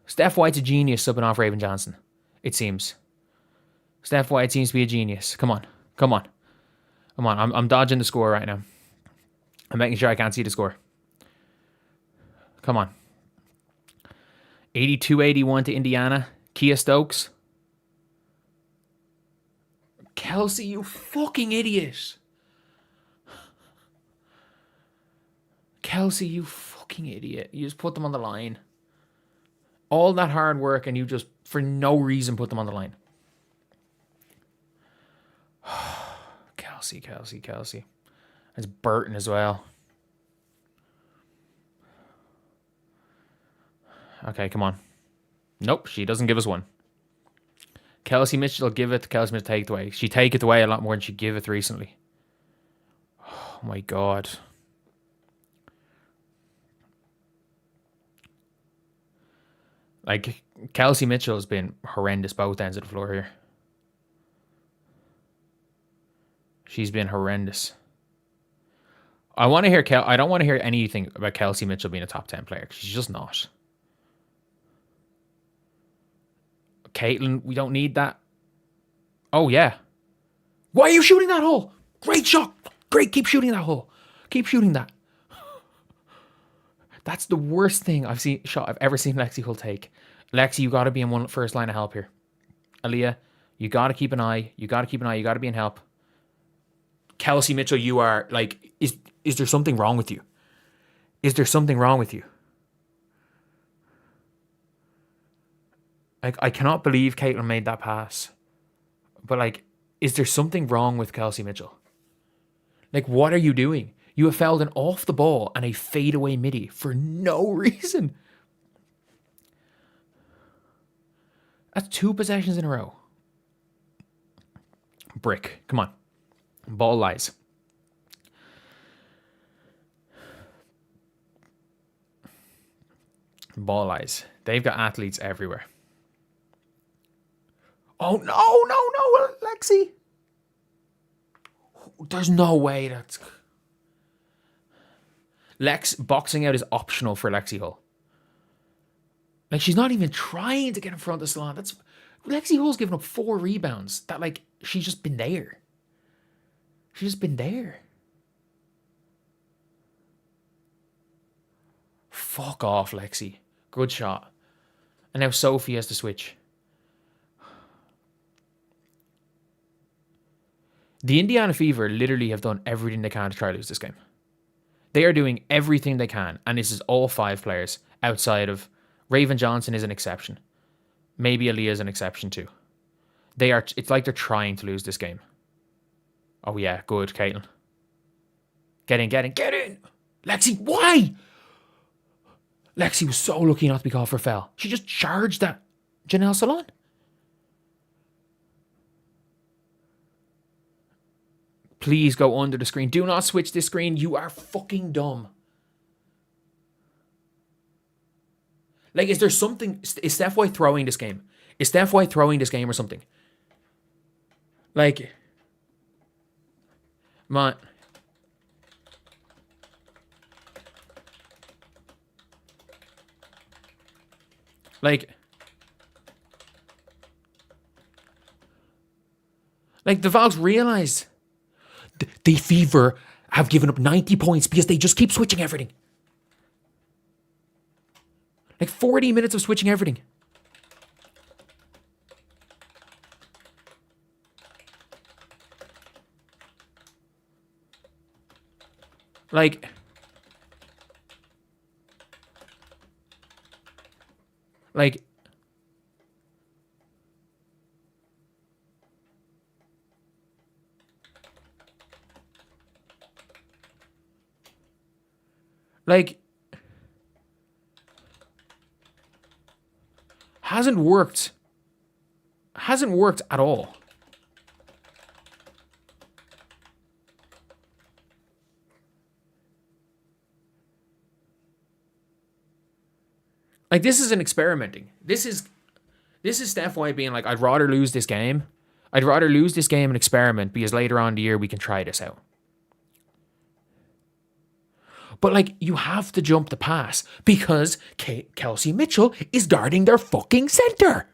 Steph White's a genius subbing off Raven Johnson. It seems. Steph White seems to be a genius. Come on. Come on, I'm dodging the score right now. I'm making sure I can't see the score. Come on. 82-81 to Indiana. Kia Stokes. Kelsey, you fucking idiot. Kelsey, you fucking idiot. You just put them on the line. All that hard work and you just, for no reason, put them on the line. Kelsey. There's Burton as well. Okay, come on. Nope, she doesn't give us one. Kelsey Mitchell give it. Kelsey Mitchell take it away. She take it away a lot more than she give it recently. Oh my God. Like, Kelsey Mitchell has been horrendous both ends of the floor here. She's been horrendous. I want to hear I don't want to hear anything about Kelsey Mitchell being a top 10 player. She's just not. Caitlin, we don't need that. Oh, yeah. Why are you shooting that hole? Great shot. Great. Keep shooting that hole. Keep shooting that. That's the worst thing I've ever seen Lexi Hull take. Lexi, you got to be in one first line of help here. Aaliyah, you got to keep an eye. You got to be in help. Kelsey Mitchell, you are like, is there something wrong with you? Is there something wrong with you? Like, I cannot believe Caitlin made that pass. But like, is there something wrong with Kelsey Mitchell? Like, what are you doing? You have fouled an off the ball and a fadeaway midi for no reason. That's 2 possessions in a row. Brick, come on. Ball lies. Ball lies. They've got athletes everywhere. Oh, no, Lexi. There's no way that's... Boxing out is optional for Lexi Hull. Like, she's not even trying to get in front of Salon. Lexi Hull's given up 4 rebounds. That, like, she's just been there. She's just been there. Fuck off, Lexi. Good shot. And now Sophie has to switch. The Indiana Fever literally have done everything they can to try to lose this game. They are doing everything they can, and this is all 5 players outside of Raven Johnson is an exception. Maybe Aaliyah is an exception too. It's like they're trying to lose this game. Oh yeah, good, Caitlin. Get in! Lexi, why? Lexi was so lucky not to be called for a foul. She just charged that Janelle Salon. Please go under the screen. Do not switch this screen. You are fucking dumb. Like, is there something... Is Steph White throwing this game? Is Steph White throwing this game or something? Like... Man... Like the Valks realized the Fever have given up 90 points because they just keep switching everything. Like 40 minutes of switching everything. Like... hasn't worked at all. Like, this isn't experimenting. This is Steph White being like, I'd rather lose this game. I'd rather lose this game and experiment because later on in the year we can try this out. But, like, you have to jump the pass because Kelsey Mitchell is guarding their fucking center.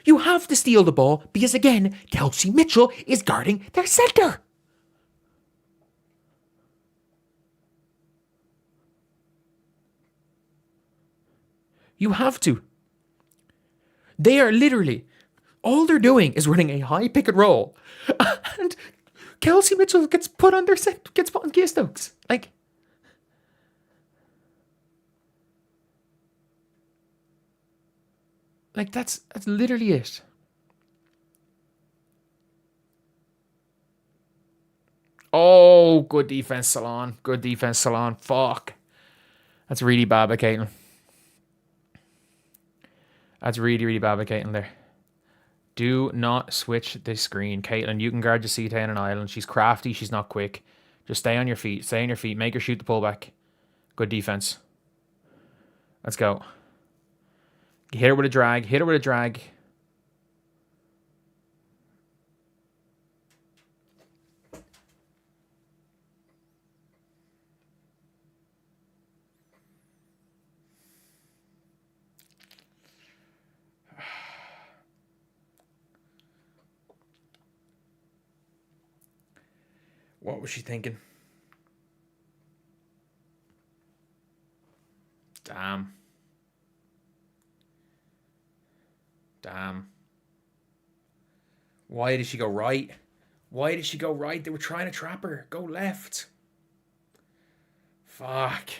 You have to steal the ball because, again, Kelsey Mitchell is guarding their center. You have to. They are literally, all they're doing is running a high pick and roll. And Kelsey Mitchell gets put on Kia Stokes. Like that's literally it. Oh, good defense, Salon. Good defense, Salon. Fuck. That's really bad by Caitlin. That's really, really bad by Caitlin there. Do not switch the screen. Caitlin, you can guard your Cita in an island. She's crafty. She's not quick. Just stay on your feet. Stay on your feet. Make her shoot the pullback. Good defense. Let's go. Hit her with a drag. Hit her with a drag. What was she thinking? Damn. Damn. Why did she go right? Why did she go right? They were trying to trap her. Go left. Fuck.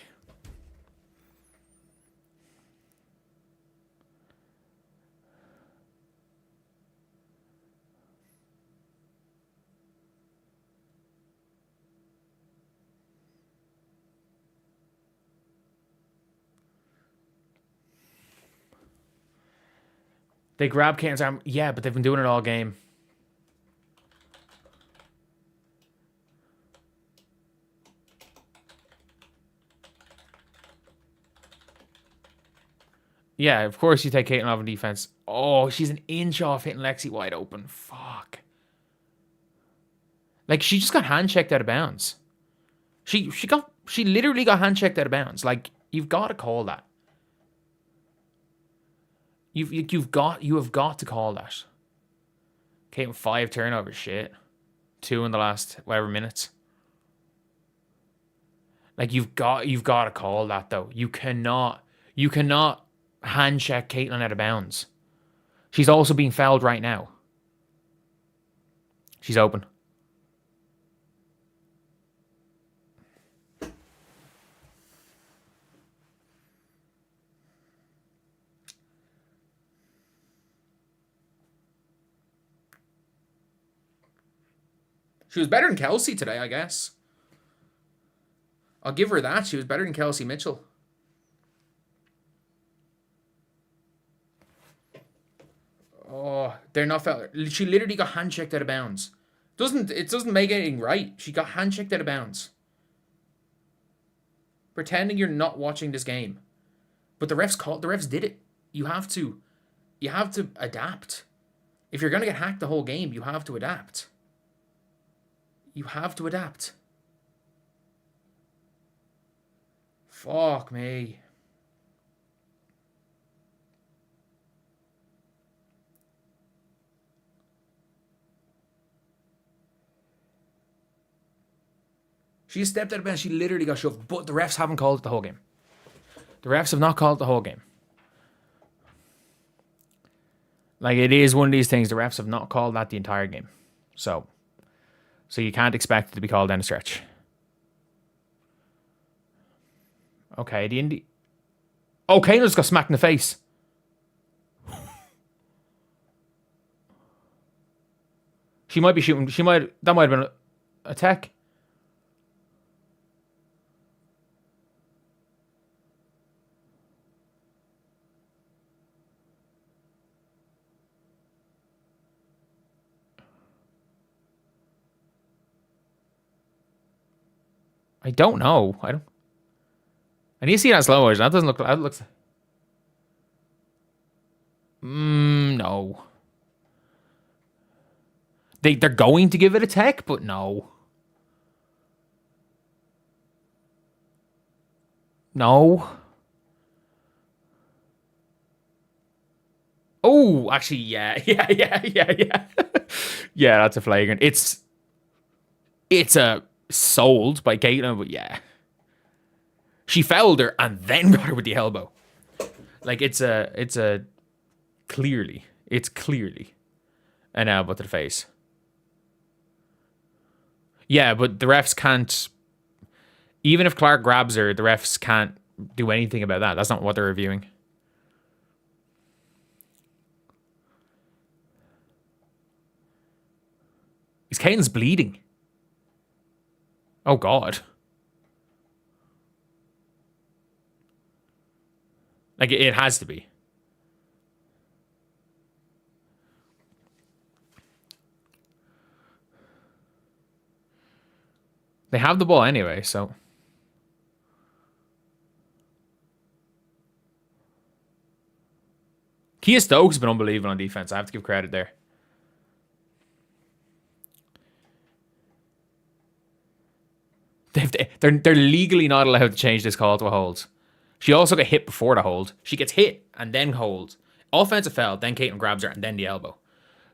They grab Caitlin's arm. Yeah, but they've been doing it all game. Yeah, of course you take Caitlin off in defense. Oh, she's an inch off hitting Lexi wide open. Fuck. Like, she just got hand-checked out of bounds. She literally got hand-checked out of bounds. Like, you've got to call that. You have got to call that. Caitlin 5 turnovers, shit. 2 in the last whatever minutes. Like, you've got to call that though. You cannot hand check Caitlin out of bounds. She's also being fouled right now. She's open. She was better than Kelsey today, I guess. I'll give her that. She was better than Kelsey Mitchell. Oh, they're not foul. She literally got hand-checked out of bounds. It doesn't make anything right. She got hand-checked out of bounds. Pretending you're not watching this game. But the refs did it. You have to adapt. If you're going to get hacked the whole game, you have to adapt. You have to adapt. Fuck me. She stepped out of bounds. She literally got shoved. But the refs haven't called it the whole game. The refs have not called it the whole game. Like, it is one of these things. The refs have not called that the entire game. So you can't expect it to be called down the stretch. Okay, Kane just got smacked in the face. She might be shooting. That might have been a tech. I don't know. I need to see that slow motion. That doesn't look. That looks. No. They're going to give it a tech, but no. No. Oh, actually, yeah. Yeah, that's a flagrant. It's a sold by Caitlin, but yeah. She fouled her and then got her with the elbow. Like, it's clearly an elbow to the face. Yeah, but the refs can't, even if Clark grabs her, the refs can't do anything about that. That's not what they're reviewing. Is Caitlin's bleeding? Oh, God. Like, it has to be. They have the ball anyway, so. Kia Stokes has been unbelievable on defense. I have to give credit there. They're legally not allowed to change this call to a hold. She also got hit before the hold. She gets hit and then holds. Offensive foul, then Caitlin grabs her and then the elbow.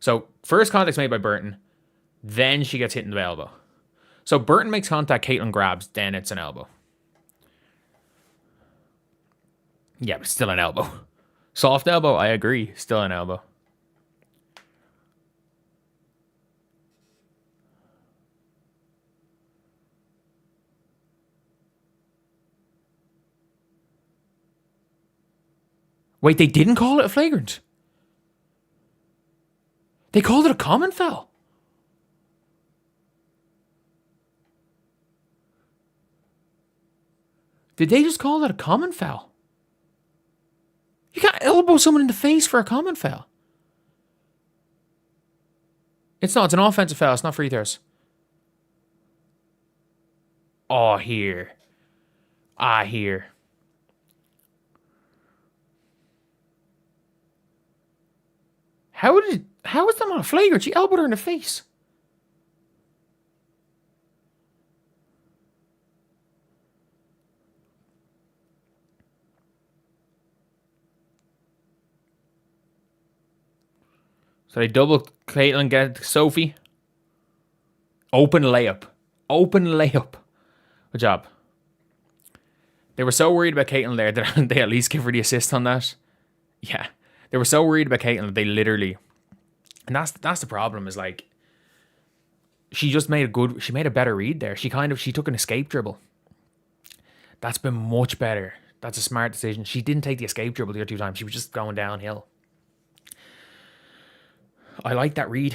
So first contact's made by Burton, then she gets hit in the elbow. So Burton makes contact, Caitlin grabs, then it's an elbow. Yeah, but still an elbow. Soft elbow, I agree. Still an elbow. Wait, they didn't call it a flagrant. They called it a common foul. Did they just call it a common foul? You can't elbow someone in the face for a common foul. It's not. It's an offensive foul. It's not free throws. Oh, here. Here. How is that not a flagrant? She elbowed her in the face. So they double Caitlin, get Sophie. Open layup. Good job. They were so worried about Caitlin there that they at least give her the assist on that. Yeah. They were so worried about Caitlin that they literally... And that's the problem, is like... She just made a better read there. She took an escape dribble. That's been much better. That's a smart decision. She didn't take the escape dribble the other 2 times. She was just going downhill. I like that read.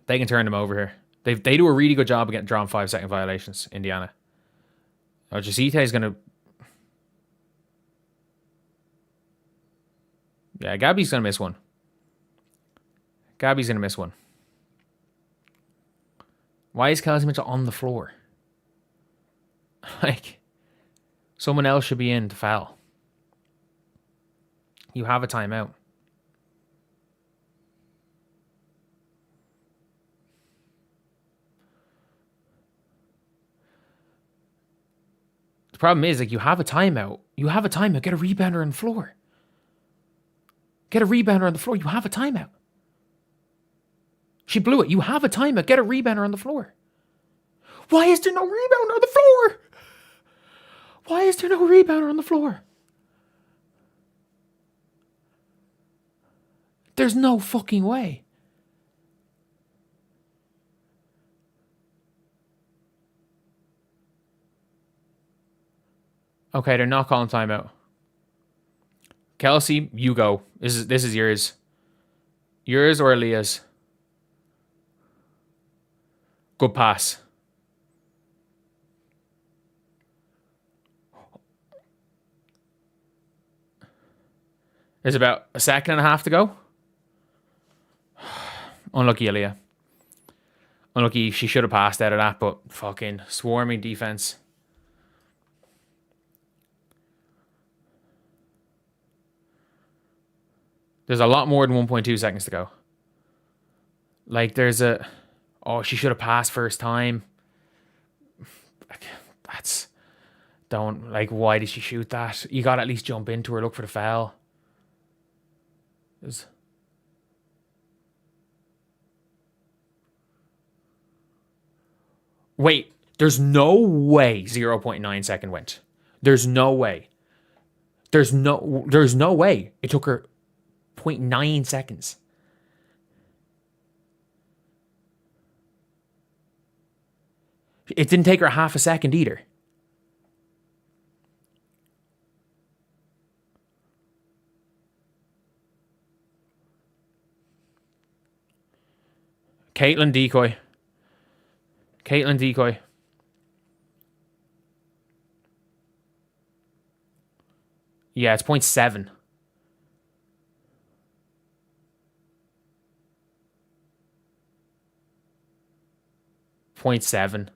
They can turn them over here. They do a really good job of getting drawn 5-second violations, Indiana. Oh, Jacite is going to... Yeah, Gabby's going to miss one. Why is Kelsey Mitchell on the floor? Like, someone else should be in to foul. You have a timeout. The problem is, like, you have a timeout. Get a rebounder on the floor. You have a timeout. She blew it. You have a timeout. Get a rebounder on the floor. Why is there no rebounder on the floor? There's no fucking way. Okay, they're not calling timeout. Kelsey, you go. This is yours. Yours or Leah's. Good pass. There's about a second and a half to go. Unlucky, Leah. Unlucky, she should have passed out of that, but fucking swarming defense. There's a lot more than 1.2 seconds to go. Like, there's a... Oh, she should have passed first time. That's... Don't... Like, why did she shoot that? You gotta at least jump into her, look for the foul. There's... Wait. There's no way 0.9 second went. There's no way. There's no way it took her 0.9 seconds. It didn't take her half a second either. Caitlin decoy. Caitlin decoy. Yeah, it's 0.7. .7.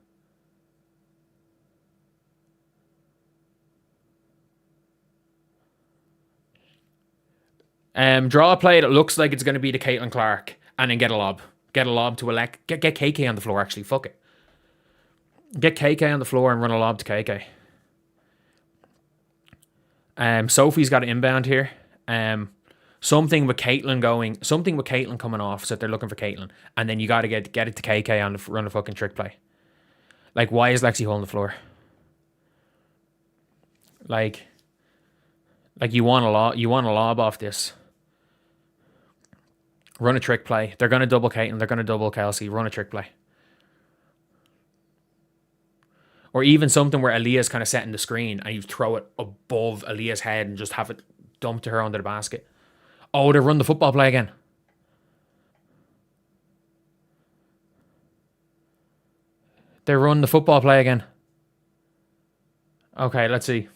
Draw a play that looks like it's going to be to Caitlin Clark, and then get a lob. Get a lob to get KK on the floor, actually. Fuck it. Get KK on the floor and run a lob to KK. Sophie's got an inbound here. Something with Caitlin coming off, so they're looking for Caitlin. And then you got to get it to KK on run a fucking trick play. Like, why is Lexi holding the floor? Like you want a lob off this. Run a trick play. They're going to double Caitlin. They're going to double Kelsey. Run a trick play. Or even something where Aaliyah's kind of setting the screen and you throw it above Aaliyah's head and just have it dumped to her under the basket. Oh, they run the football play again. They run the football play again. Okay, let's see.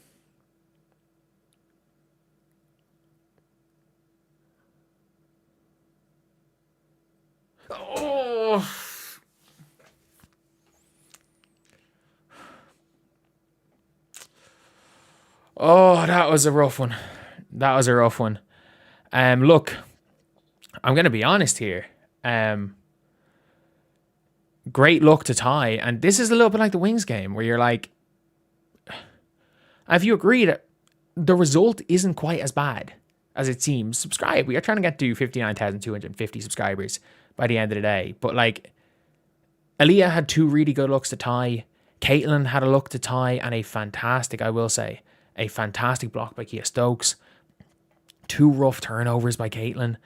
Oh, that was a rough one. Look, I'm going to be honest here. Great luck to tie. And this is a little bit like the Wings game where you're like, if you agree that the result isn't quite as bad as it seems, subscribe. We are trying to get to 59,250 subscribers by the end of the day. But like, Aaliyah had 2 really good looks to tie. Caitlin had a look to tie and a fantastic block by Kia Stokes. 2 rough turnovers by Caitlin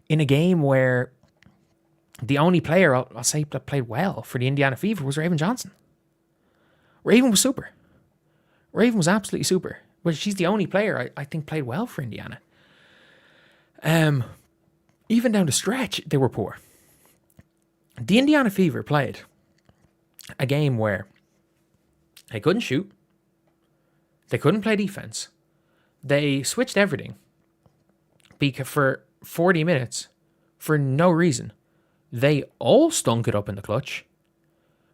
in a game where the only player I'll say that played well for the Indiana Fever was Raven Johnson. Raven was super. Raven was absolutely super. But she's the only player I think played well for Indiana. Even down the stretch, they were poor. The Indiana Fever played a game where they couldn't shoot. They couldn't play defense. They switched everything. Because for 40 minutes, for no reason, they all stunk it up in the clutch.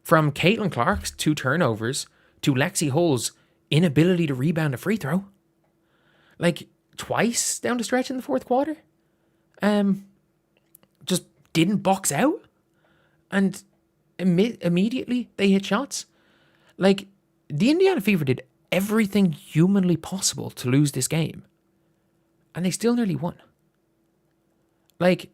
From Caitlin Clark's 2 turnovers to Lexi Hull's inability to rebound a free throw. Like, twice down the stretch in the 4th quarter. Just didn't box out. And immediately they hit shots. Like, the Indiana Fever did everything humanly possible to lose this game. And they still nearly won. Like,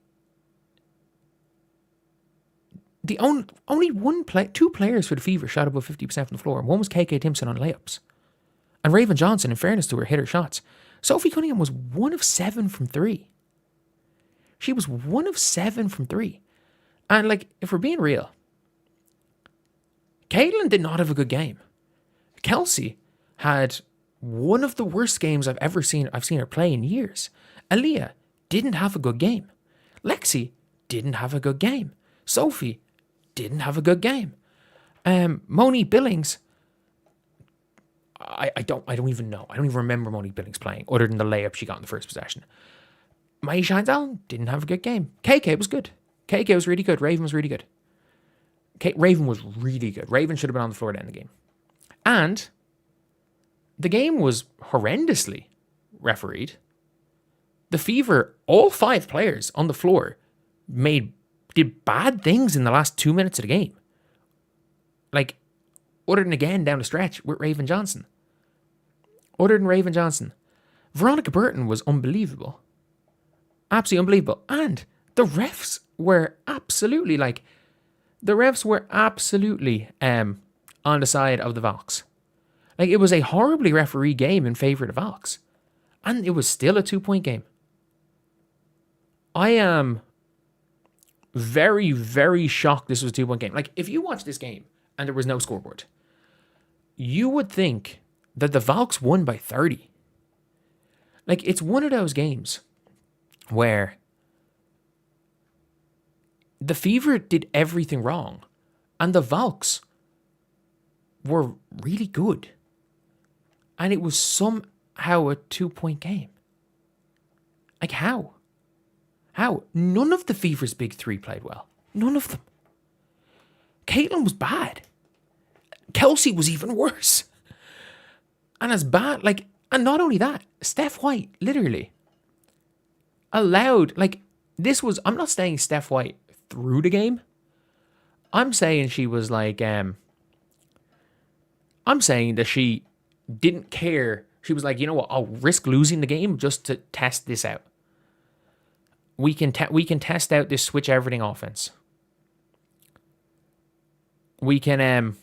the only 2 players for the Fever shot above 50% from the floor. One was KK Timpson on layups. And Raven Johnson, in fairness to her, hit her shots. Sophie Cunningham was 1 of 7 from 3. She was 1 of 7 from 3. And like, if we're being real, Caitlin did not have a good game. Kelsey had one of the worst games I've seen her play in years. Aaliyah didn't have a good game. Lexi didn't have a good game. Sophie didn't have a good game. Monique Billings, I don't even know. I don't even remember Monique Billings playing other than the layup she got in the first possession. Maisha Allen didn't have a good game. KK was good. KK was really good. Raven was really good. Raven was really good. Raven should have been on the floor to end the game. And the game was horrendously refereed. The Fever, all 5 players on the floor did bad things in the last 2 minutes of the game. Like, other than again down the stretch with Raven Johnson. Veronica Burton was unbelievable. Absolutely unbelievable. And the refs were absolutely on the side of the Valks. Like, it was a horribly refereed game in favor of the Valks. And it was still a 2-point game. I am very, very shocked this was a 2-point game. Like, if you watch this game and there was no scoreboard, you would think that the Valks won by 30. Like, it's one of those games where the Fever did everything wrong and the Valks were really good. And it was somehow a 2-point game. Like, how? How? None of the Fever's big three played well. None of them. Caitlin was bad. Kelsey was even worse. And as bad, like, and not only that, Steph White, literally, allowed, like, this was, I'm not saying Steph White threw the game. I'm saying she was like, I'm saying that she didn't care. She was like, you know what, I'll risk losing the game just to test this out. We can test out this switch everything offense. We can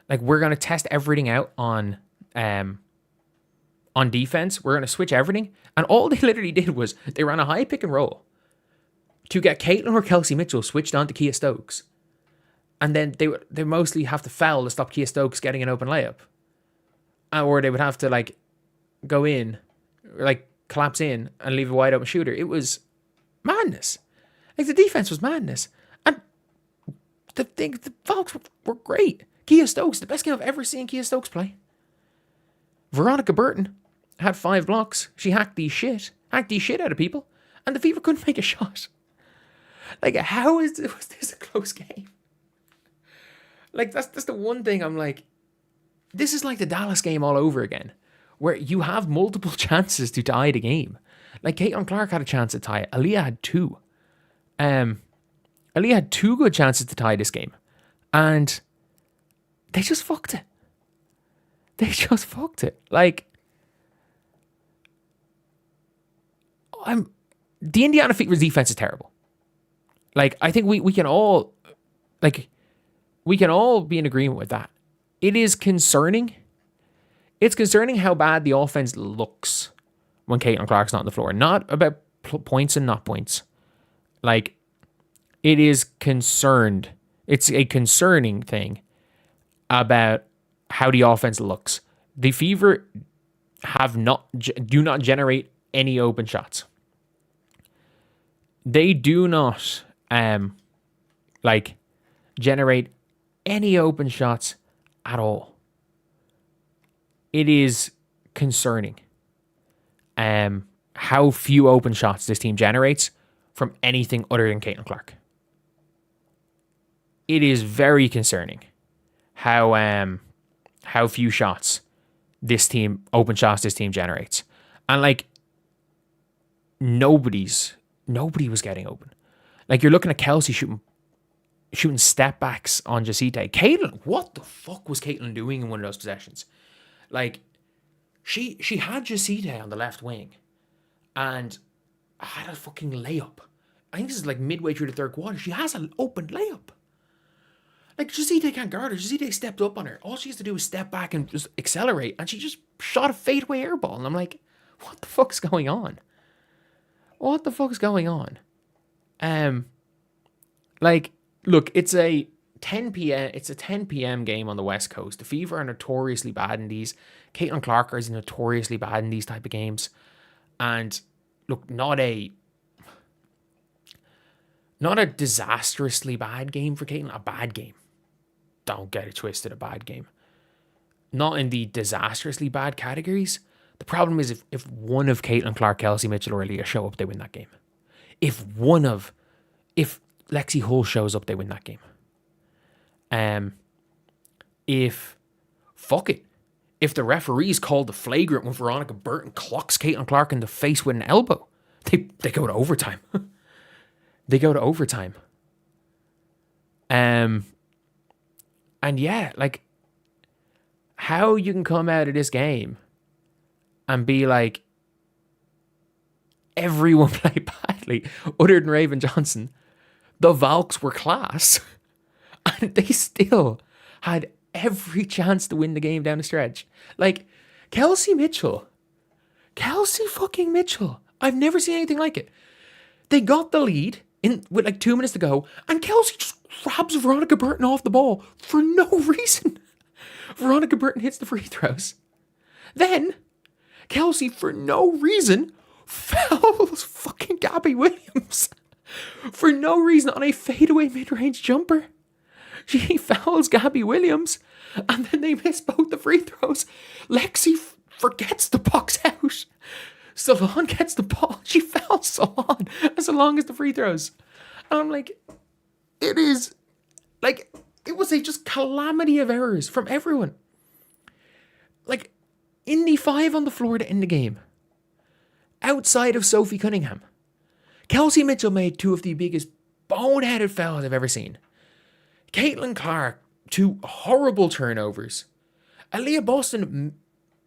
we're gonna test everything out on defense. We're gonna switch everything, and all they literally did was they ran a high pick and roll to get Caitlin or Kelsey Mitchell switched on to Kia Stokes, and then they mostly have to foul to stop Kia Stokes getting an open layup, or they would have to like go in, like collapse in and leave a wide open shooter. It was madness. Like, the defense was madness. And the Valks were great. Kia Stokes, the best game I've ever seen Kia Stokes play. Veronica Burton had 5 blocks. She hacked the shit out of people. And the Fever couldn't make a shot. Like, how was this a close game? Like, that's the one thing I'm like, this is like the Dallas game all over again, where you have multiple chances to tie the game. Like, Caitlin Clark had a chance to tie it. Aaliyah had 2. Aaliyah had 2 good chances to tie this game. And they just fucked it. Like, the Indiana Fever's defense is terrible. Like, I think we can all be in agreement with that. It is concerning. It's concerning how bad the offense looks when Caitlin Clark's not on the floor. Not about points and not points. Like, it is concerned. It's a concerning thing about how the offense looks. The Fever do not generate any open shots. They do not generate any open shots at all. It is concerning how few open shots this team generates from anything other than Caitlin Clark. It is very concerning how few open shots this team generates. And like, nobody was getting open. Like, you're looking at Kelsey shooting step backs on Jacite. Caitlin, what the fuck was Caitlin doing in one of those possessions? Like, she had Jacite on the left wing and had a fucking layup. I think this is like midway through the third quarter. She has an open layup. Like, Jacite can't guard her. Jacite stepped up on her. All she has to do is step back and just accelerate, and she just shot a fadeaway air ball. And I'm like, what the fuck's going on? What the fuck is going on? Like, look, it's a 10 p.m. game on the West Coast. The Fever are notoriously bad in these. Caitlin Clark is notoriously bad in these type of games. And look, not a disastrously bad game for Caitlin. A bad game. Don't get it twisted, a bad game. Not in the disastrously bad categories. The problem is if one of Caitlin Clark, Kelsey Mitchell, or Aaliyah show up, they win that game. If Lexi Hull shows up, they win that game. If the referees called the flagrant when Veronica Burton clocks Caitlin Clark in the face with an elbow, they go to overtime. They go to overtime. And yeah, like, how you can come out of this game and be like, everyone played badly other than Raven Johnson. The Valks were class. And they still had every chance to win the game down the stretch. Like, Kelsey fucking Mitchell. I've never seen anything like it. They got the lead with like 2 minutes to go, and Kelsey just grabs Veronica Burton off the ball for no reason. Veronica Burton hits the free throws. Then, Kelsey, for no reason, fouls fucking Gabby Williams. For no reason on a fadeaway mid-range jumper. She fouls Gabby Williams, and then they miss both the free throws. Lexi forgets to box out. Salon gets the ball. She fouls Salon as long as the free throws. And I'm like, it is, like, it was a just calamity of errors from everyone. Like, Indy 5 on the floor to end the game. Outside of Sophie Cunningham. Kelsey Mitchell made 2 of the biggest boneheaded fouls I've ever seen. Caitlin Clark, 2 horrible turnovers. Aaliyah Boston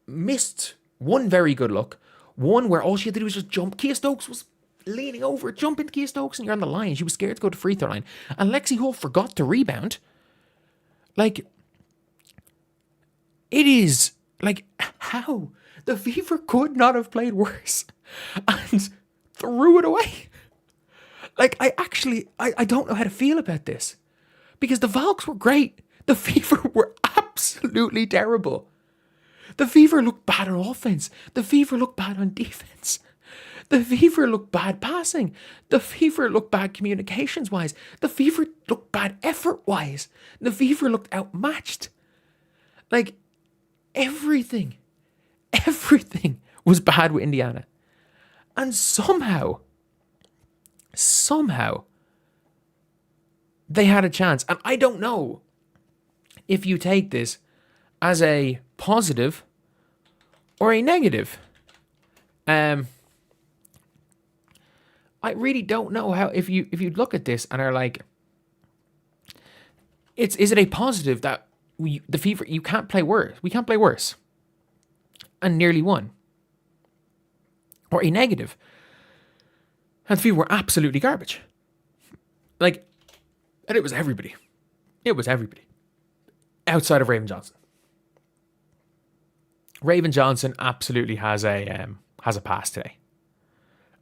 missed 1 very good look. 1 where all she had to do was just jump. Kia Stokes was leaning over, jump into Kia Stokes, and you're on the line. She was scared to go to free throw line. And Lexi Hull forgot to rebound. Like, it is, like, how? The Fever could not have played worse. And threw it away. Like, I don't know how to feel about this. Because the Valks were great. The Fever were absolutely terrible. The Fever looked bad on offense. The Fever looked bad on defense. The Fever looked bad passing. The Fever looked bad communications-wise. The Fever looked bad effort-wise. The Fever looked outmatched. Like, everything was bad with Indiana. And somehow, they had a chance. And I don't know if you take this as a positive or a negative. I really don't know how, if you look at this and are like, is it a positive that the Fever, you can't play worse. We can't play worse. And nearly won. Or a negative. And the Fever were absolutely garbage. Like, and it was everybody. It was everybody. Outside of Raven Johnson. Raven Johnson absolutely has a pass today.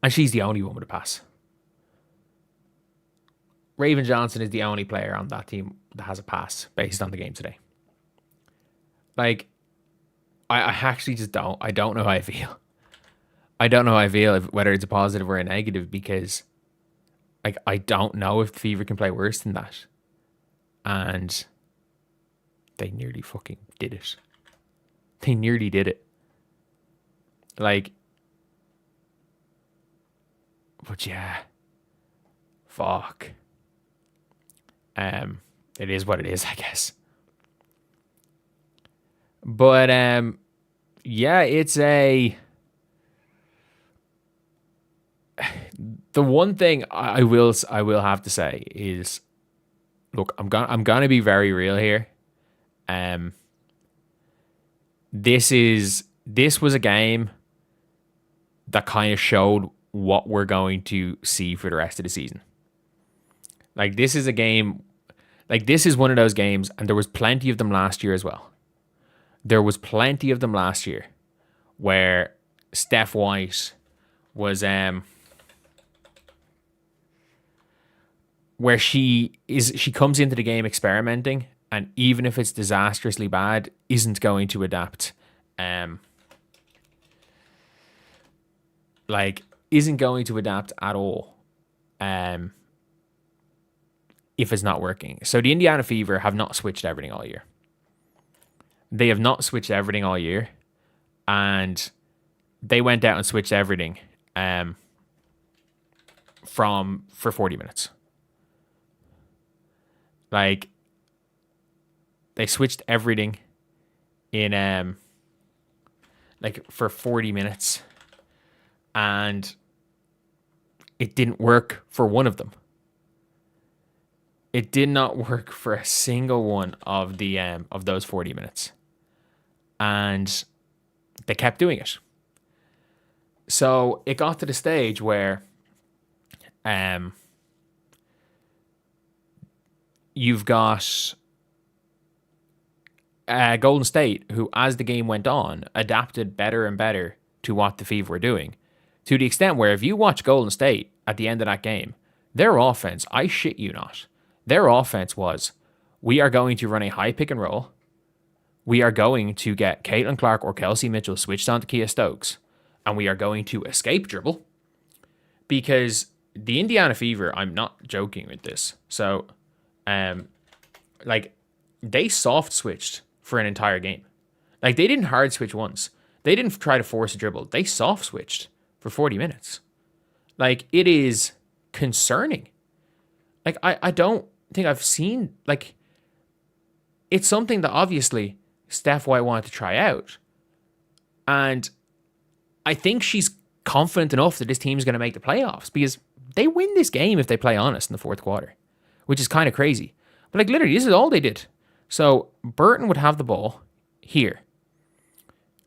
And she's the only one with a pass. Raven Johnson is the only player on that team that has a pass based on the game today. Like, I actually just don't. I don't know how I feel. I don't know how I feel, whether it's a positive or a negative, because, like, I don't know if the Fever can play worse than that. And they nearly fucking did it. They nearly did it. Like, but yeah. Fuck. It is what it is, I guess. But, yeah, it's the one thing I will have to say is, look, I'm gonna be very real here. This was a game that kind of showed what we're going to see for the rest of the season. Like, this is a game, like, this is one of those games, and there was plenty of them last year as well. There was plenty of them last year where Steph White was where she comes into the game experimenting, and even if it's disastrously bad, isn't going to adapt. Isn't going to adapt at all. If it's not working. So the Indiana Fever have not switched everything all year. They have not switched everything all year. And they went out and switched everything for 40 minutes. Like, they switched everything in for 40 minutes, and it didn't work for one of them. It did not work for a single one of the of those 40 minutes. And they kept doing it. So it got to the stage where you've got Golden State, who, as the game went on, adapted better and better to what the Fever were doing, to the extent where if you watch Golden State at the end of that game, their offense, I shit you not, their offense was, we are going to run a high pick and roll. We are going to get Caitlin Clark or Kelsey Mitchell switched on to Kia Stokes, and we are going to escape dribble. Because the Indiana Fever, I'm not joking with this. So, they soft switched for an entire game. Like, they didn't hard switch once. They didn't try to force a dribble. They soft switched for 40 minutes. Like, it is concerning. Like, I don't think I've seen, like, it's something that obviously Steph White wanted to try out. And I think she's confident enough that this team's going to make the playoffs because they win this game if they play honest in the fourth quarter, which is kind of crazy. But like literally, this is all they did. So Burton would have the ball here.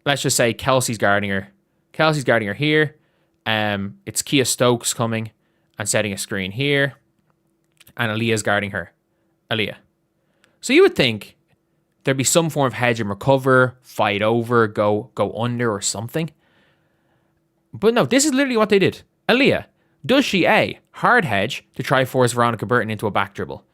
Let's just say Kelsey's guarding her. Kelsey's guarding her here. It's Kia Stokes coming and setting a screen here. And Aaliyah's guarding her. Aaliyah. So you would think there'd be some form of hedge and recover, fight over, go under or something. But no, this is literally what they did. Aaliyah, does she A, hard hedge to try force Veronica Burton into a back dribble?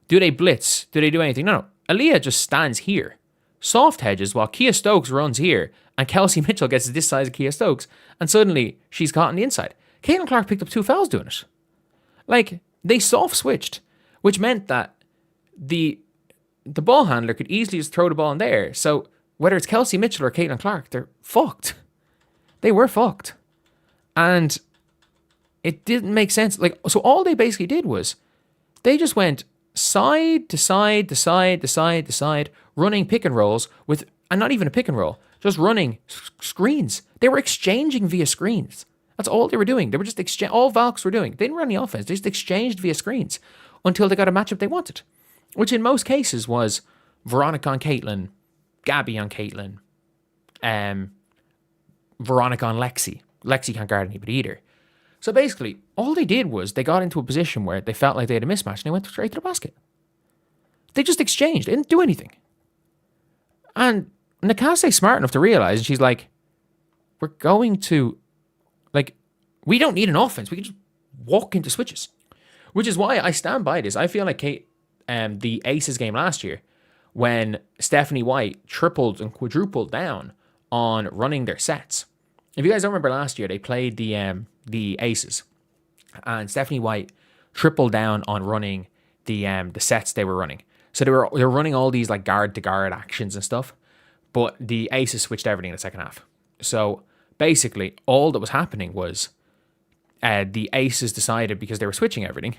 Do they blitz? Do they do anything? No. Aaliyah just stands here. Soft hedges while Kia Stokes runs here and Kelsey Mitchell gets this size of Kia Stokes and suddenly she's caught on the inside. Caitlin Clark picked up 2 fouls doing it. Like, they soft switched, which meant that the ball handler could easily just throw the ball in there. So whether it's Kelsey Mitchell or Caitlin Clark, they're fucked. They were fucked. And it didn't make sense. Like, so all they basically did was they just went side to side to side to side to side, running pick and rolls with, and not even a pick and roll, just running screens. They were exchanging via screens. That's all they were doing. They were just all Valks were doing. They didn't run any offense. They just exchanged via screens until they got a matchup they wanted, which in most cases was Veronica on Caitlin, Gabby on Caitlin, Veronica on Lexi. Lexi can't guard anybody either. So basically, all they did was they got into a position where they felt like they had a mismatch and they went straight to the basket. They just exchanged. They didn't do anything. And Nakase's smart enough to realize, and she's like, we're going to, like, we don't need an offense. We can just walk into switches. Which is why I stand by this. I feel like the Aces game last year, when Stephanie White tripled and quadrupled down on running their sets. If you guys don't remember last year, they played the Aces, and Stephanie White tripled down on running the sets they were running. So they were running all these like guard to guard actions and stuff, but the Aces switched everything in the second half. So basically, all that was happening was the Aces decided, because they were switching everything,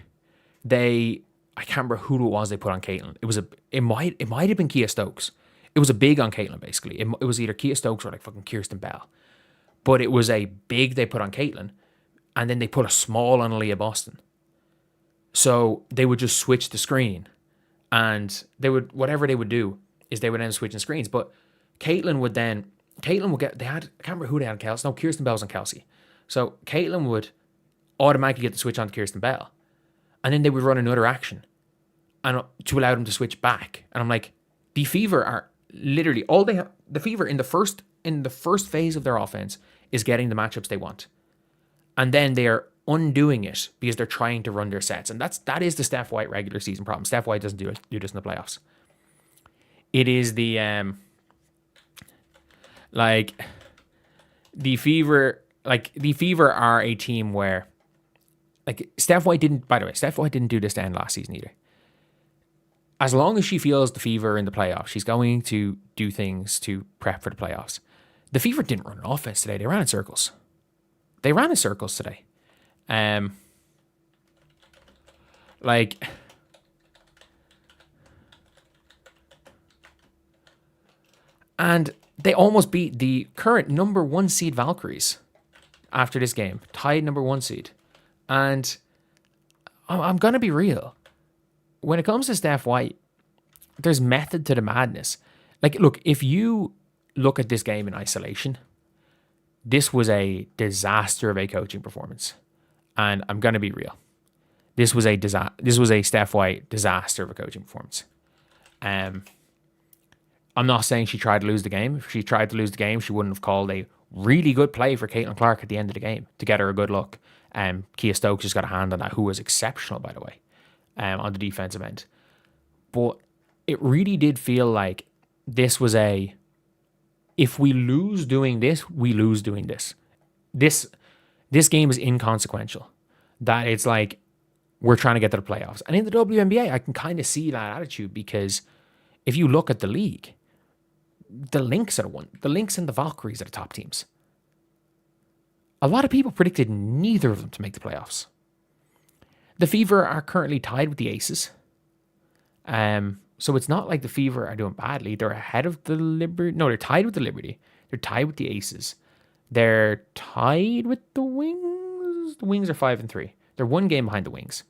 I can't remember who it was they put on Caitlin. It might have been Kia Stokes. It was a big on Caitlin, basically. It was either Kia Stokes or like fucking Kirsten Bell. But it was a big they put on Caitlin, and then they put a small on Aaliyah Boston. So they would just switch the screen, and whatever they would do is they would end up switching screens. But Caitlin would get, I can't remember who they had on Kelsey. No, Kirsten Bell's on Kelsey. So Caitlin would automatically get the switch on to Kirsten Bell, and then they would run another action and to allow them to switch back. And I'm like, the Fever are literally all they have. The Fever in the first phase of their offense is getting the matchups they want, and then they are undoing it because they're trying to run their sets, and that is the Steph White regular season problem. Steph White doesn't do this in the playoffs. It is the the Fever. Like, the Fever are a team where, like, Steph White didn't do this to end last season either. As long as she feels the Fever in the playoffs, she's going to do things to prep for the playoffs. The Fever didn't run an offense today. They ran in circles. Today. And they almost beat the current number 1 seed Valkyries after this game. Tied number 1 seed. And I'm going to be real. When it comes to Steph White, there's method to the madness. Like, look, if you look at this game in isolation, this was a disaster of a coaching performance. And I'm going to be real. This was a Steph White disaster of a coaching performance. I'm not saying she tried to lose the game. If she tried to lose the game, she wouldn't have called a really good play for Caitlin Clark at the end of the game to get her a good look. Kia Stokes just got a hand on that, who was exceptional, by the way, on the defensive end. But it really did feel like this was if we lose doing this, we lose doing this. This game is inconsequential. That it's like we're trying to get to the playoffs. And in the WNBA, I can kind of see that attitude, because if you look at the league, the Lynx and the Valkyries are the top teams. A lot of people predicted neither of them to make the playoffs. The Fever are currently tied with the Aces. So it's not like the Fever are doing badly. They're ahead of the Liberty. No, they're tied with the Liberty. They're tied with the Aces. They're tied with the Wings. The Wings are 5-3. They're one game behind the Wings.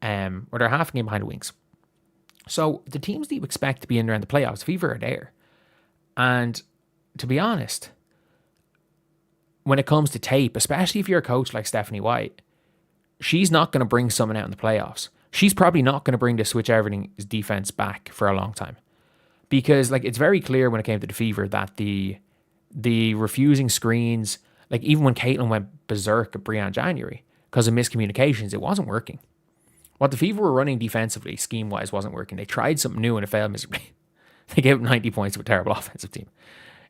Or they're half a game behind the Wings. So the teams that you expect to be in around the playoffs, Fever are there. And to be honest, when it comes to tape, especially if you're a coach like Stephanie White, she's not going to bring someone out in the playoffs. She's probably not going to bring the switch everything's defense back for a long time. Because it's very clear when it came to the Fever that the refusing screens, even when Caitlin went berserk at Breanna in January because of miscommunications, it wasn't working. What the Fever were running defensively, scheme-wise, wasn't working. They tried something new and it failed miserably. They gave up 90 points to a terrible offensive team.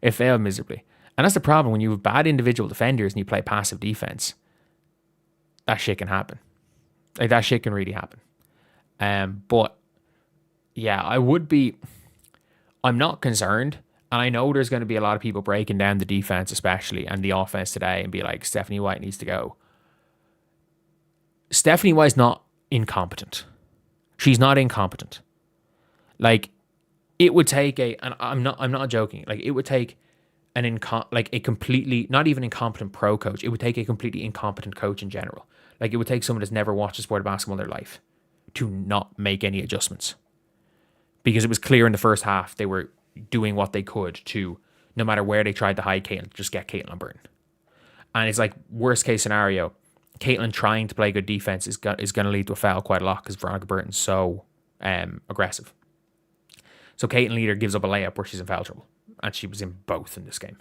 It failed miserably. And that's the problem when you have bad individual defenders and you play passive defense. That shit can happen. That shit can really happen. But yeah, I'm not concerned. And I know there's going to be a lot of people breaking down the defense, especially, and the offense today, and be like, Stephanie White needs to go. Stephanie White's not incompetent. She's not incompetent. It would take and I'm not joking. It would take a completely, not even incompetent pro coach. It would take a completely incompetent coach in general. It would take someone that's never watched a sport of basketball in their life to not make any adjustments. Because it was clear in the first half they were doing what they could to, no matter where they tried to hide Caitlin, just get Caitlin on Burton. And it's worst case scenario, Caitlin trying to play good defense is going to lead to a foul quite a lot because Veronica Burton's so aggressive. So Caitlin either gives up a layup or she's in foul trouble. And she was in both in this game.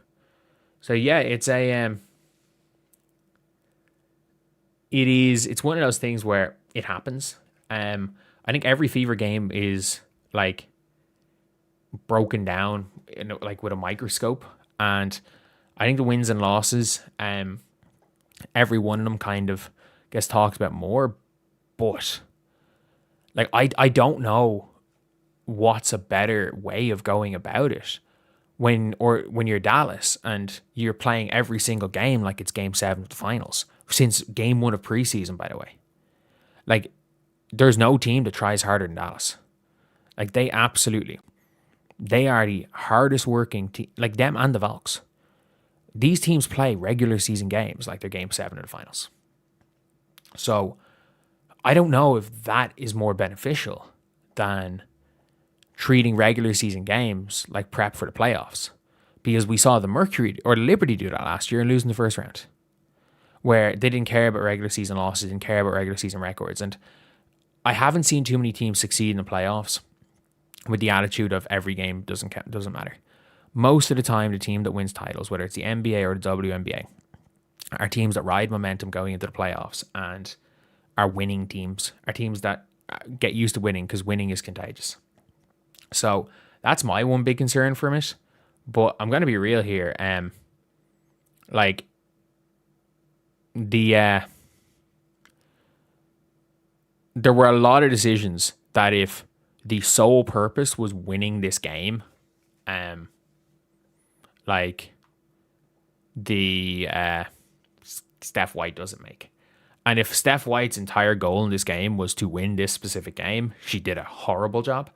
So yeah, it's it's one of those things where it happens. I think every Fever game is broken down with a microscope, and I think the wins and losses, every one of them kind of gets talked about more. But I don't know what's a better way of going about it when you're Dallas and you're playing every single game like it's game 7 of the finals since game 1 of preseason, by the way. There's no team that tries harder than Dallas. They are the hardest working team, them and the Valks. These teams play regular season games like they're game 7 of the finals. So I don't know if that is more beneficial than treating regular season games like prep for the playoffs. Because we saw the Mercury or the Liberty do that last year and losing the first round. Where they didn't care about regular season losses, didn't care about regular season records. And I haven't seen too many teams succeed in the playoffs with the attitude of every game doesn't matter. Most of the time, the team that wins titles, whether it's the NBA or the WNBA, are teams that ride momentum going into the playoffs and are winning teams, are teams that get used to winning because winning is contagious. So that's my one big concern from it. But I'm going to be real here. There were a lot of decisions that if the sole purpose was winning this game, Steph White doesn't make. And if Steph White's entire goal in this game was to win this specific game, she did a horrible job.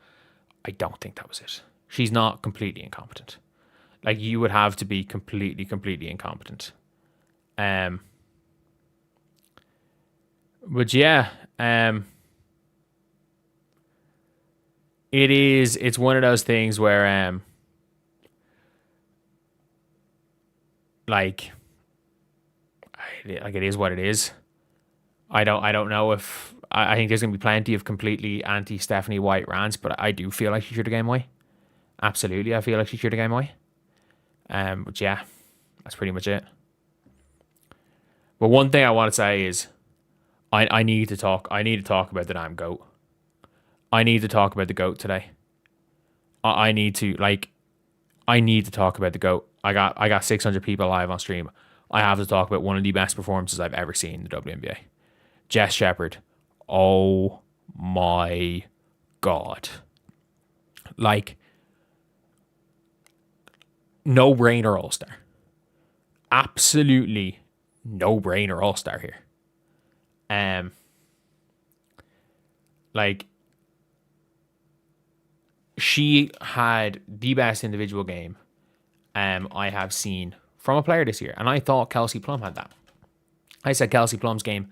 I don't think that was it. She's not completely incompetent. You would have to be completely incompetent. But yeah, it's one of those things where it is what it is. I don't know if I think there's gonna be plenty of completely anti Stephanie White rants, but I do feel like she should have game away. Absolutely, I feel like she threw the game away. But yeah, that's pretty much it. But one thing I want to say is, I need to talk. I need to talk about the damn goat. I need to talk about the goat today. I need to talk about the GOAT. I got 600 people live on stream. I have to talk about one of the best performances I've ever seen in the WNBA. Jess Shepherd. Oh my God. Like, no brainer all-star. Absolutely no brainer all-star here. Like, she had the best individual game I have seen from a player this year. And I thought Kelsey Plum had that. I said Kelsey Plum's game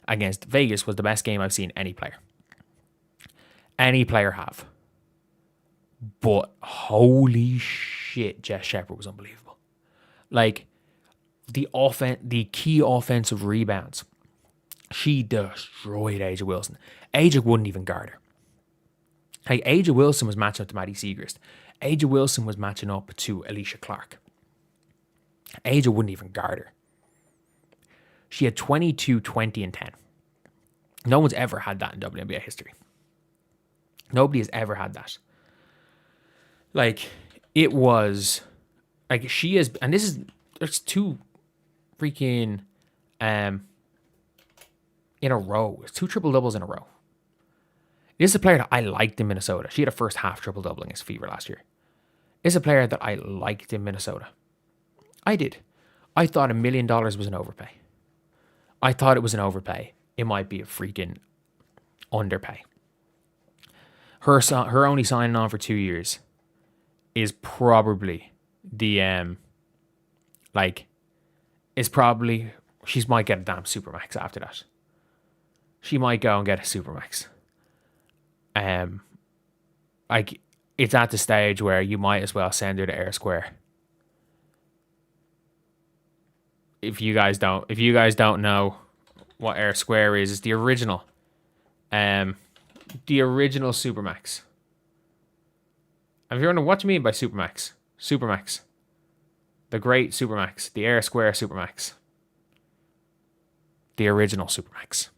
against Vegas was the best game I've seen any player. Any player have. But holy shit, Jess Shepherd was unbelievable. Like, the key offensive rebounds. She destroyed Aja Wilson. Aja wouldn't even guard her. Like, Aja Wilson was matching up to Maddie Siegrist. Aja Wilson was matching up to Alicia Clark. Aja wouldn't even guard her. She had 22, 20, and 10. No one's ever had that in WNBA history. Nobody has ever had that. Like, it was... Like, she is... And this is... There's two freaking... in a row. It's 2 triple-doubles in a row. This is a player that I liked in Minnesota. She had a first half triple-double against Fever last year. This is a player that I liked in Minnesota. I did. I thought $1 million was an overpay. I thought it was an overpay. It might be a freaking underpay. Her only signing on for 2 years is probably the she might get a damn supermax after that. She might go and get a supermax. Like, it's at the stage where you might as well send her to Air Square. If you guys don't know what Air Square is, it's the original Supermax. If you're wondering what do you mean by Supermax? Supermax. The great Supermax. The Air Square Supermax. The original Supermax.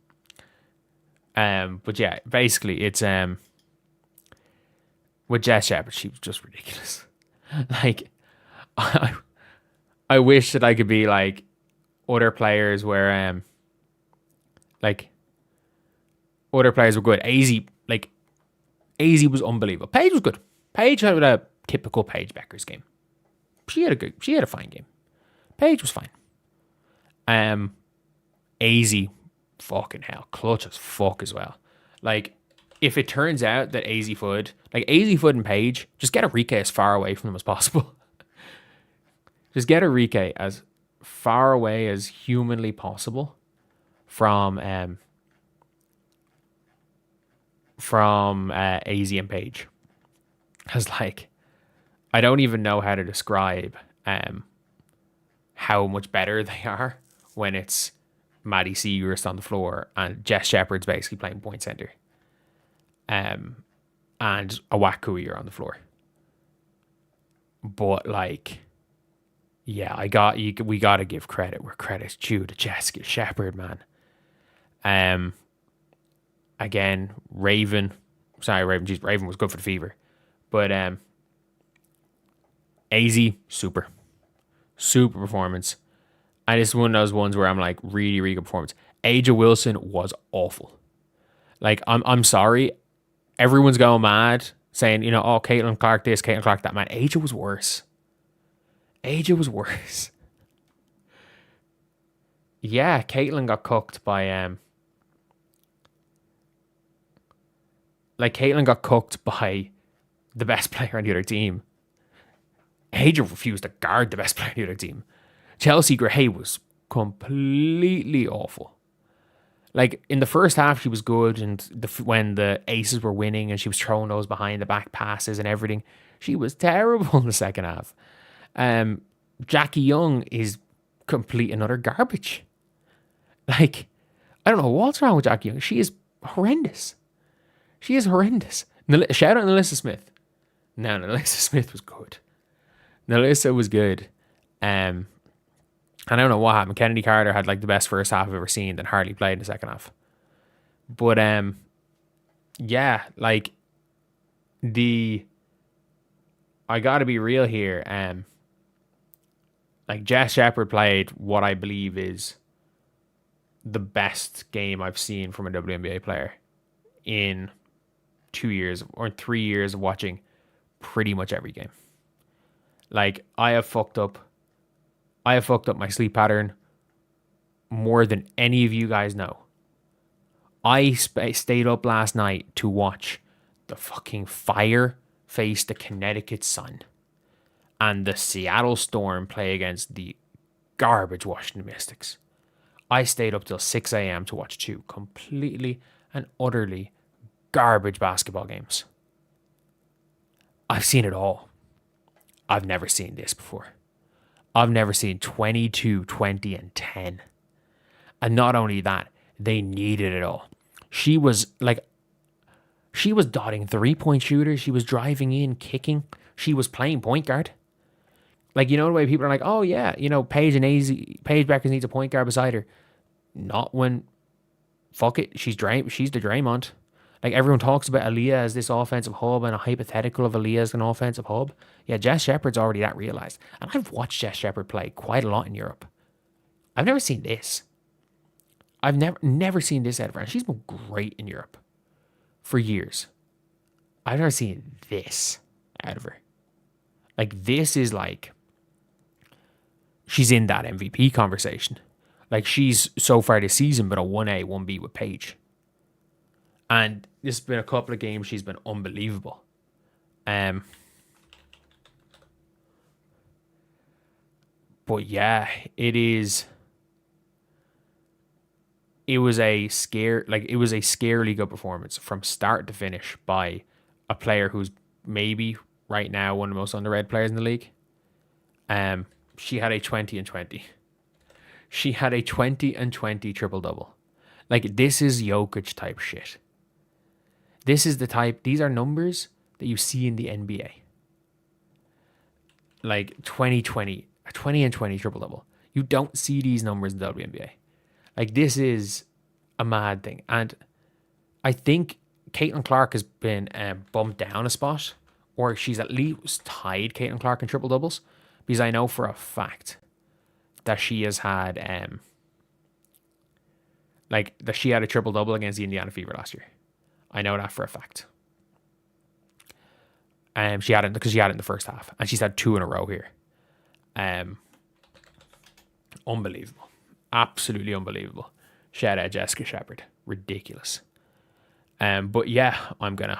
But yeah, basically it's with Jess Shepherd, she was just ridiculous. Like, I wish that I could be like other players where like other players were good. AZ was unbelievable. Paige was good. Paige had a typical Paige Bueckers game. She had a fine game. Paige was fine. AZ, fucking hell, clutch as fuck as well. Like, if it turns out that AZ Foot and Paige, just get Enrique as far away from them as possible. Just get Enrique as far away as humanly possible from AZ and Paige. Because, like, I don't even know how to describe how much better they are when it's Maddie Siegrist on the floor and Jess Shepherd's basically playing point center. And Awakui are on the floor. But, like, yeah, we gotta give credit where credit's due to Jessica Shepherd, man. Again, Raven was good for the Fever. But AZ, super performance. And it's one of those ones where I'm like, really, really good performance. Aja Wilson was awful. Like, I'm sorry. Everyone's going mad saying, oh, Caitlin Clark this, Caitlin Clark that. Man, Aja was worse. Yeah, Caitlin got cooked by the best player on the other team. Aja refused to guard the best player on the other team. Chelsea Gray was completely awful. Like, in the first half, she was good, and when the Aces were winning and she was throwing those behind the back passes and everything, she was terrible in the second half. Jackie Young is complete and utter garbage. Like, I don't know what's wrong with Jackie Young. She is horrendous. Shout out to Alyssa Smith. No, Nalissa Smith was good. Nalissa was good. I don't know what happened. Kennedy Carter had like the best first half I've ever seen, then hardly played in the second half. But yeah, like I gotta be real here. Like Jess Shepherd played what I believe is the best game I've seen from a WNBA player in 2 years or 3 years of watching pretty much every game. Like I have fucked up my sleep pattern more than any of you guys know. I stayed up last night to watch the fucking Fire face the Connecticut Sun and the Seattle Storm play against the garbage Washington Mystics. I stayed up till 6 a.m. to watch two completely and utterly garbage basketball games. I've seen it all. I've never seen this before. I've never seen 22, 20, and 10. And not only that, they needed it all. She was dotting 3-point shooters. She was driving in, kicking. She was playing point guard. Like, you know the way people are like, oh yeah, Paige Bueckers needs a point guard beside her. Not when, fuck it, she's the Draymond. Like, everyone talks about Aaliyah as this offensive hub and a hypothetical of Aaliyah as an offensive hub. Yeah, Jess Shepherd's already that realized. And I've watched Jess Shepherd play quite a lot in Europe. I've never seen this. I've never seen this out of her. She's been great in Europe for years. I've never seen this out of her. Like, this is like, she's in that MVP conversation. Like, she's so far this season been a 1A, 1B with Paige. And this has been a couple of games she's been unbelievable. But yeah, it was a scarily good performance from start to finish by a player who's maybe right now one of the most underrated players in the league. She had a 20 and 20. She had a 20 and 20 triple double. Like, this is Jokic type shit. These are numbers that you see in the NBA. Like 2020, a 20 and 20 triple double. You don't see these numbers in the WNBA. Like, this is a mad thing. And I think Caitlin Clark has been bumped down a spot, or she's at least tied Caitlin Clark in triple doubles, because I know for a fact that she has had that she had a triple double against the Indiana Fever last year. I know that for a fact. She had it because she had it in the first half, and she's had 2 in a row here. Unbelievable, absolutely unbelievable. Shout out Jessica Shepherd, ridiculous. But yeah, I'm gonna